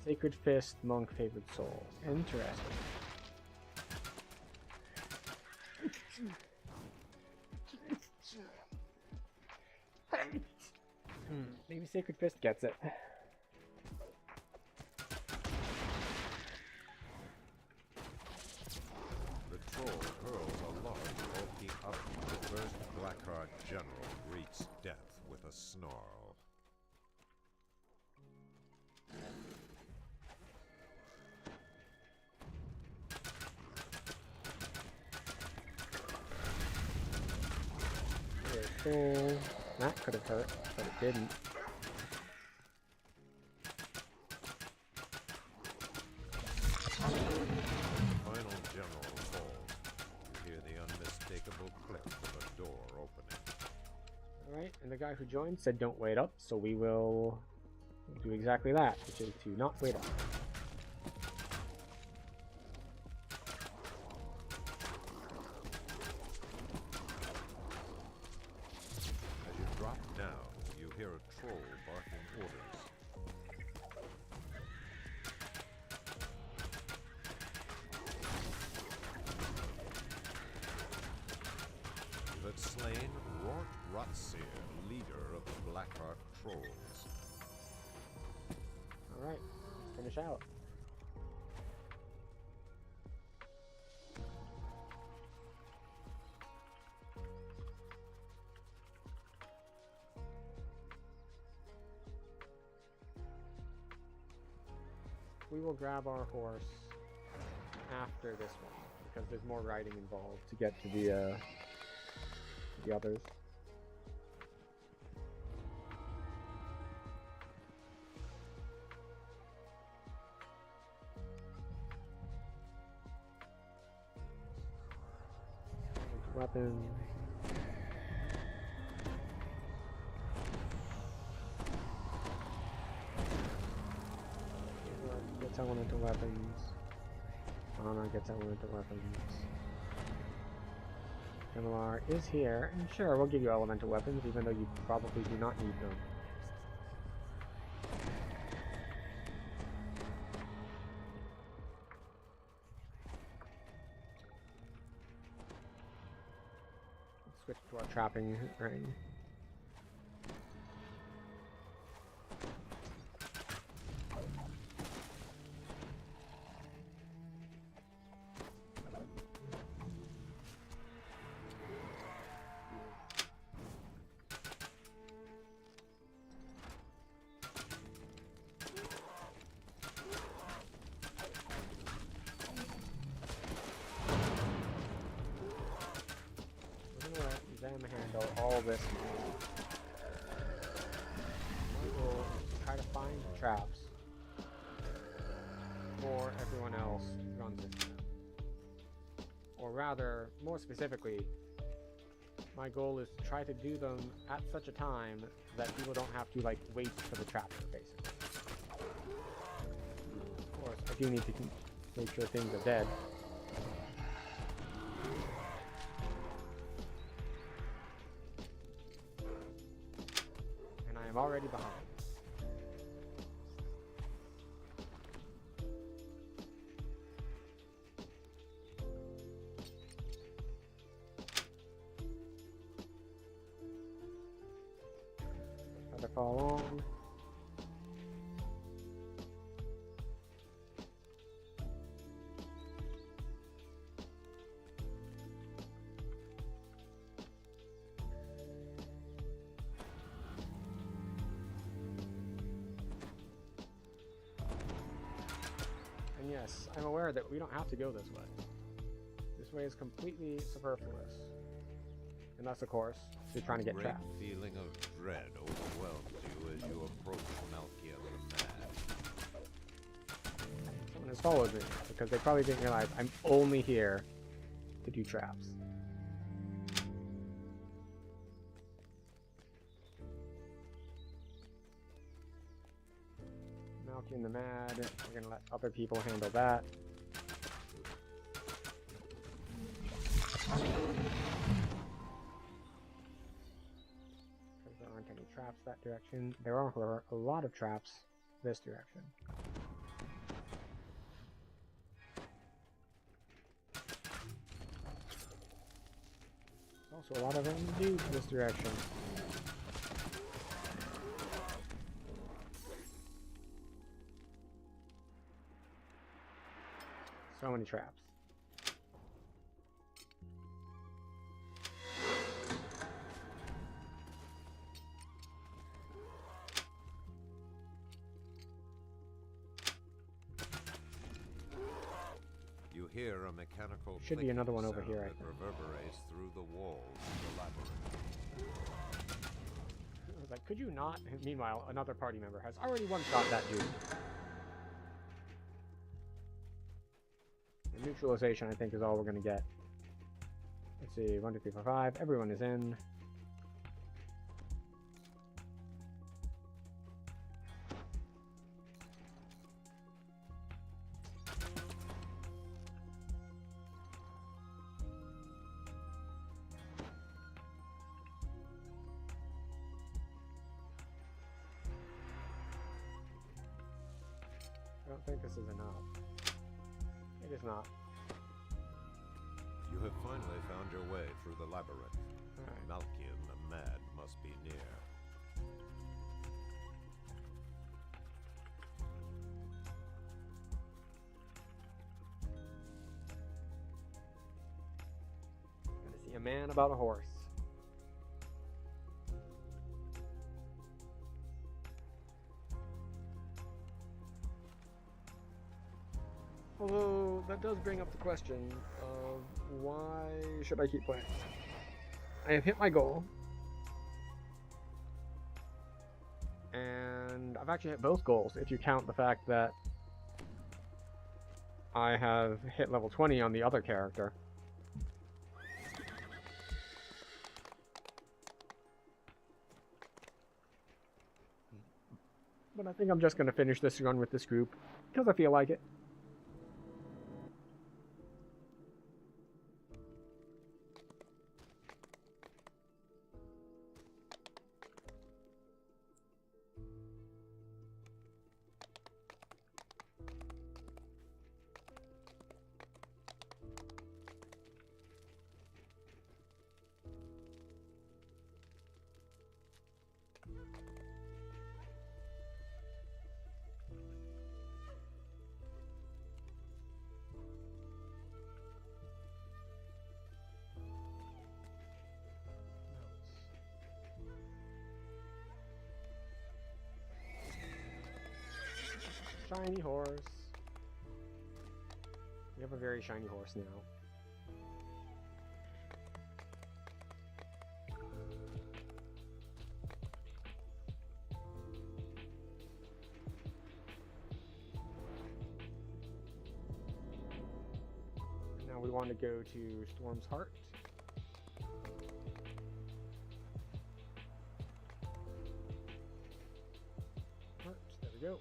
Sacred Fist, Monk, Favored Soul. Interesting. Maybe Sacred Fist gets it. The troll hurls a large bulky up. The first Blackheart general greets death with a snarl. troll. That could have hurt, but it didn't. Final general falls. You hear the unmistakable click of a door opening. Alright, and the guy who joined said don't wait up, so we will do exactly that, which is to not wait up. As you drop down, you hear a troll barking orders. You have slain Rort Rotsir, leader of the Blackheart Trolls. Alright, let's finish out. We will grab our horse after this one, because there's more riding involved to get to the others. Weapons. Gets elemental weapons. Honor gets elemental weapons. Gemilar is here, and sure, we'll give you elemental weapons, even though you probably do not need them. Let's switch to our trapping ring. Handle all this. I will try to find traps for everyone else who runs this map. Or rather, more specifically, my goal is to try to do them at such a time that people don't have to like wait for the trapper, basically. Of course, I do need to make sure things are dead. I'm already behind. Try to follow along. And yes, I'm aware that we don't have to go this way. This way is completely superfluous. Unless, of course, you're trying to get trapped. A great feeling of dread overwhelms you as you approach Malkia the Mad. Someone has followed me, because they probably didn't realize I'm only here to do traps. Malkia the Mad, we're gonna let other people handle that. Because there aren't any traps that direction. There are a lot of traps this direction. Also a lot of them dudes this direction. So many traps. You hear a mechanical Should be another one over sound here, I that think. reverberates through the walls of the labyrinth. I was like, could you not? Meanwhile, another party member has already one-shot that dude. The neutralization, I think, is all we're gonna get. Let's see, 1, 2, 3, 4, 5. Everyone is in. I don't think this is enough. It is not. You have finally found your way through the labyrinth. Alright. Malkian the Mad must be near. Gotta see a man about a horse. Although, that does bring up the question of why should I keep playing? I have hit my goal. And I've actually hit both goals if you count the fact that I have hit level 20 on the other character. But I think I'm just going to finish this run with this group because I feel like it. Shiny horse. We have a very shiny horse now. Now we want to go to Storm's Heart. Heart, there we go.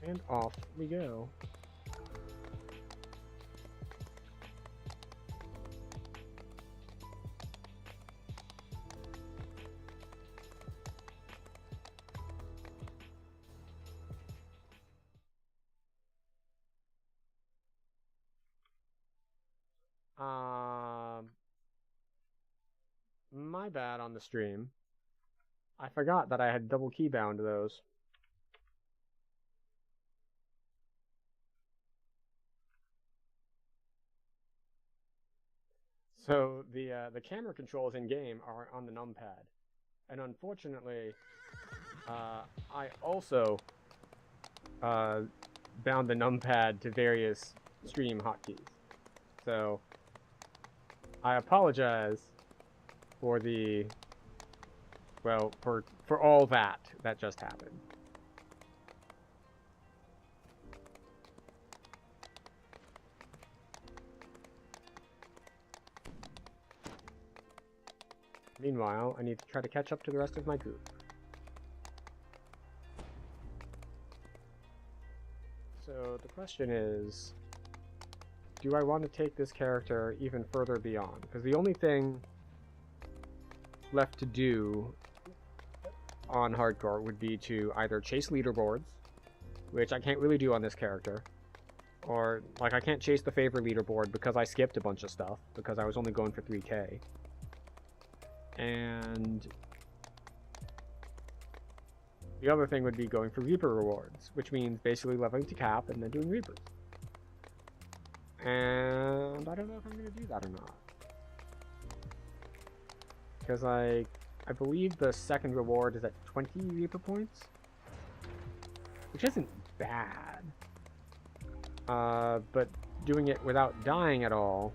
And off we go. My bad on the stream. I forgot that I had double key bound those. So the camera controls in game are on the numpad, and unfortunately, I also bound the numpad to various stream hotkeys. So I apologize for the for all that just happened. Meanwhile, I need to try to catch up to the rest of my group. So the question is, do I want to take this character even further beyond? Because the only thing left to do on hardcore would be to either chase leaderboards, which I can't really do on this character, or like I can't chase the favor leaderboard because I skipped a bunch of stuff because I was only going for 3k. And the other thing would be going for Reaper rewards, which means basically leveling to cap and then doing Reapers. And I don't know if I'm going to do that or not. Because I believe the second reward is at 20 Reaper points, which isn't bad. But doing it without dying at all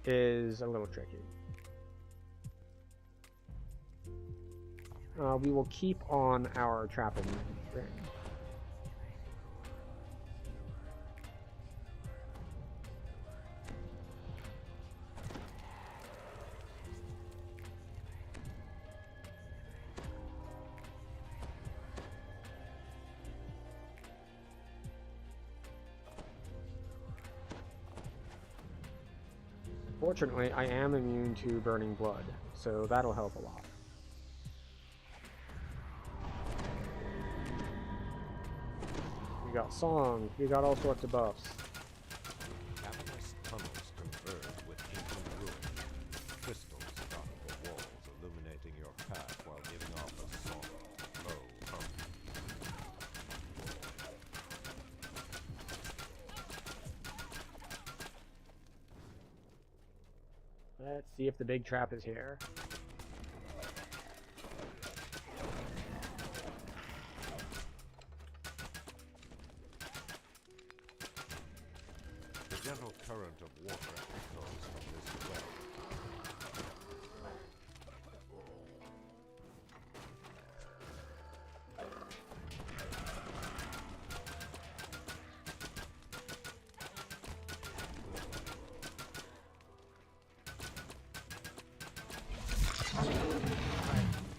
is a little tricky. We will keep on our trapping ring. Fortunately, I am immune to burning blood, so that'll help a lot. We got songs, we got all sorts of buffs. Cavernous tunnels converge with ancient ruins. Crystals dot the walls, illuminating your path while giving off a soft, low hum. Let's see if the big trap is here. The gentle current of water echoes from this well.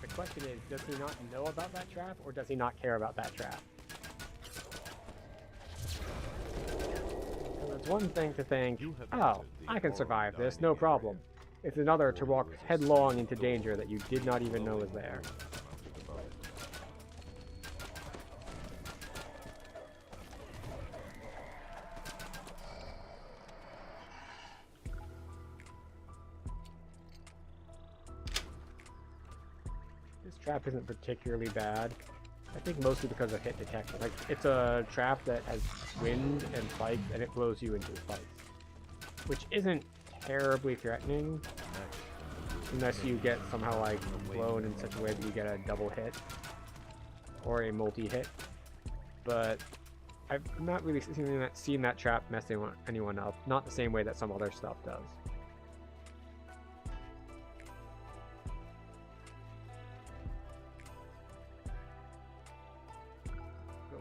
The question is, does he not know about that trap, or does he not care about that trap? And it's one thing to think, oh, I can survive this, no problem. It's another to walk headlong into danger that you did not even know was there. This trap isn't particularly bad. I think mostly because of hit detection. Like, it's a trap that has wind and spikes, and it blows you into spikes. Which isn't terribly threatening, unless you get somehow, like, blown in such a way that you get a double hit, or a multi-hit. But I've not really seen that trap messing anyone up. Not the same way that some other stuff does.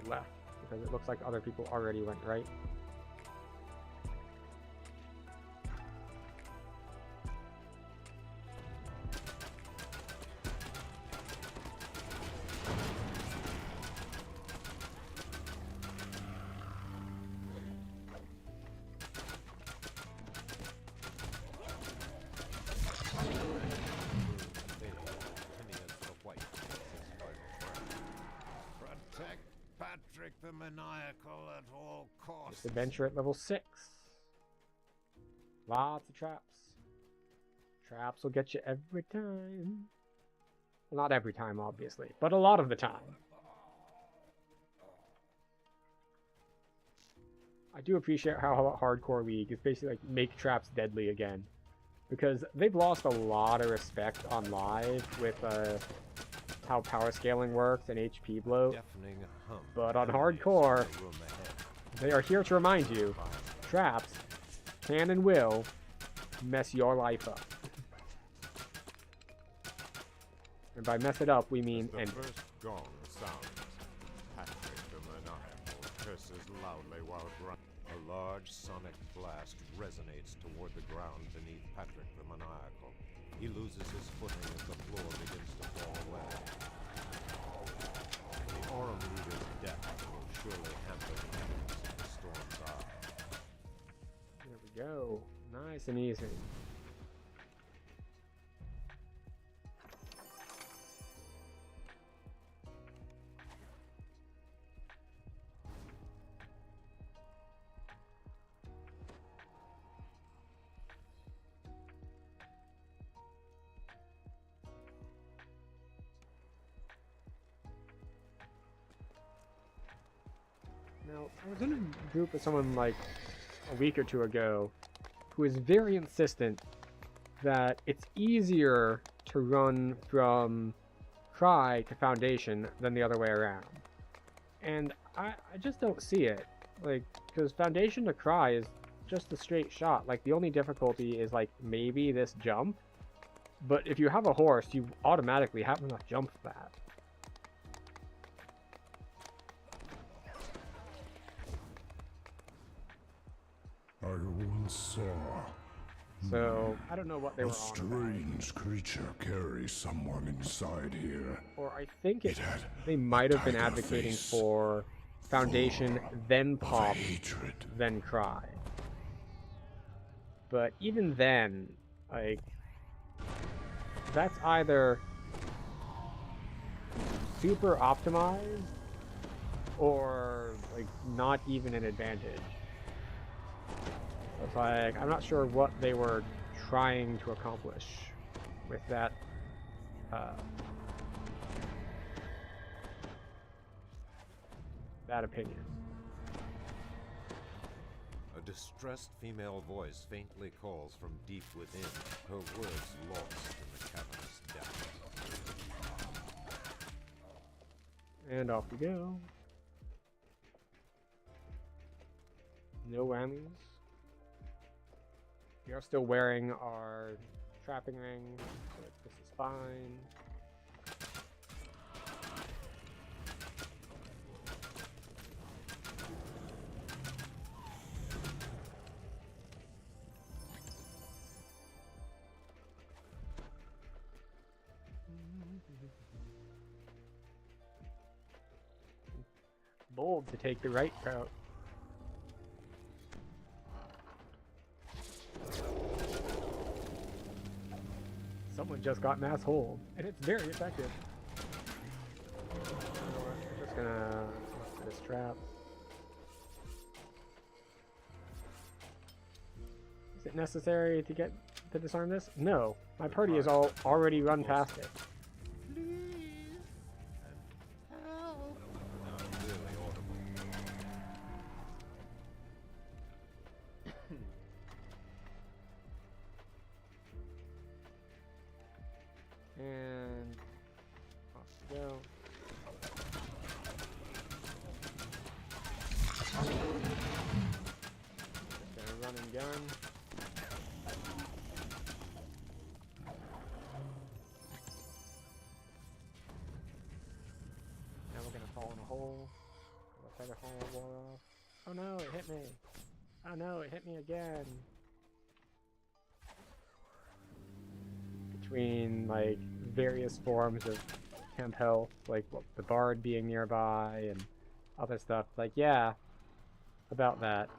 Left, because it looks like other people already went right. Protect Patrick the Maniacal at all costs. This adventure at level 6. Lots of traps. Traps will get you every time. Well, not every time, obviously, but a lot of the time. I do appreciate how Hardcore League is basically like make traps deadly again. Because they've lost a lot of respect on live with how power scaling works and HP bloat. But on Hardcore, they are here to remind you, traps can and will mess your life up. And by mess it up, we mean end it. The first gong sounds. Patrick the Maniacal curses loudly while grunting. A large sonic blast resonates toward the ground beneath Patrick the Maniacal. He loses his footing as the floor begins to fall away. The Aurum Leader's death will surely hamper the enemies of the Storm's Eye. There we go. Nice and easy. Now, I was in a group with someone like a week or two ago who is very insistent that it's easier to run from Cry to Foundation than the other way around. And I just don't see it. Like, because Foundation to Cry is just a straight shot. Like, the only difficulty is, like, maybe this jump. But if you have a horse, you automatically have enough jump for that. I once saw So, I don't know what they a were on strange creature carry someone inside here. Or I think It had they might have been tiger advocating face, for Foundation, then Pop, hatred. then Cry. But even then, like, that's either super optimized or, like, not even an advantage. It's like, I'm not sure what they were trying to accomplish with that, that opinion. A distressed female voice faintly calls from deep within, her words lost in the cavernous depths. And off we go. No whammies. We are still wearing our trapping ring, so this is fine. Bold to take the right route. Someone just got mass hold, and it's very effective. We're just gonna look for this trap. Is it necessary to disarm this? No, my party has already run past it. And off we go. Just gonna run and gun. Now we're gonna fall in a hole. We'll try to haul the wall off. Oh no, it hit me. Oh no, it hit me again. Between, like, various forms of temp health, like the bard being nearby and other stuff. Like, yeah, about that.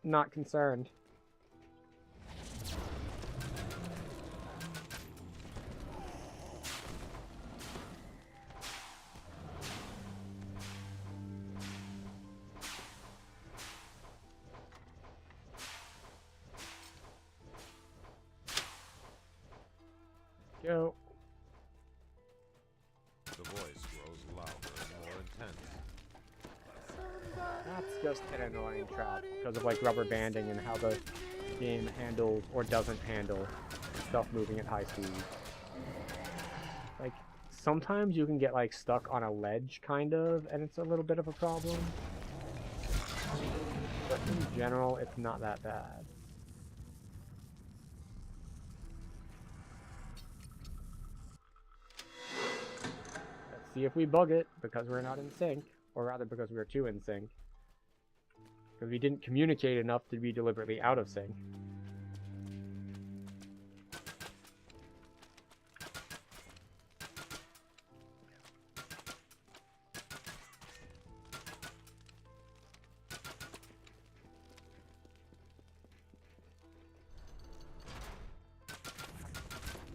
Not concerned. Go. The voice grows louder and more intense. That's just an annoying trap because of, like, rubber banding and how the game handles or doesn't handle stuff moving at high speed. Like, sometimes you can get, like, stuck on a ledge, kind of, and it's a little bit of a problem. But in general, it's not that bad. Let's see if we bug it, because we're not in sync. Or rather, because we're too in sync. Because we didn't communicate enough to be deliberately out of sync.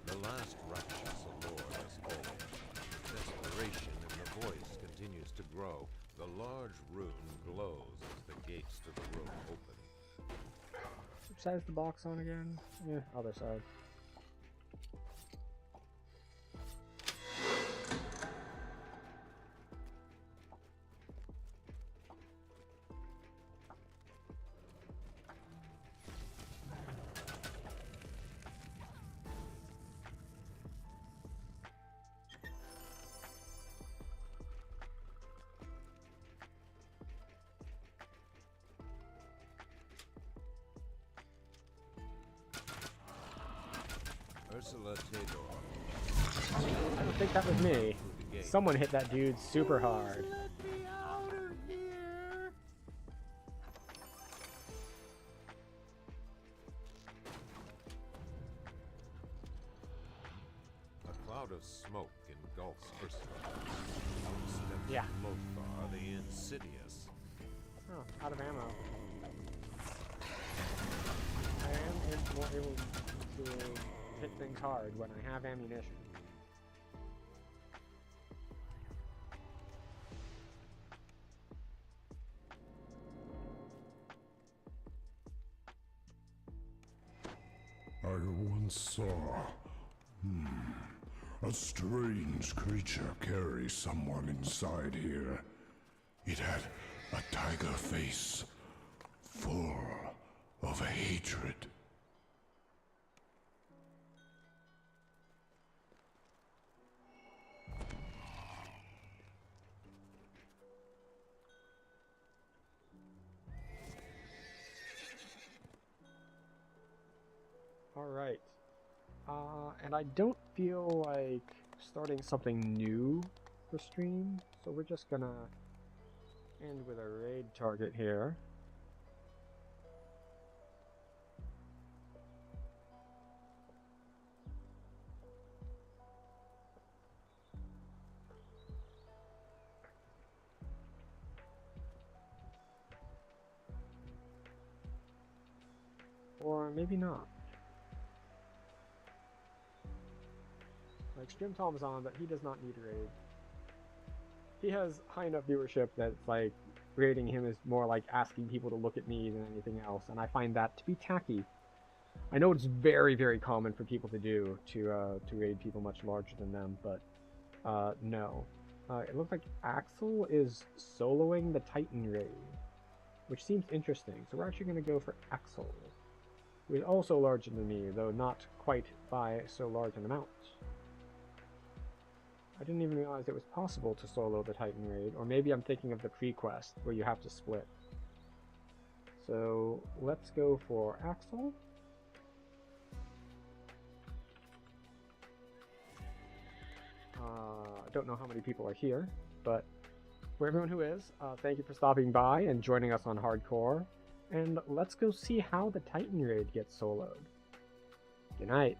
The last righteous allure has fallen. Desperation in the voice continues to grow. The large rune glows as the gates to the room open. Which side's the box on again? Yeah, other side. Ursula Tador. I don't think that was me. Someone hit that dude super hard. A cloud of smoke engulfs Ursula. Out steps Yeah. Lothar the Insidious. Oh, out of ammo. I am more able to hit things hard when I have ammunition. I once saw a strange creature carry someone inside here. It had a tiger face, full of hatred. Alright. And I don't feel like starting something new for stream, so we're just gonna end with a raid target here. Or maybe not. Like, Stream Tom's on, but he does not need a raid. He has high enough viewership that it's like raiding him is more like asking people to look at me than anything else, and I find that to be tacky. I know it's very, very common for people to do to raid people much larger than them, but no. It looks like Axel is soloing the Titan raid, which seems interesting. So we're actually going to go for Axel, who is also larger than me, though not quite by so large an amount. I didn't even realize it was possible to solo the Titan raid, or maybe I'm thinking of the pre-quest where you have to split. So let's go for Axel. I don't know how many people are here, but for everyone who is, thank you for stopping by and joining us on Hardcore. And let's go see how the Titan raid gets soloed. Good night.